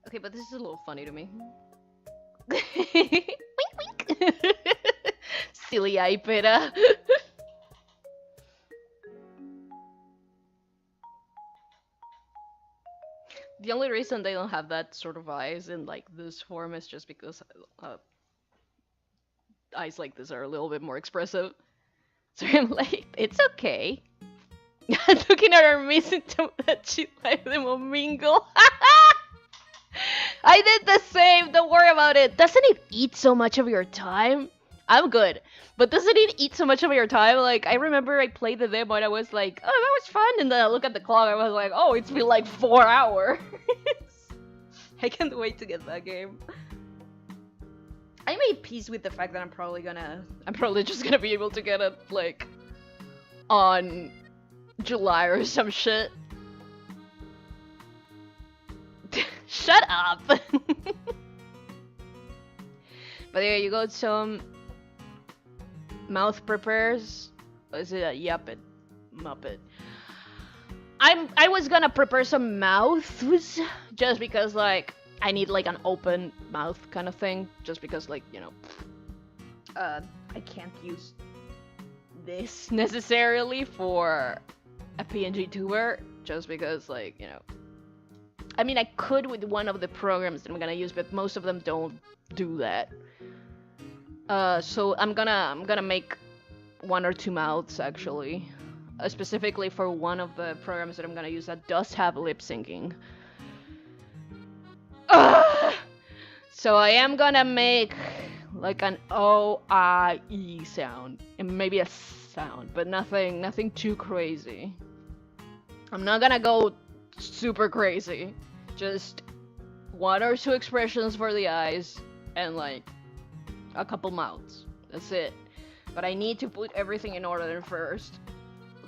Speaker 1: Okay, but this is a little funny to me. Wink wink! Silly eye, Pera. The only reason they don't have that sort of eyes in like this form is just because eyes like this are a little bit more expressive. So I'm like, it's okay. Looking at her missing that she let them all mingle. I did the same, don't worry about it. Doesn't it eat so much of your time? I'm good. But doesn't it eat so much of your time? Like, I remember I played the demo and I was like, oh, that was fun. And then I look at the clock, I was like, oh, it's been like 4 hours. I can't wait to get that game. I made peace with the fact that I'm probably just gonna be able to get it, like, on July or some shit. Shut up! But there you go, some mouth prepares. Or is it a Yuppet? Muppet. I was gonna prepare some mouths just because like I need like an open mouth kind of thing. Just because like, you know, I can't use this necessarily for a PNG tuber just because like, you know, I mean I could with one of the programs that I'm gonna use, but most of them don't do that. So I'm gonna make 1 or 2 mouths actually, specifically for one of the programs that I'm gonna use that does have lip syncing. So I am gonna make like an O-I-E sound and maybe a sound, but nothing too crazy. I'm not gonna go super crazy. Just 1 or 2 expressions for the eyes and like a couple mouths. That's it. But I need to put everything in order first.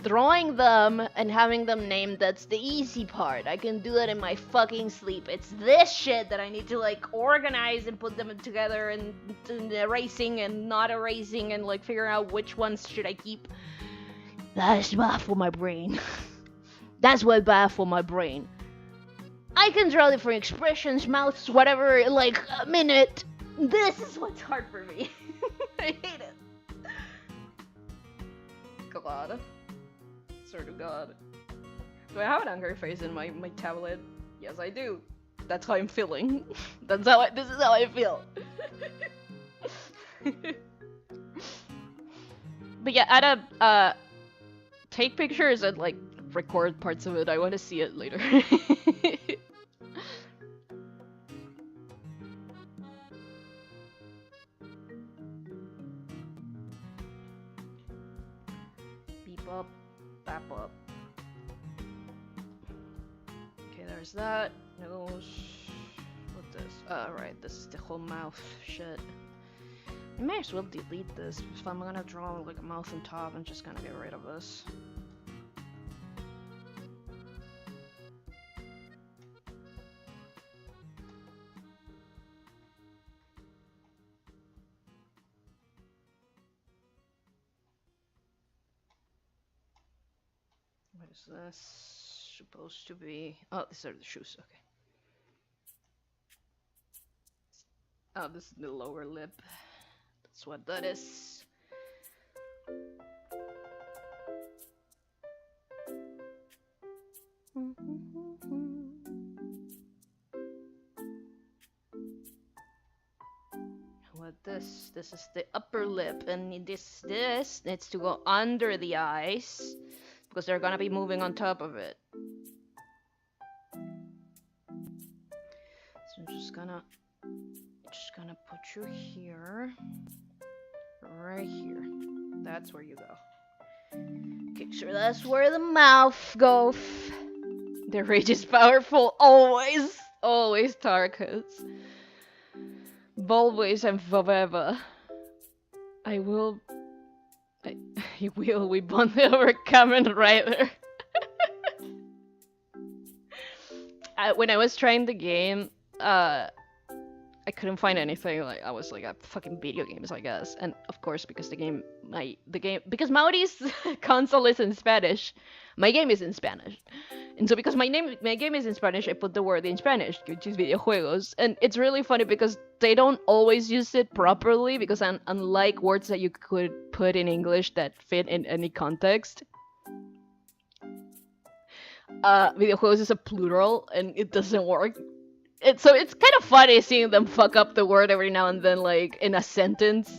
Speaker 1: Drawing them and having them named, that's the easy part. I can do that in my fucking sleep. It's this shit that I need to like organize and put them together and erasing and not erasing and like figuring out which ones should I keep. That's bad for my brain. That's what bad for my brain. I can draw different expressions, mouths, whatever, like a minute. This is what's hard for me. I hate it. God. Swear to God. Do I have an angry face in my tablet? Yes, I do. That's how I'm feeling. This is how I feel. But yeah, add take pictures and like record parts of it. I want to see it later. Beep up, bap up. Okay, there's that. Nose. What's this? Right, this is the whole mouth shit. I may as well delete this if I'm gonna draw like a mouth on top. I'm just gonna get rid of this. What is this supposed to be? Oh, these are the shoes, okay. Oh, this is the lower lip. That's what that is. What this is the upper lip, and this needs to go under the eyes because they're gonna be moving on top of it. So I'm just gonna put you here, right here. That's where you go. Okay, sure, that's where the mouth goes. The rage is powerful, always, always, Tarkus. Always and forever. We bonded over Kamen Rider. When I was trying the game, I couldn't find anything. Like, I was like, fucking video games, I guess. And of course, because because Mauri's console is in Spanish, my game is in Spanish. And so because my game is in Spanish, I put the word in Spanish, which is videojuegos. And it's really funny because they don't always use it properly, because unlike words that you could put in English that fit in any context, videojuegos is a plural and it doesn't work. So it's kind of funny seeing them fuck up the word every now and then, like, in a sentence.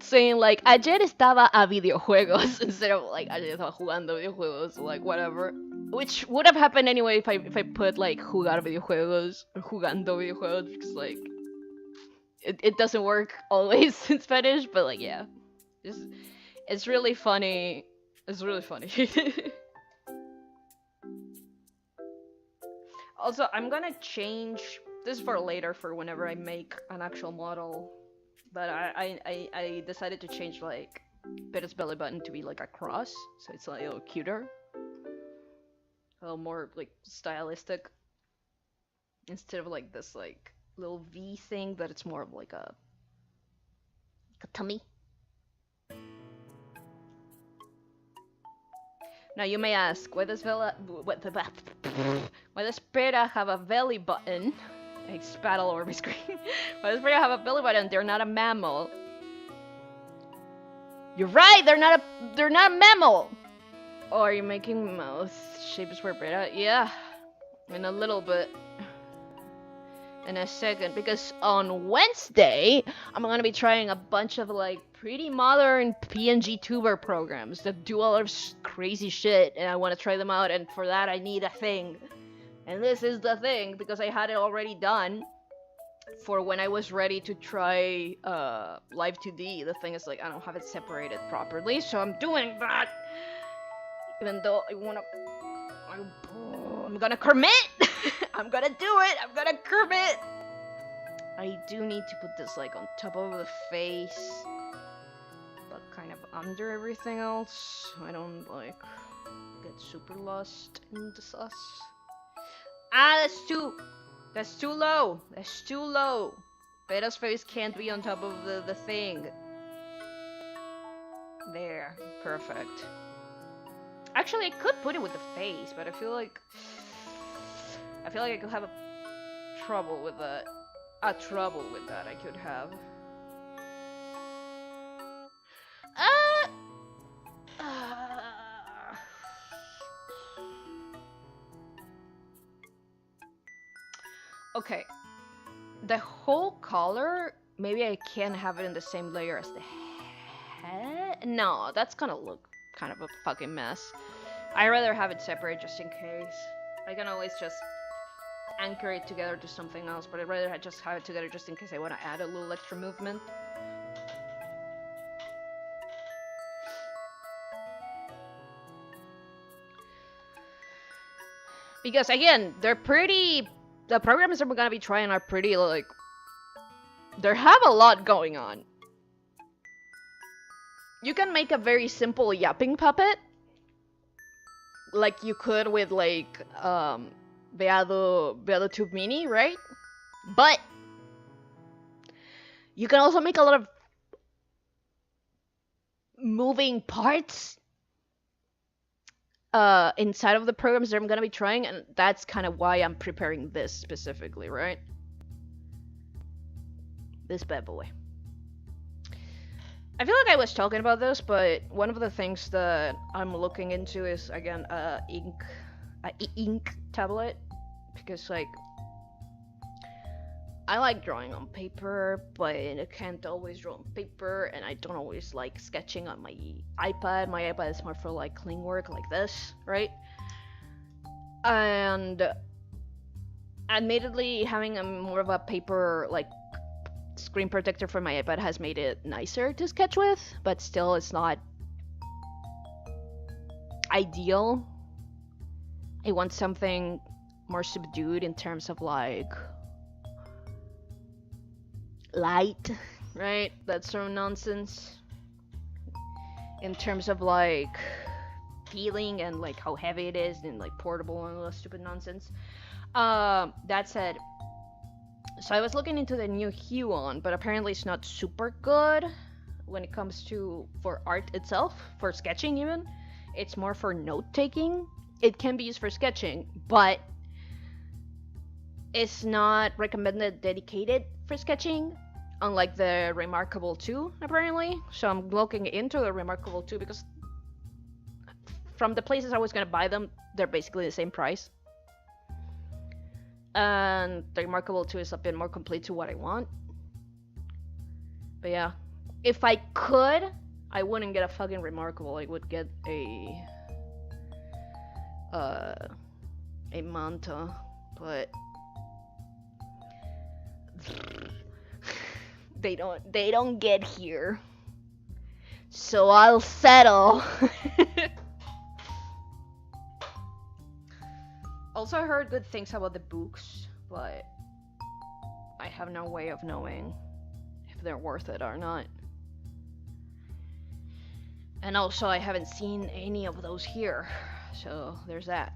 Speaker 1: Saying, like, ayer estaba a videojuegos instead of, like, ayer estaba jugando videojuegos, like, whatever. Which would have happened anyway if I put, like, jugar videojuegos or jugando videojuegos, because, like, it doesn't work always in Spanish, but, like, yeah. It's really funny. It's really funny. Also, I'm gonna change this for later, for whenever I make an actual model. But I decided to change, like, Pera's belly button to be like a cross, so it's like a little cuter, a little more like stylistic, instead of like this like little V thing that it's more of like a tummy. Now you may ask, why does Pera have a belly button? I spat all over my screen. Why does Pera have a belly button? They're not a mammal. You're right, they're not a mammal. Oh, are you making mouth shapes for Pera? Yeah, in a little bit. In a second, because on Wednesday I'm gonna be trying a bunch of like pretty modern PNG tuber programs that do all of crazy shit, and I want to try them out, and for that I need a thing. And this is the thing, because I had it already done for when I was ready to try Live 2D. The thing is, like, I don't have it separated properly, so I'm doing that. Even though I'm gonna commit! I'm gonna do it! I'm gonna commit! I do need to put this, like, on top of the face, but kind of under everything else. I don't, like, get super lost in the sauce. Ah, that's too low. That's too low. Pera's face can't be on top of the thing. There, perfect. Actually, I could put it with the face, but I feel like I could have a trouble with that. I could have. Okay. The whole collar, maybe I can have it in the same layer as the head? No, that's gonna look kind of a fucking mess. I'd rather have it separate just in case. I can always just anchor it together to something else, but I'd rather just have it together just in case I want to add a little extra movement. Because again, the programs that we're gonna be trying are pretty, like, they have a lot going on. You can make a very simple yapping puppet, like you could with, like, Beado Tube Mini, right? But you can also make a lot of moving parts inside of the programs that I'm gonna be trying, and that's kind of why I'm preparing this specifically, right? This bad boy. I feel like I was talking about this, but one of the things that I'm looking into is again ink tablet, because like I like drawing on paper, but I can't always draw on paper, and I don't always like sketching on my iPad. My iPad is more for like clean work like this, right? And admittedly, having a more of a paper like screen protector for my iPad has made it nicer to sketch with, but still it's not ideal. I want something more subdued in terms of like light, right? That sort of nonsense. In terms of like feeling and like how heavy it is and like portable and all that stupid nonsense. That said, so I was looking into the new Huon, but apparently it's not super good when it comes to for art itself, for sketching even. It's more for note taking. It can be used for sketching, but it's not recommended dedicated for sketching, unlike the Remarkable 2 apparently. So I'm looking into the Remarkable 2 because from the places I was gonna buy them, they're basically the same price. And the Remarkable 2 is a bit more complete to what I want. But yeah, if I could, I wouldn't get a fucking Remarkable. I would get a Manta, but they don't get here. So I'll settle. Also, I heard good things about the books, but I have no way of knowing if they're worth it or not. And also, I haven't seen any of those here, so there's that.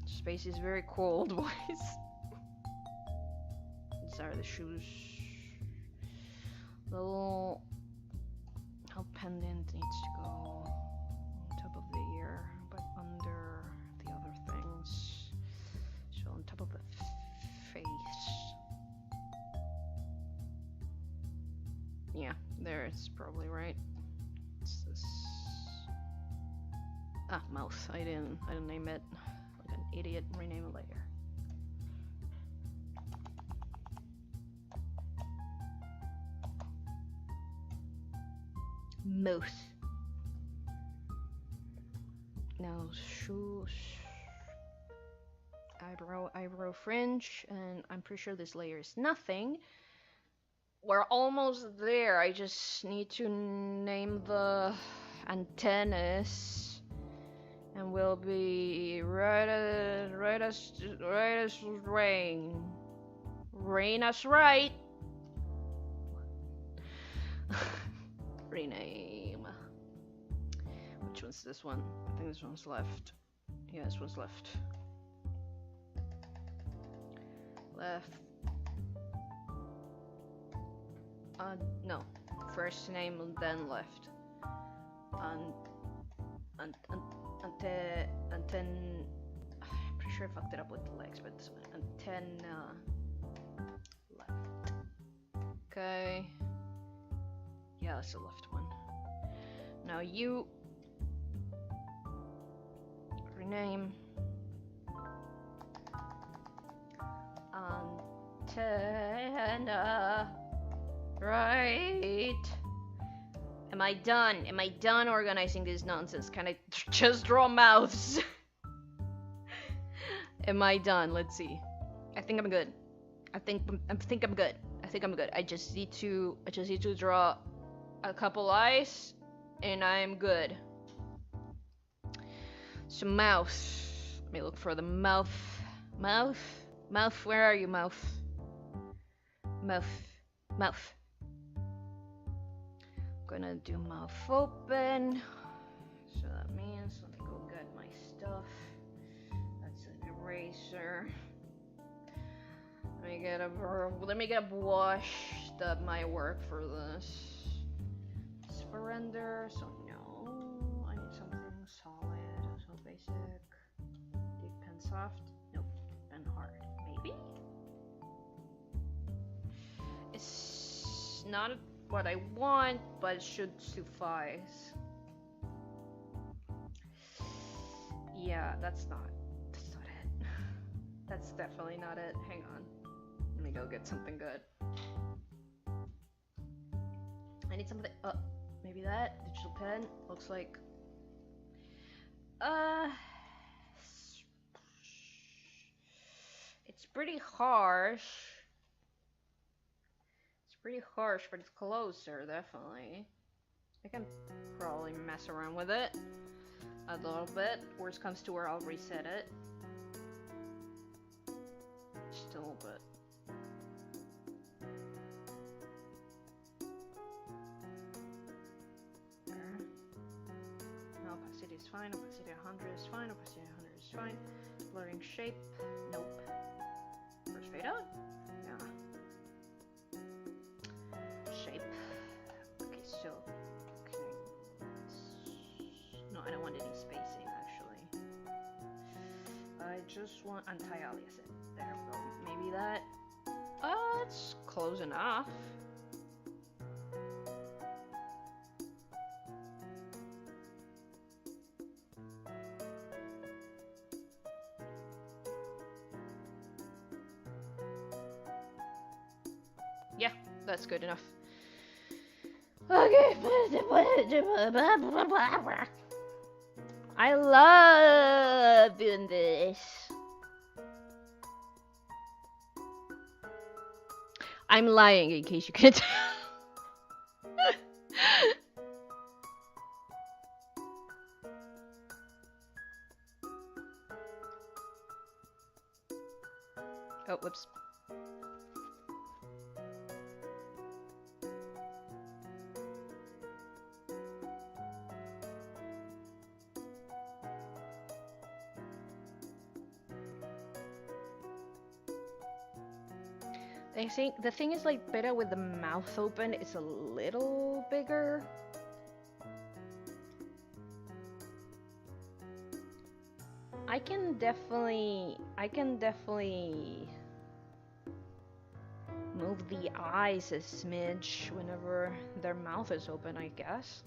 Speaker 1: Space is very cold, boys. These are the shoes. The little... how pendant needs to go on top of the ear, but under the other things. So on top of the face. Yeah, there, it's probably right. What's this? Ah, mouth. I didn't name it. Like an idiot. Rename it later. Mouth. Now shoes. Eyebrow fringe, and I'm pretty sure this layer is nothing. We're almost there. I just need to name the antennas, and we'll be right as rain. Rain us right. Rename. Which one's this one? I think this one's left. Yeah, this one's left. Left. No. First name, then left. I'm pretty sure I fucked it up with the legs, but this one. Antenna. Left. Okay. Yeah, that's the left one. Now you rename antenna right. Am I done? Am I done organizing this nonsense? Can I just draw mouths? Am I done? Let's see. I think I'm good. I think I'm good. I think I'm good. I just need to draw a couple eyes, and I'm good. So mouth. Let me look for the mouth. Mouth? Mouth, where are you, mouth? Mouth. Mouth. Gonna do mouth open. So that means, let me go get my stuff. That's an eraser. Let me get a brush that might work for this. It's for render, so no. I need something solid, so basic. Deep pen soft? Nope. Pen hard. Maybe? It's not what I want, but it should suffice. Yeah, that's not it. That's definitely not it. Hang on. Let me go get something good. I need something. Maybe that digital pen looks like. It's pretty harsh. It's pretty harsh, but it's closer, definitely. I can probably mess around with it a little bit. Worst comes to where I'll reset it. Just a little bit. Opacity is fine, opacity 100 is fine, opacity 100 is fine. Blurring shape, nope. First fade out? Yeah. Shape. Okay, so no, I don't want any spacing actually. I just want anti-alias it. There we go. Maybe that. It's close enough. Yeah, that's good enough. Okay. I love doing this. I'm lying in case you can't tell. Oh, whoops. I think the thing is like Pera with the mouth open is a little bigger. I can definitely move the eyes a smidge whenever their mouth is open, I guess.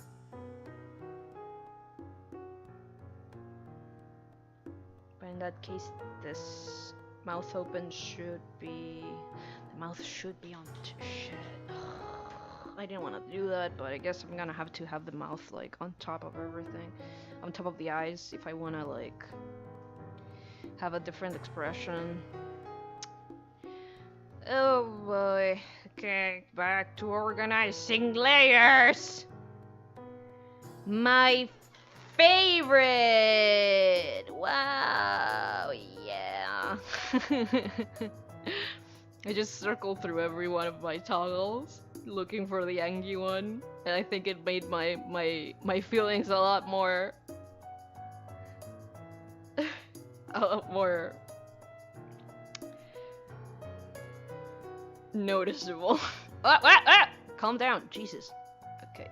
Speaker 1: But in that case, this mouth open should be... the mouth should be on... shit. I didn't want to do that, but I guess I'm gonna have to have the mouth like on top of everything. On top of the eyes if I want to like have a different expression. Oh boy. Okay, back to organizing layers. My favorite. Wow, yeah. I just circled through every one of my toggles looking for the Angie one, and I think it made my feelings a lot more noticeable. Calm down, Jesus. Okay,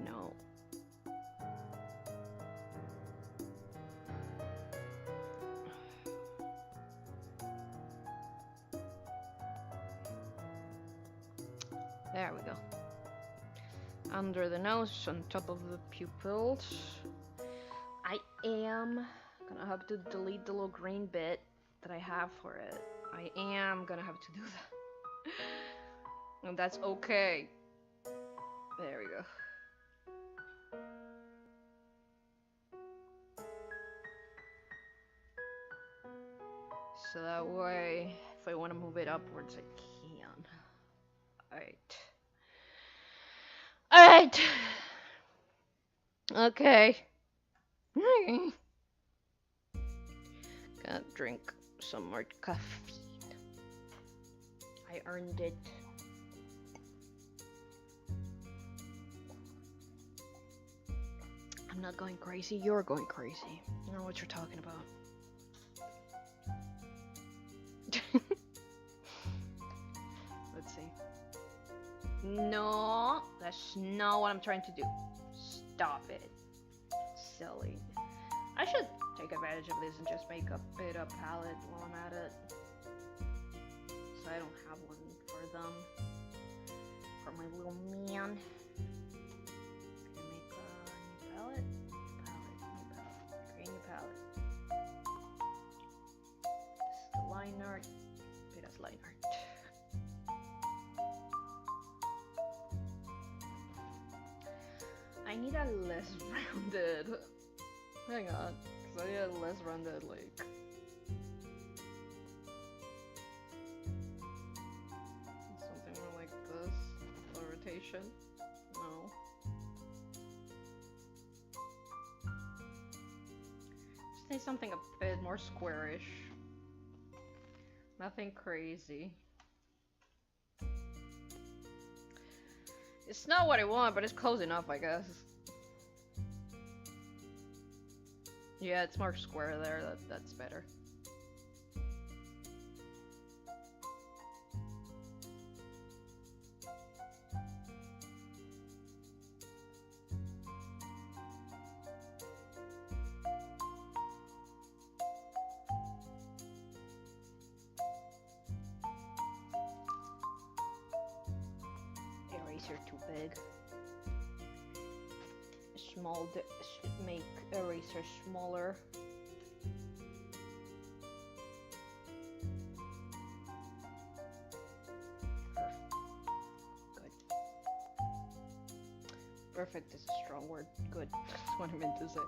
Speaker 1: no. There we go. Under the nose, on top of the pupils. I am gonna have to delete the little green bit that I have for it. I am gonna have to do that. And that's okay. There we go. So that way, if I want to move it upwards, I can. Alright. Okay. Gotta drink some more caffeine. I earned it. I'm not going crazy, you're going crazy. I don't know what you're talking about. Let's see. No, that's not what I'm trying to do. Stop it. Silly. I should take advantage of this and just make a bit of palette while I'm at it. So I don't have one for them. for my little man. Gonna make a new palette. Create a new palette. This is the line art. Pera's line art. I need a less rounded. Hang on, because I need a less rounded, like. Something more like this. A rotation. No. Just need something a bit more squarish. Nothing crazy. It's not what I want, but it's close enough, I guess. Yeah, it's more square there. That's better. Eraser too big. Small, make eraser smaller. Good. Perfect is a strong word. Good. That's what I meant to say.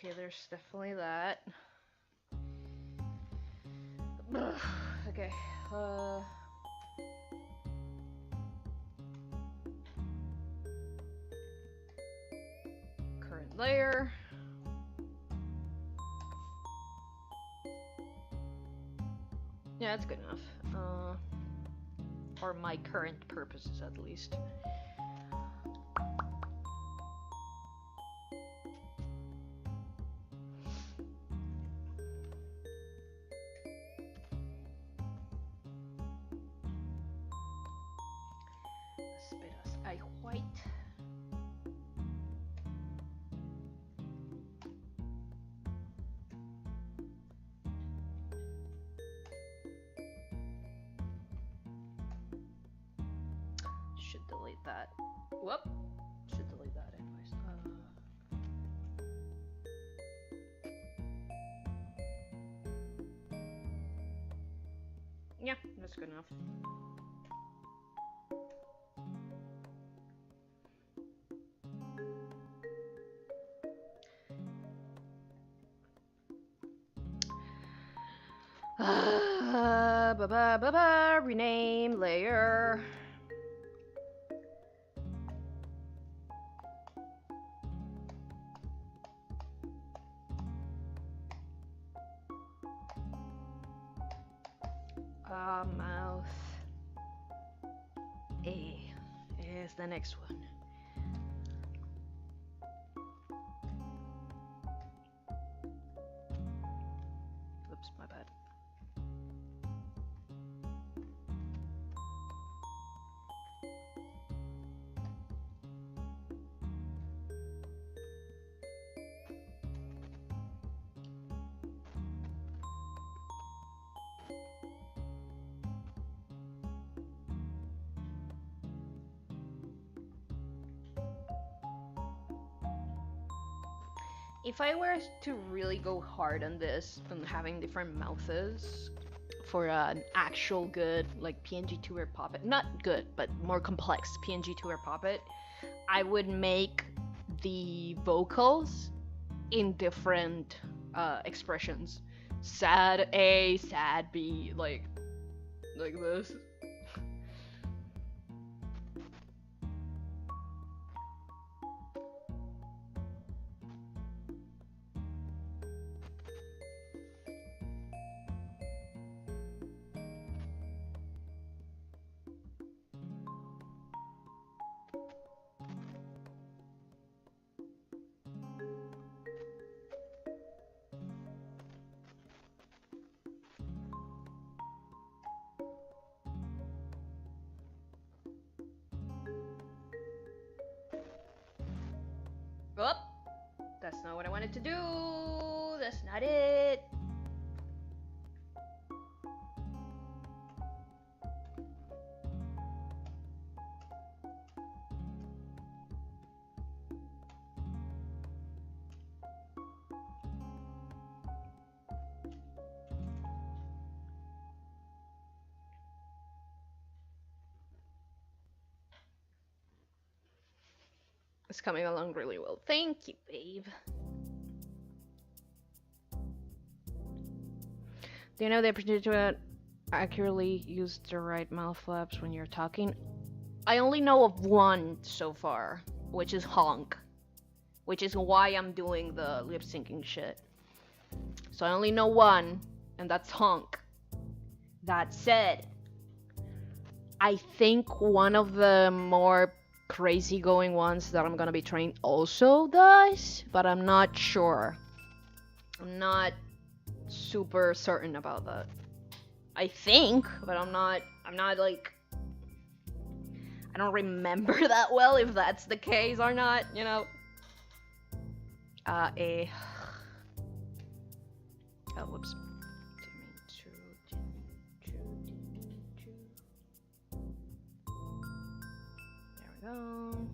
Speaker 1: Okay, there's definitely that. Okay, current layer. Yeah, that's good enough. For my current purposes, at least. White. Should delete that. Whoop. Should delete that anyways. Yeah, that's good enough. Rename layer. Mouth. A is the next one. Oops, my bad. If I were to really go hard on this and having different mouths for an actual good like PNG tuber puppet, not good but more complex PNG tuber puppet, I would make the vocals in different expressions. Sad A, sad B, like this. That's not what I wanted to do. That's not it. It's coming along really well. Thank you, babe. Do you know the opportunity to accurately use the right mouth flaps when you're talking? I only know of one so far, which is honk. Which is why I'm doing the lip syncing shit. So I only know one, and that's honk. That said, I think one of the more crazy going ones that I'm gonna be trained also does, but I'm not sure. I'm not super certain about that. I think, but I'm not like, I don't remember that well if that's the case or not, you know. Oh, whoops. There we go.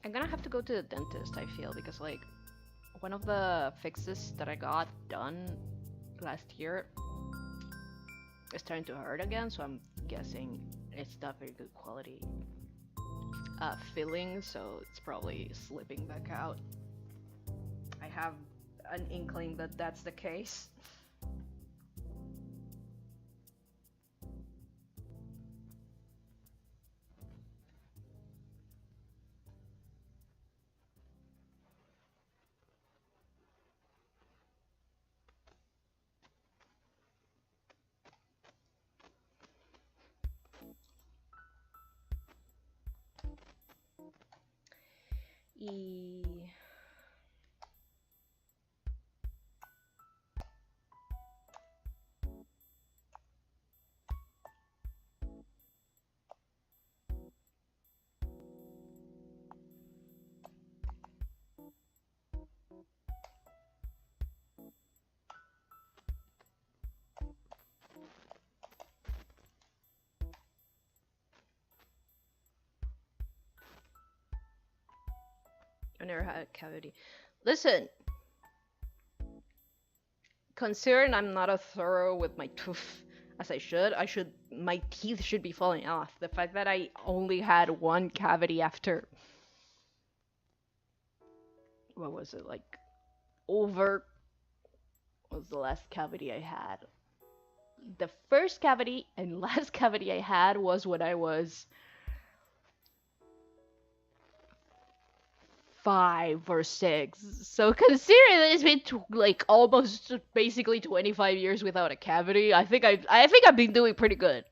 Speaker 1: I'm gonna have to go to the dentist, I feel, because like one of the fixes that I got done last year is starting to hurt again, so I'm guessing it's not very good quality filling, so it's probably slipping back out. I have an inkling that that's the case. I never had a cavity. Listen, considering I'm not as thorough with my tooth as I should, my teeth should be falling off. The fact that I only had one cavity after, what was it, like, what was the last cavity I had? The first cavity and last cavity I had was when I was 5 or 6. So considering that it's been like almost basically 25 years without a cavity, I think I've been doing pretty good.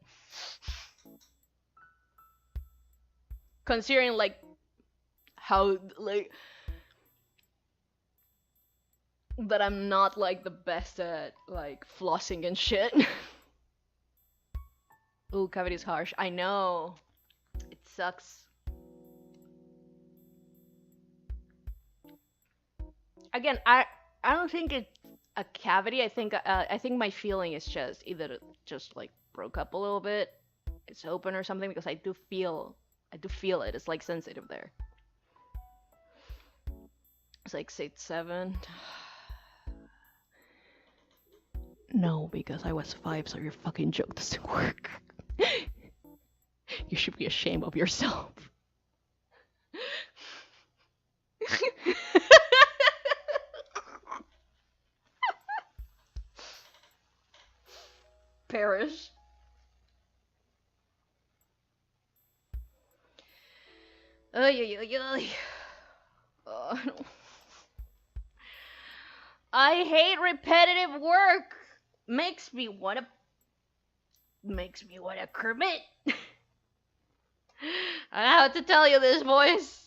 Speaker 1: Considering like how, like, that I'm not like the best at like flossing and shit. Ooh, cavity's harsh. I know. It sucks. Again, I don't think it's a cavity. I think my feeling is just either it just like broke up a little bit, it's open or something, because I do feel it. It's like sensitive there. It's like 6-7. No, because I was 5, so your fucking joke doesn't work. You should be ashamed of yourself. Perish. Ay. Oh, no. I hate repetitive work. Makes me wanna commit. I don't have to tell you this, boys.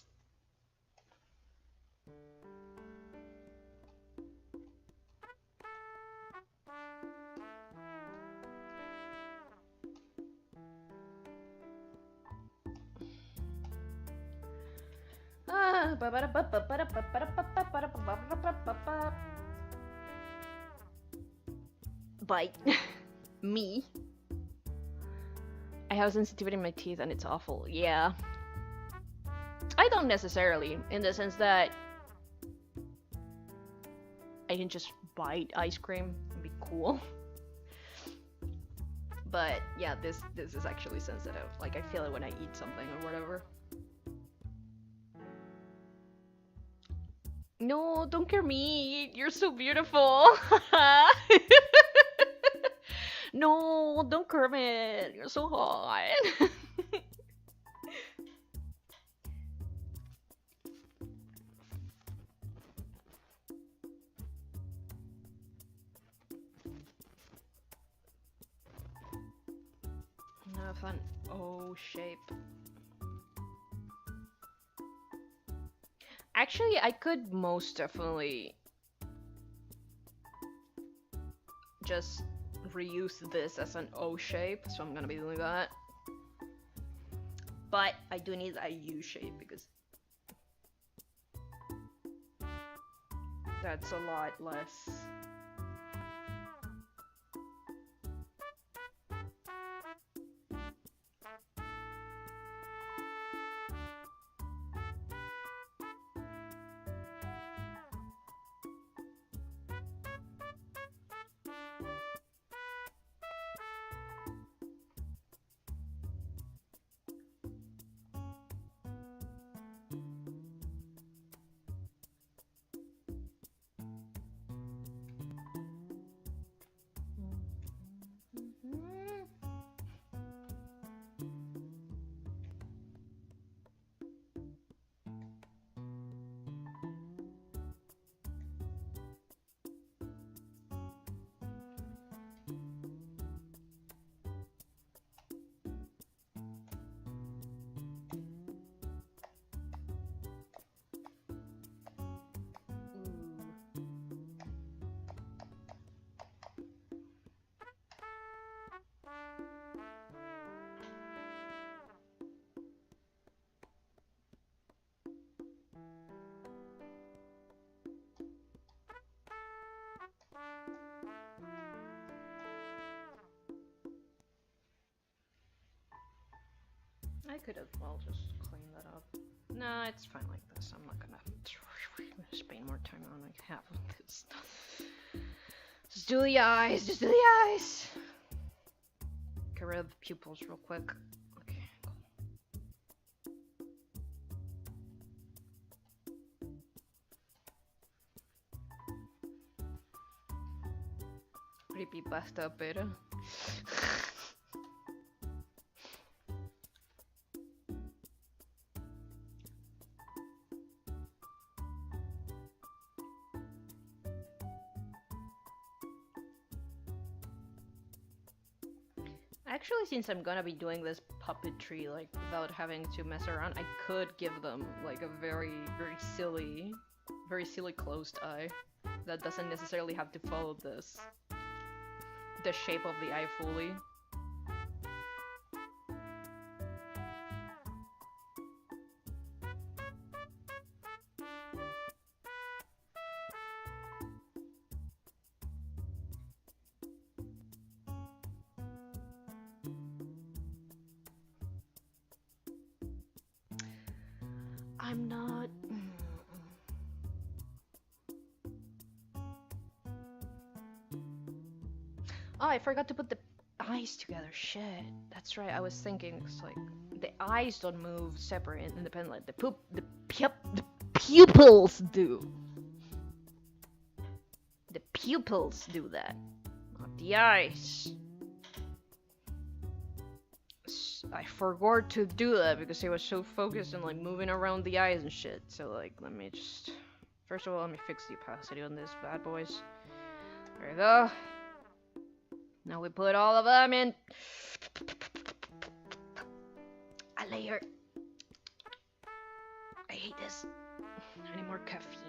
Speaker 1: Bite. Me. I have sensitivity in my teeth and it's awful. Yeah. I don't necessarily, in the sense that I can just bite ice cream and be cool. But yeah, this is actually sensitive. Like I feel it when I eat something or whatever. No, don't care me. You're so beautiful. No, don't Kermit. You're so hot. No fun. Oh, shape. Actually, I could most definitely just reuse this as an O shape, so I'm gonna be doing that. But I do need a U shape because that's a lot less. I could as well just clean that up. Nah, it's fine like this. I'm not gonna spend more time on like half of this stuff. Just do the eyes. Just do the eyes. Get rid of the pupils real quick. Okay, cool. Creepypasta Pera. Actually, since I'm gonna be doing this puppetry, like, without having to mess around, I could give them, like, a very silly closed eye. That doesn't necessarily have to follow the shape of the eye fully. I'm not... Oh, I forgot to put the eyes together. Shit. That's right. I was thinking, it's like, the eyes don't move separate and independently. The pupils do. The pupils do that. Not the eyes. I forgot to do that because I was so focused on like moving around the eyes and shit. So like, let me just... First of all, let me fix the opacity on this bad boys. There we go. Now we put all of them in a layer. I hate this. I need more caffeine.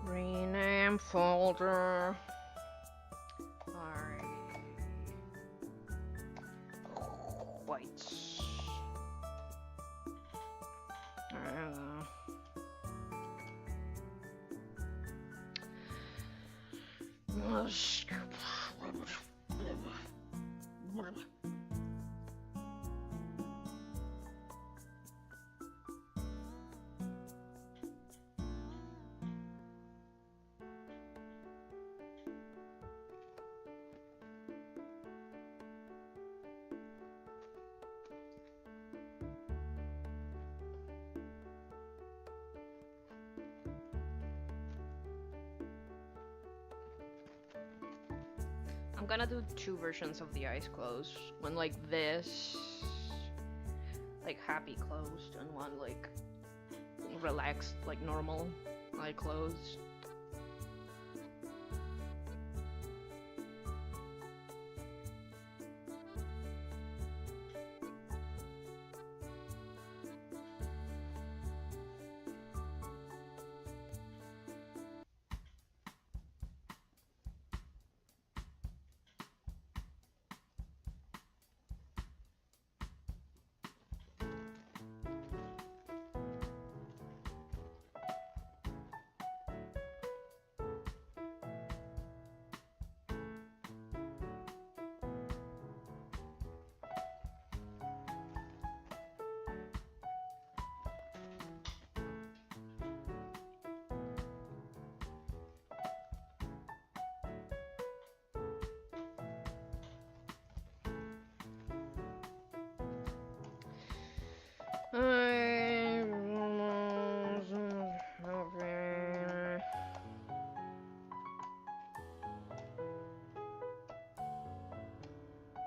Speaker 1: Rename folder. Alright. White. I'm gonna do two versions of the eyes closed. One like this, like happy closed, and one like relaxed, like normal eye closed.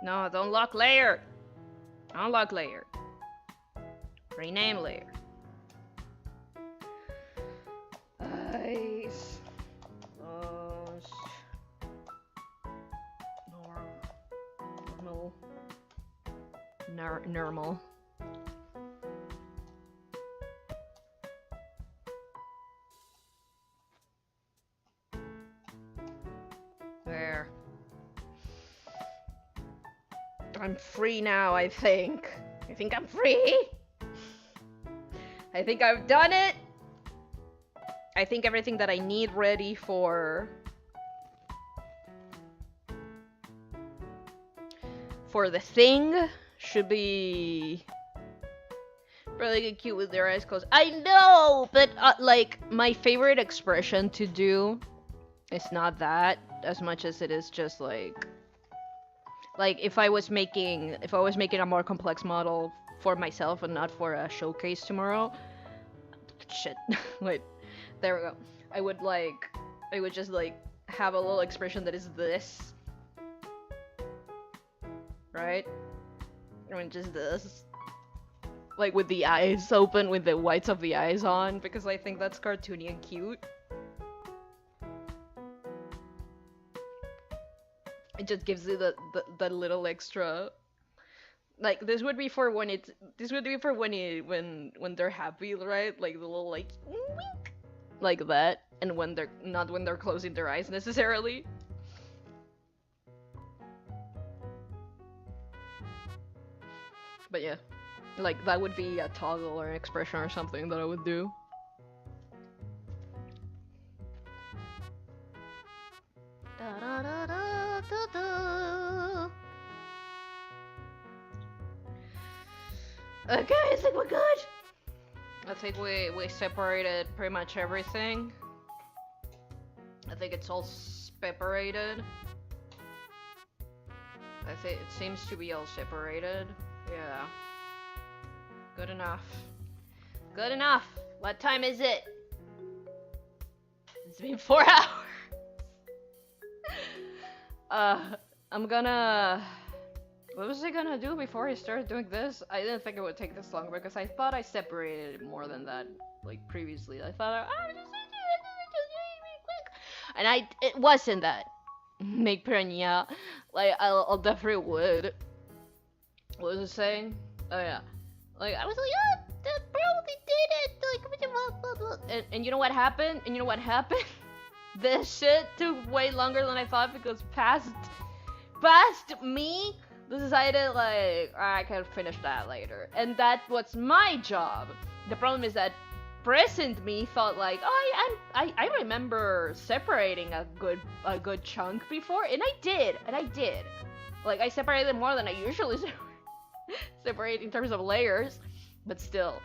Speaker 1: No, don't lock layer. Unlock layer. Rename layer. Eyes. Close. Normal. Normal. There. I'm free now, I think. I think I'm free. I think I've done it. I think everything that I need ready for the thing should be Really get cute with their eyes closed. I know, but like my favorite expression to do is not that as much as it is just like if I was making a more complex model for myself and not for a showcase tomorrow. Shit. Wait. There we go. I would just like have a little expression that is this. Right? I mean just this. Like with the eyes open, with the whites of the eyes on, because I think that's cartoony and cute. It just gives you the little extra. Like this would be for when when they're happy, right? Like the little like wink, like that, and when they're not when they're closing their eyes necessarily. But yeah. Like, that would be a toggle or an expression or something that I would do. Okay, I think we're good. I think we separated pretty much everything. I think it's all separated. I think it seems to be all separated. Yeah. Good enough. Good enough. What time is it? It's been 4 hours. I'm gonna... What was I gonna do before I started doing this? I didn't think it would take this long because I thought I separated it more than that, like previously. I thought and it wasn't that. Make Pera, like I'll definitely would. What was I saying? Oh yeah. Like, I was like, oh, that probably did it! Like, blah, blah, blah. And you know what happened? This shit took way longer than I thought because past me decided, like, I can finish that later. And that was my job. The problem is that present me thought, like, oh, I remember separating a good chunk before, and I did. Like, I separated more than I usually separate in terms of layers, but still,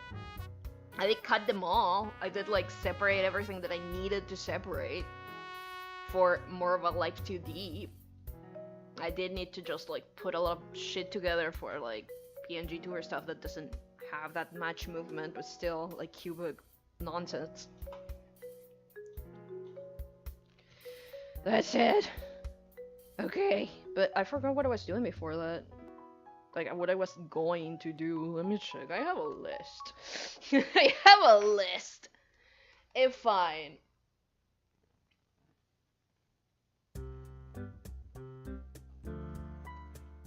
Speaker 1: I did cut them all. I did like separate everything that I needed to separate for more of a like 2D. I did need to just like put a lot of shit together for like PNG tour stuff that doesn't have that much movement, but still like cubic nonsense. That's it. Okay, but I forgot what I was doing before that. Like, what I was going to do. Let me check. I have a list. I have a list. It's fine.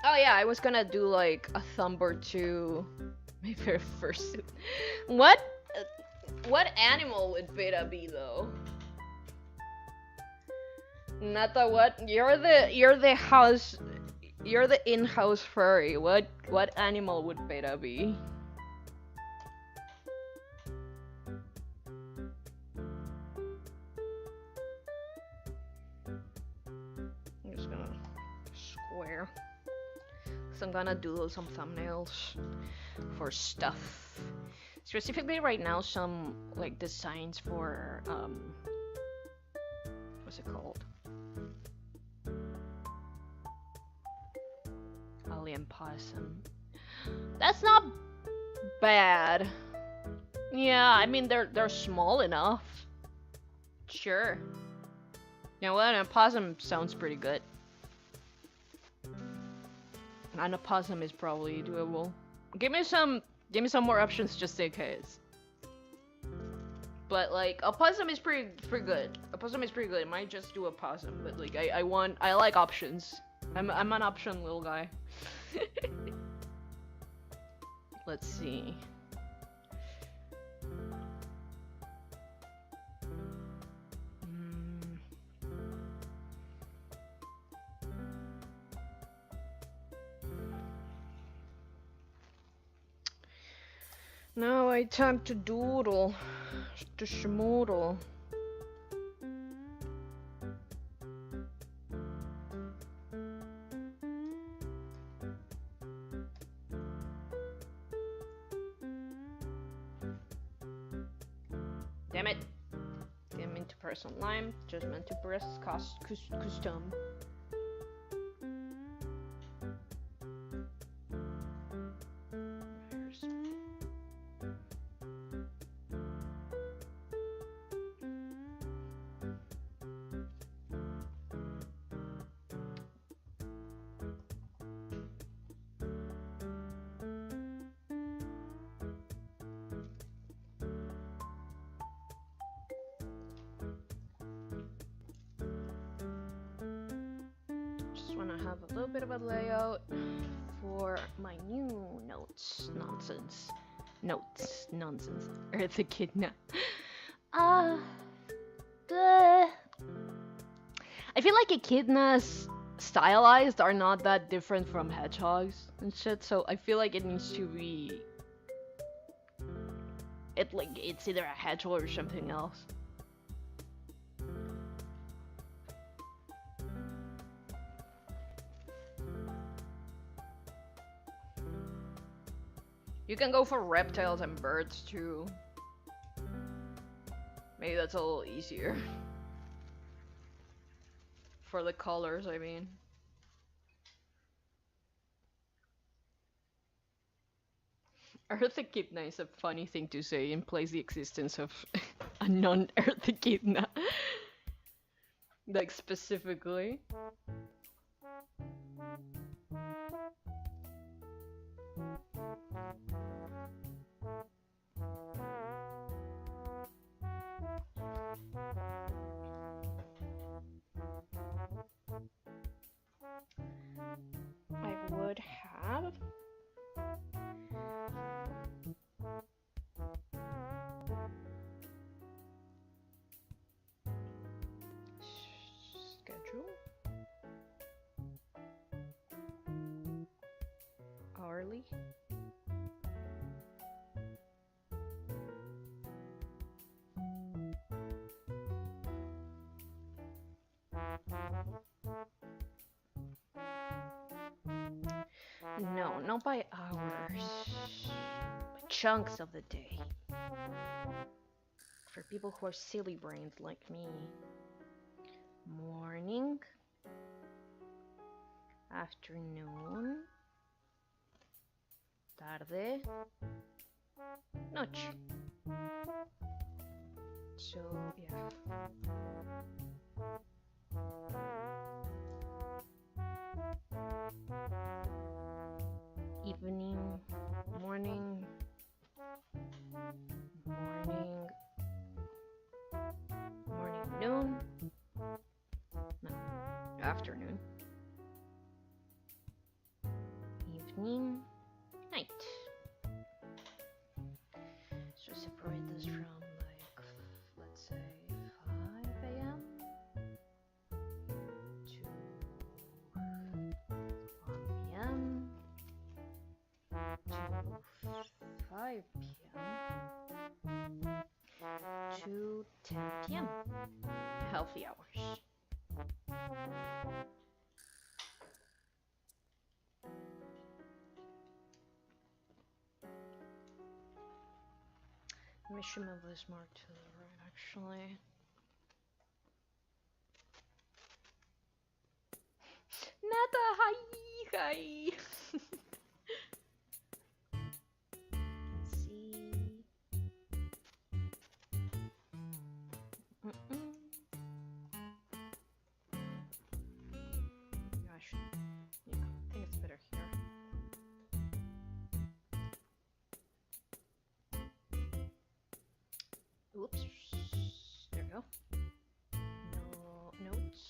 Speaker 1: Oh yeah, I was gonna do like a thumb or two. My very first. What animal would Pera be though? Not the what? You're the house. You're the in-house furry. What animal would Pera be? I'm just gonna square. So I'm gonna do some thumbnails for stuff. Specifically right now, some like designs for what's it called? Alien possum. That's not bad. Yeah, I mean they're small enough. Sure. You know what? A possum sounds pretty good. And a possum is probably doable. Give me some more options just in case. But like a possum is pretty good. A possum is pretty good. I might just do a possum, but like I like options. I'm an option little guy. Let's see. Now I time to doodle, to schmoodle. Damn it. Didn't mean to press on line, just meant to press custom. Want to have a little bit of a layout for my new notes nonsense. Earth Echidna. I feel like echidnas stylized are not that different from hedgehogs and shit, so I feel like it needs to be it's either a hedgehog or something else. You can go for reptiles and birds too. Maybe that's a little easier. For the colors, I mean. Earth Echidna is a funny thing to say and implies the existence of a non-Earth Echidna. Like, specifically. I would have schedule hourly. No, not by hours, by chunks of the day. For people who are silly brains like me. Morning, afternoon, tarde, noche. So, yeah. Evening, morning, noon, no, afternoon, evening, night. So separate this from like, let's say 5 AM to 1 PM to 5 PM to 10 PM. Healthy hours. Maybe I should move this more to the right, actually. Nata, hi! Let's see. Gosh. Yeah, I think it's better here. Oops. There we go. No notes.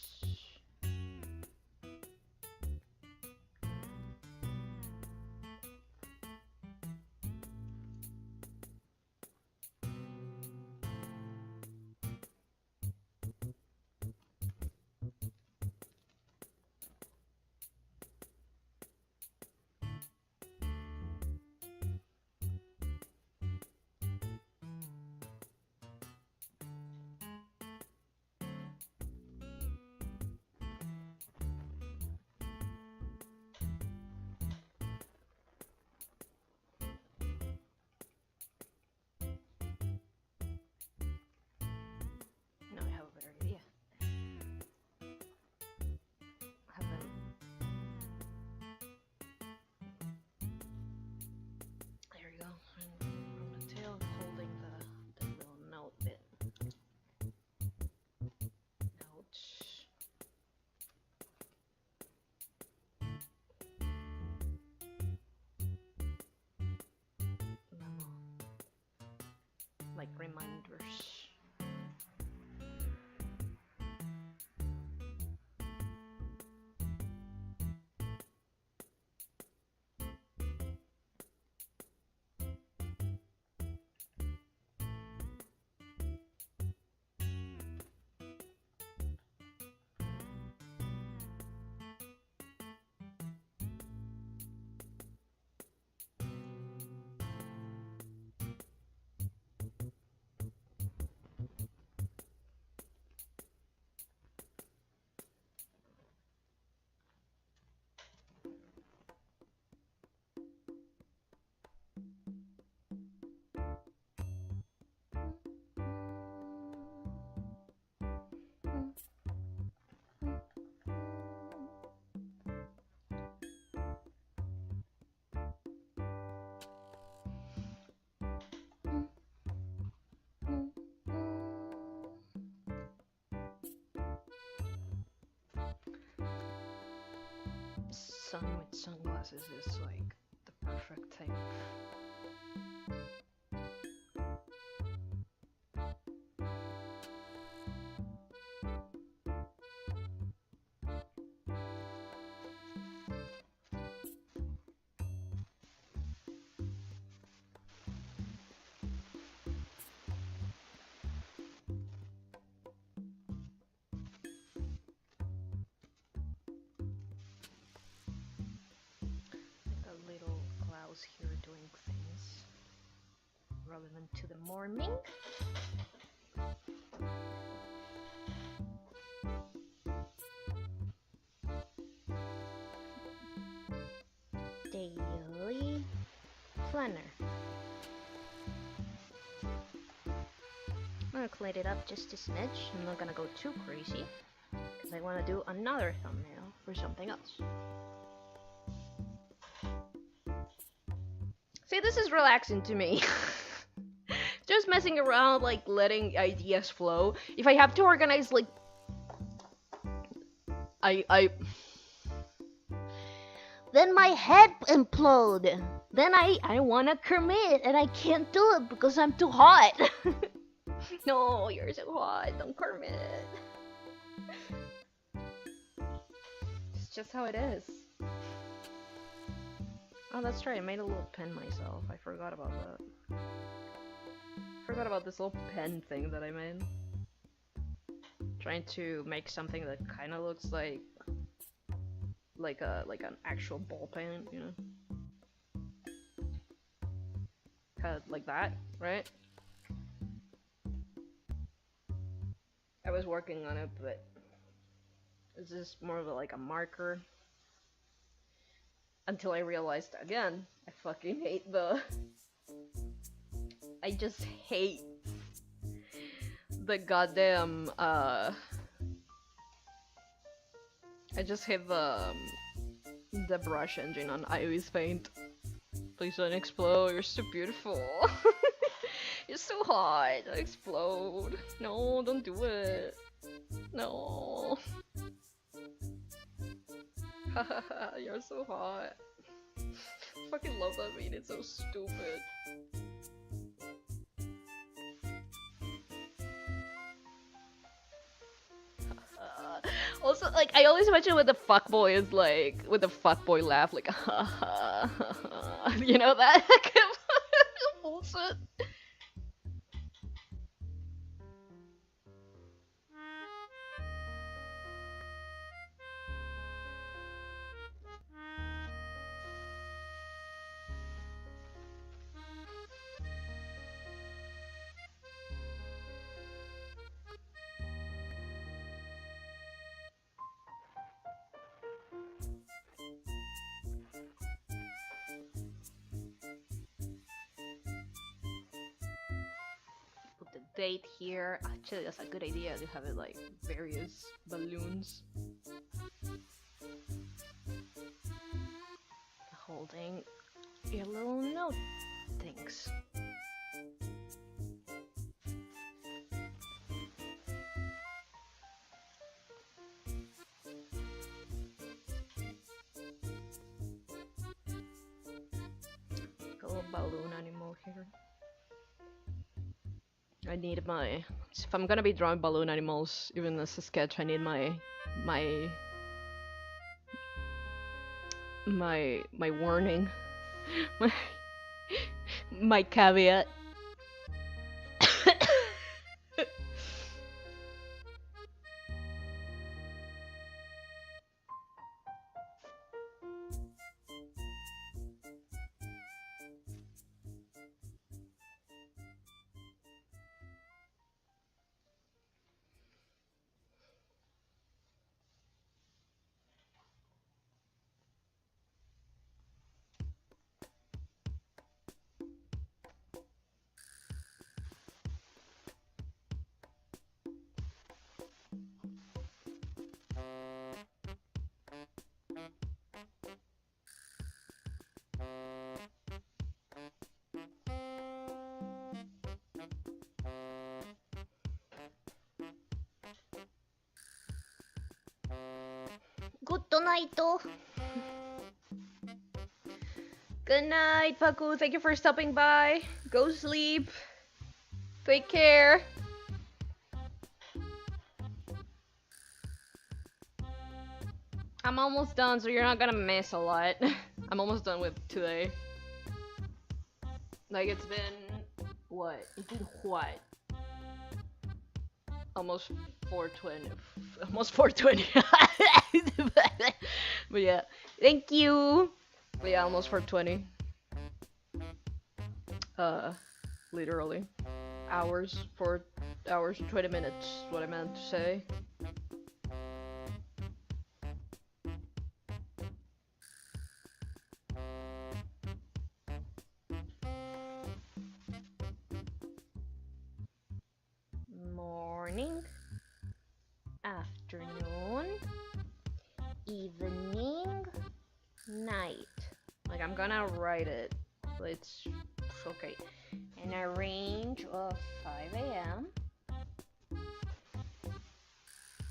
Speaker 1: like reminders. Sun with sunglasses is like the perfect thing. Here doing things relevant to the morning. Daily planner. I'm gonna clean it up just a smidge. I'm not gonna go too crazy because I want to do another thumbnail for something else. See, this is relaxing to me. Just messing around, like letting ideas flow. If I have to organize, like, then my head implode. Then I wanna commit and I can't do it because I'm too hot. No, you're so hot. Don't commit. It's just how it is. Oh, that's right, I made a little pen myself. I forgot about that. Forgot about this little pen thing that I made. Trying to make something that kind of looks like an actual ball pen, you know? Kind of like that, right? I was working on it, but it's just more of like a marker. Until I realized, again, I fucking hate the... I just hate the goddamn, I just hate the brush engine on IBIS PAINT. Please don't explode, you're so beautiful. You're so hot, don't explode. No, don't do it. No. You're so hot. Fucking love that meme, it's so stupid. Also, like, I always imagine what the fuckboy is like, with the fuckboy laugh, like, you know that? Bullshit. Date here. Actually, that's a good idea to have it like various balloons holding your little note things. A little balloon animal here. I need my... If I'm gonna be drawing balloon animals, even as a sketch, I need my warning. my caveat. Good night. Good night, Paku. Thank you for stopping by. Go sleep. Take care. I'm almost done, so you're not gonna miss a lot. I'm almost done with today. Like, it's been... what? It's been what? Almost 420. Almost 420. But yeah, thank you. But yeah, almost 420. Literally. 4 hours and 20 minutes, what I meant to say. Morning, afternoon, evening, night. Like, I'm gonna write it. It's okay. In a range of 5 a.m.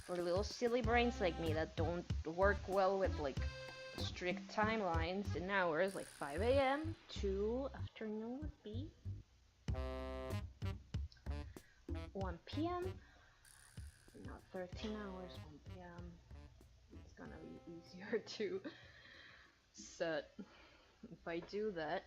Speaker 1: For little silly brains like me that don't work well with like strict timelines and hours, like 5 a.m. to afternoon would be 1 p.m. Not 13 hours, 1 p.m. It's gonna be easier to set if I do that.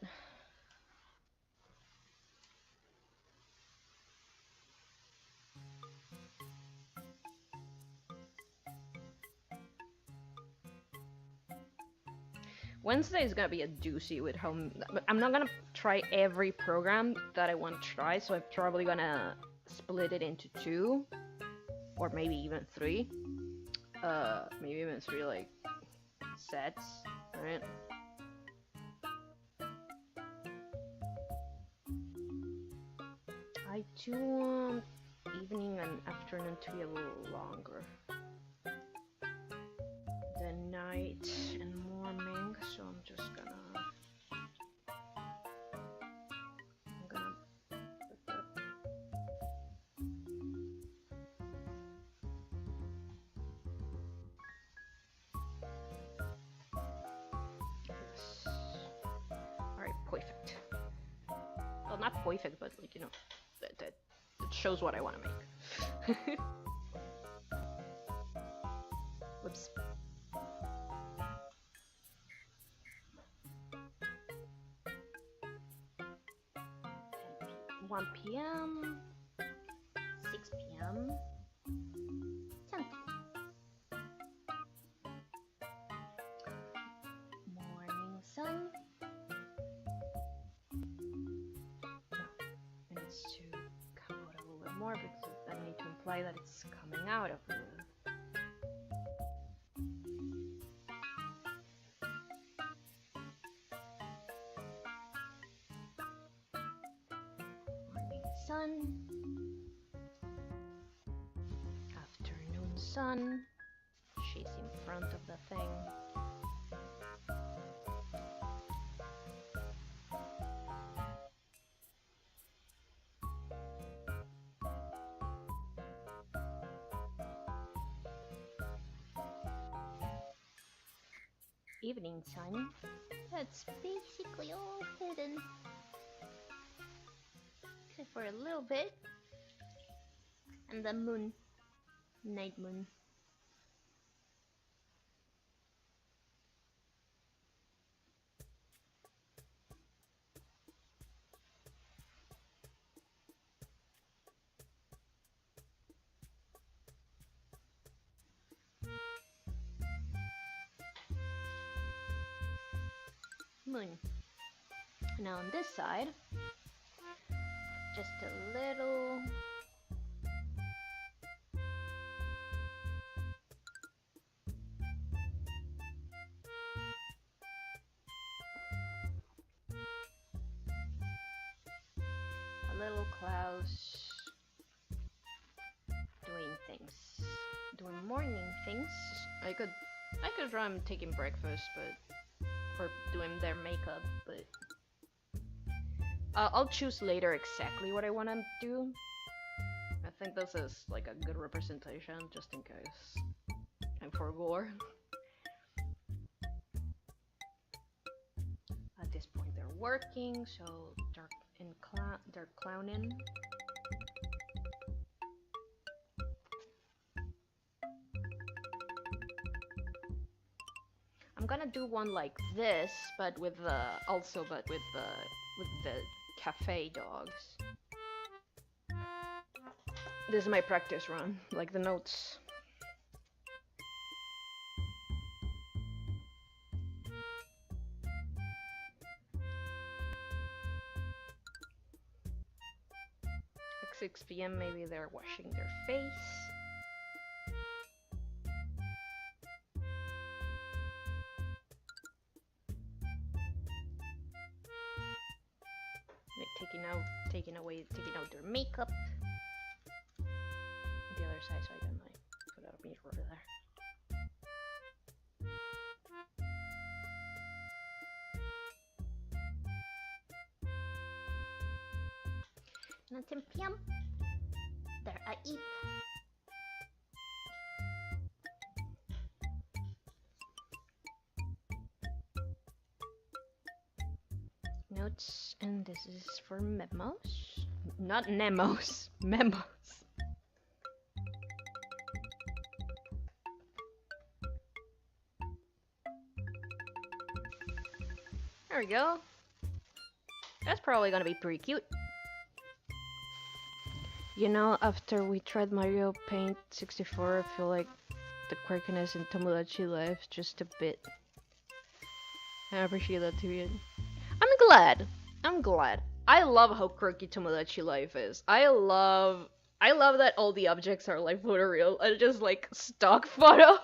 Speaker 1: Wednesday is gonna be a doozy with how I'm not gonna try every program that I want to try, so I'm probably gonna split it into 2 or maybe even 3. Maybe even 3 like sets, right? I do want evening and afternoon to be a little longer than night and morning, so I'm just gonna put that. Yes. Alright, perfect. Well, not perfect, but like, you know, that shows what I want to make. Whoops. 1 p.m. 6 p.m. 10 p.m. Morning sun. It needs to come out a little bit more because I need to imply that it's coming out of the... sun, afternoon sun, she's in front of the thing. Evening sun, that's basically all hidden. Except for a little bit And the moon. Night moon. Moon. Now on this side, just a little. A little clouds doing things, doing morning things. I could draw them taking breakfast, but or doing their makeup, but I'll choose later exactly what I want to do. I think this is like a good representation, just in case I'm for gore. At this point, they're working, so they're clowning. I'm gonna do one like this, but with the cafe dogs. This is my practice run, like the notes. Like 6 p.m. maybe they're washing their face. Taking out their makeup. The other side, so I can like put out a mirror over there. And 10 p.m. They're a eat. Notes, and this is for memos. Not Nemos, memos. There we go. That's probably gonna be pretty cute. You know, after we tried Mario Paint 64, I feel like the quirkiness in Tomodachi Life just a bit. I appreciate that too. I'm glad. I love how quirky Tomodachi Life is. I love that all the objects are like photoreal and just like stock photos.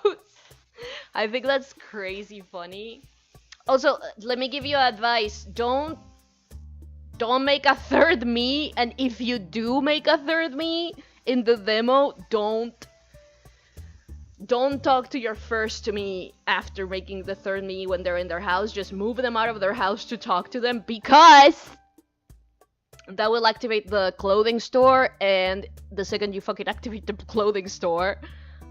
Speaker 1: I think that's crazy funny. Also, let me give you advice. Don't make a third me, and if you do make a third me in the demo, don't talk to your first me after making the third me when they're in their house. Just move them out of their house to talk to them, because that will activate the clothing store, and the second you fucking activate the clothing store,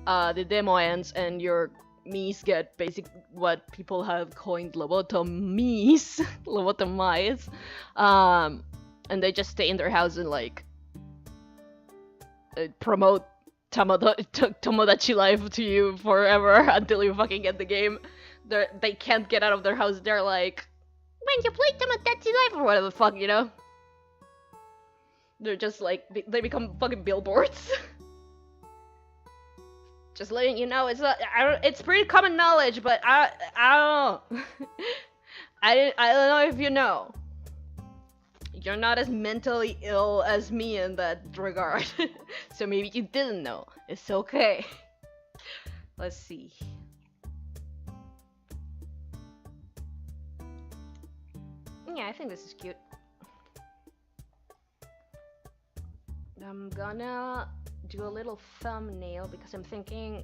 Speaker 1: the demo ends and your me's get basic what people have coined lobotomies, lobotomize, and they just stay in their house and like promote Tomodachi Life to you forever until you fucking get the game. They can't get out of their house. They're like, when you play Tomodachi Life or whatever the fuck, you know? They're just like, they become fucking billboards. Just letting you know, it's pretty common knowledge, but I don't know. I don't know if you know. You're not as mentally ill as me in that regard. So maybe you didn't know. It's okay. Let's see. Yeah, I think this is cute. I'm gonna do a little thumbnail because I'm thinking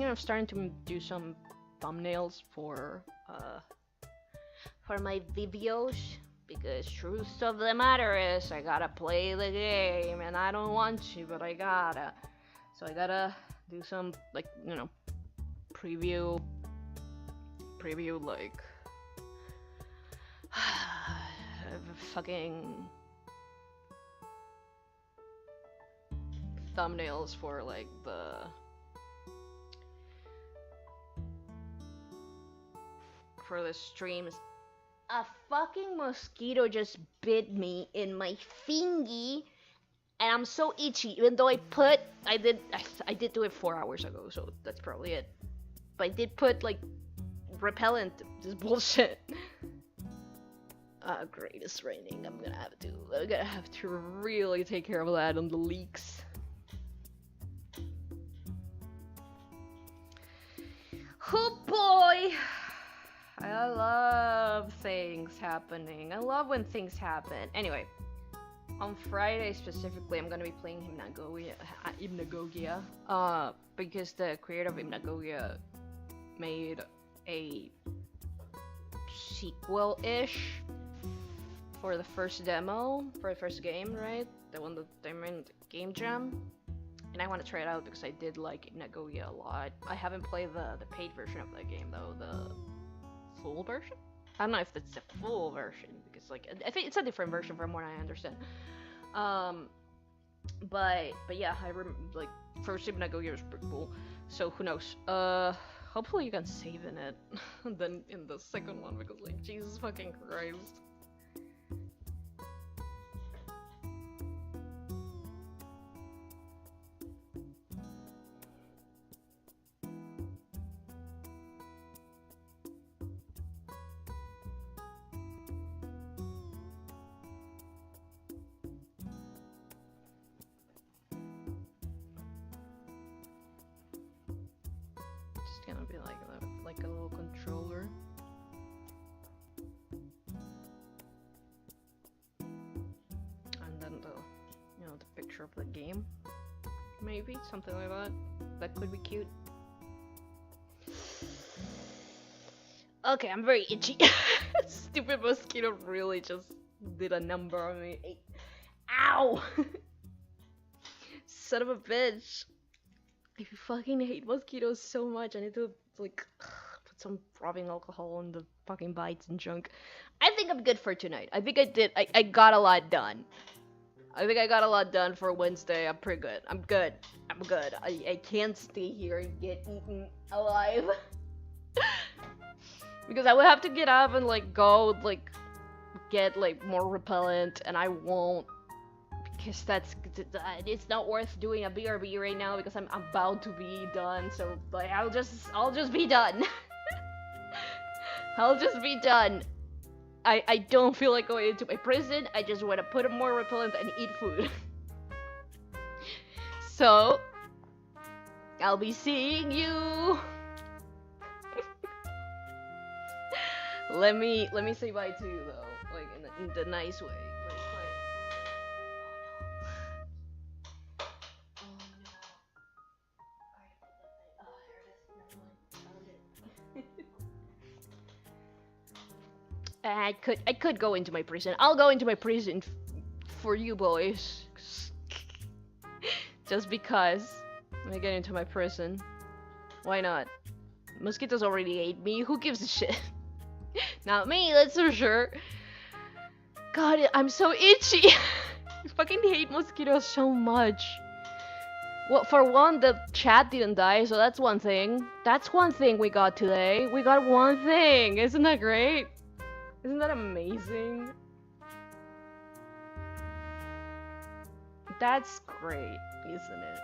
Speaker 1: of starting to do some thumbnails for my videos, because truth of the matter is I gotta play the game and I don't want to, but I gotta. So I gotta do some, like, you know, preview like thumbnails for like the streams. A fucking mosquito just bit me in my thingy, and I'm so itchy. Even though I did do it 4 hours ago, so that's probably it. But I did put like repellent. This bullshit. Great, it's raining. I'm gonna have to really take care of that on the leaks. Oh boy! I love things happening. I love when things happen. Anyway, on Friday specifically, I'm gonna be playing Hypnagogia. Because the creator of Hypnagogia made a sequel-ish for the first demo, for the first game, right? The one that they made Game Jam. And I want to try it out because I did like Hypnagogia a lot. I haven't played the paid version of that game though, the full version? I don't know if that's the full version, because like, I think it's a different version from what I understand. But yeah, I remember, like, first Hypnagogia was pretty cool, so who knows. Hopefully you can save in it than in the second one, because like, Jesus fucking Christ. Gonna be like a little controller. And then the picture of the game. Maybe something like that. That could be cute. Okay, I'm very itchy. Stupid mosquito really just did a number on me. Ow! Son of a bitch. I fucking hate mosquitoes so much. I need to like put some rubbing alcohol on the fucking bites and junk. I think I'm good for tonight. I think I got a lot done. I think I got a lot done for Wednesday. I'm pretty good. I'm good. I can't stay here and get eaten alive. Because I would have to get up and like go like get like more repellent, and I won't. Because it's not worth doing a BRB right now because I'm about to be done, so like I'll just be done. I'll just be done. I don't feel like going into my prison. I just want to put more repellent and eat food. So I'll be seeing you. Let me say bye to you though, like in the nice way. I could go into my prison. I'll go into my prison for you boys. Just because. Let me get into my prison. Why not? Mosquitoes already ate me. Who gives a shit? Not me, that's for sure. God, I'm so itchy. I fucking hate mosquitoes so much. Well, for one, the chat didn't die, so that's one thing. That's one thing we got today. We got one thing. Isn't that great? Isn't that amazing? That's great, isn't it?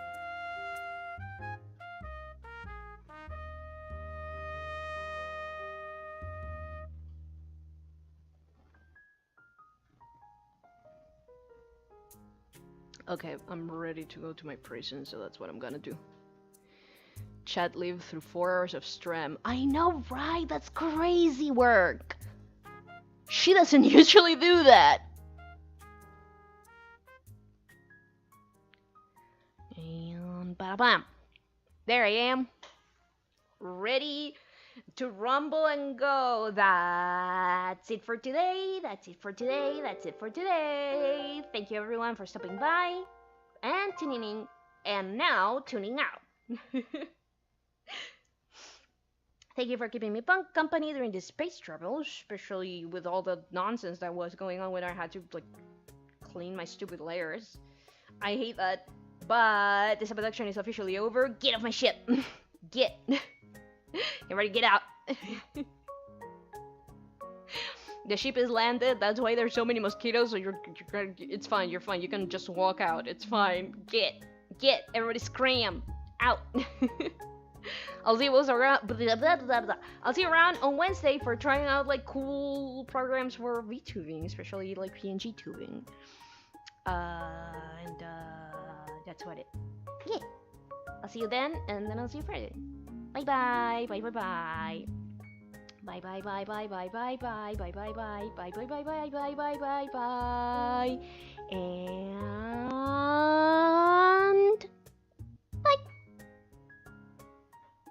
Speaker 1: Okay, I'm ready to go to my prison, so that's what I'm gonna do. Chat lived through 4 hours of stream. I know, right? That's crazy work. She doesn't usually do that. And ba-bam. There I am. Ready to rumble and go. That's it for today. That's it for today. That's it for today. Thank you everyone for stopping by and tuning in. And now tuning out. Thank you for keeping me company during this space travel, especially with all the nonsense that was going on when I had to like clean my stupid layers. I hate that. But this abduction is officially over. Get off my ship. Get. Everybody get out. The ship is landed. That's why there's so many mosquitoes. So it's fine. You're fine. You can just walk out. It's fine. Get. Everybody scram out. I'll see what's around. I'll see you around on Wednesday for trying out like cool programs for VTubing, especially like PNG tubing. And that's what it. Yeah. I'll see you then, and then I'll see you Friday. Bye bye. Bye bye bye. Bye bye bye bye bye bye bye bye bye bye bye bye bye bye bye bye bye bye and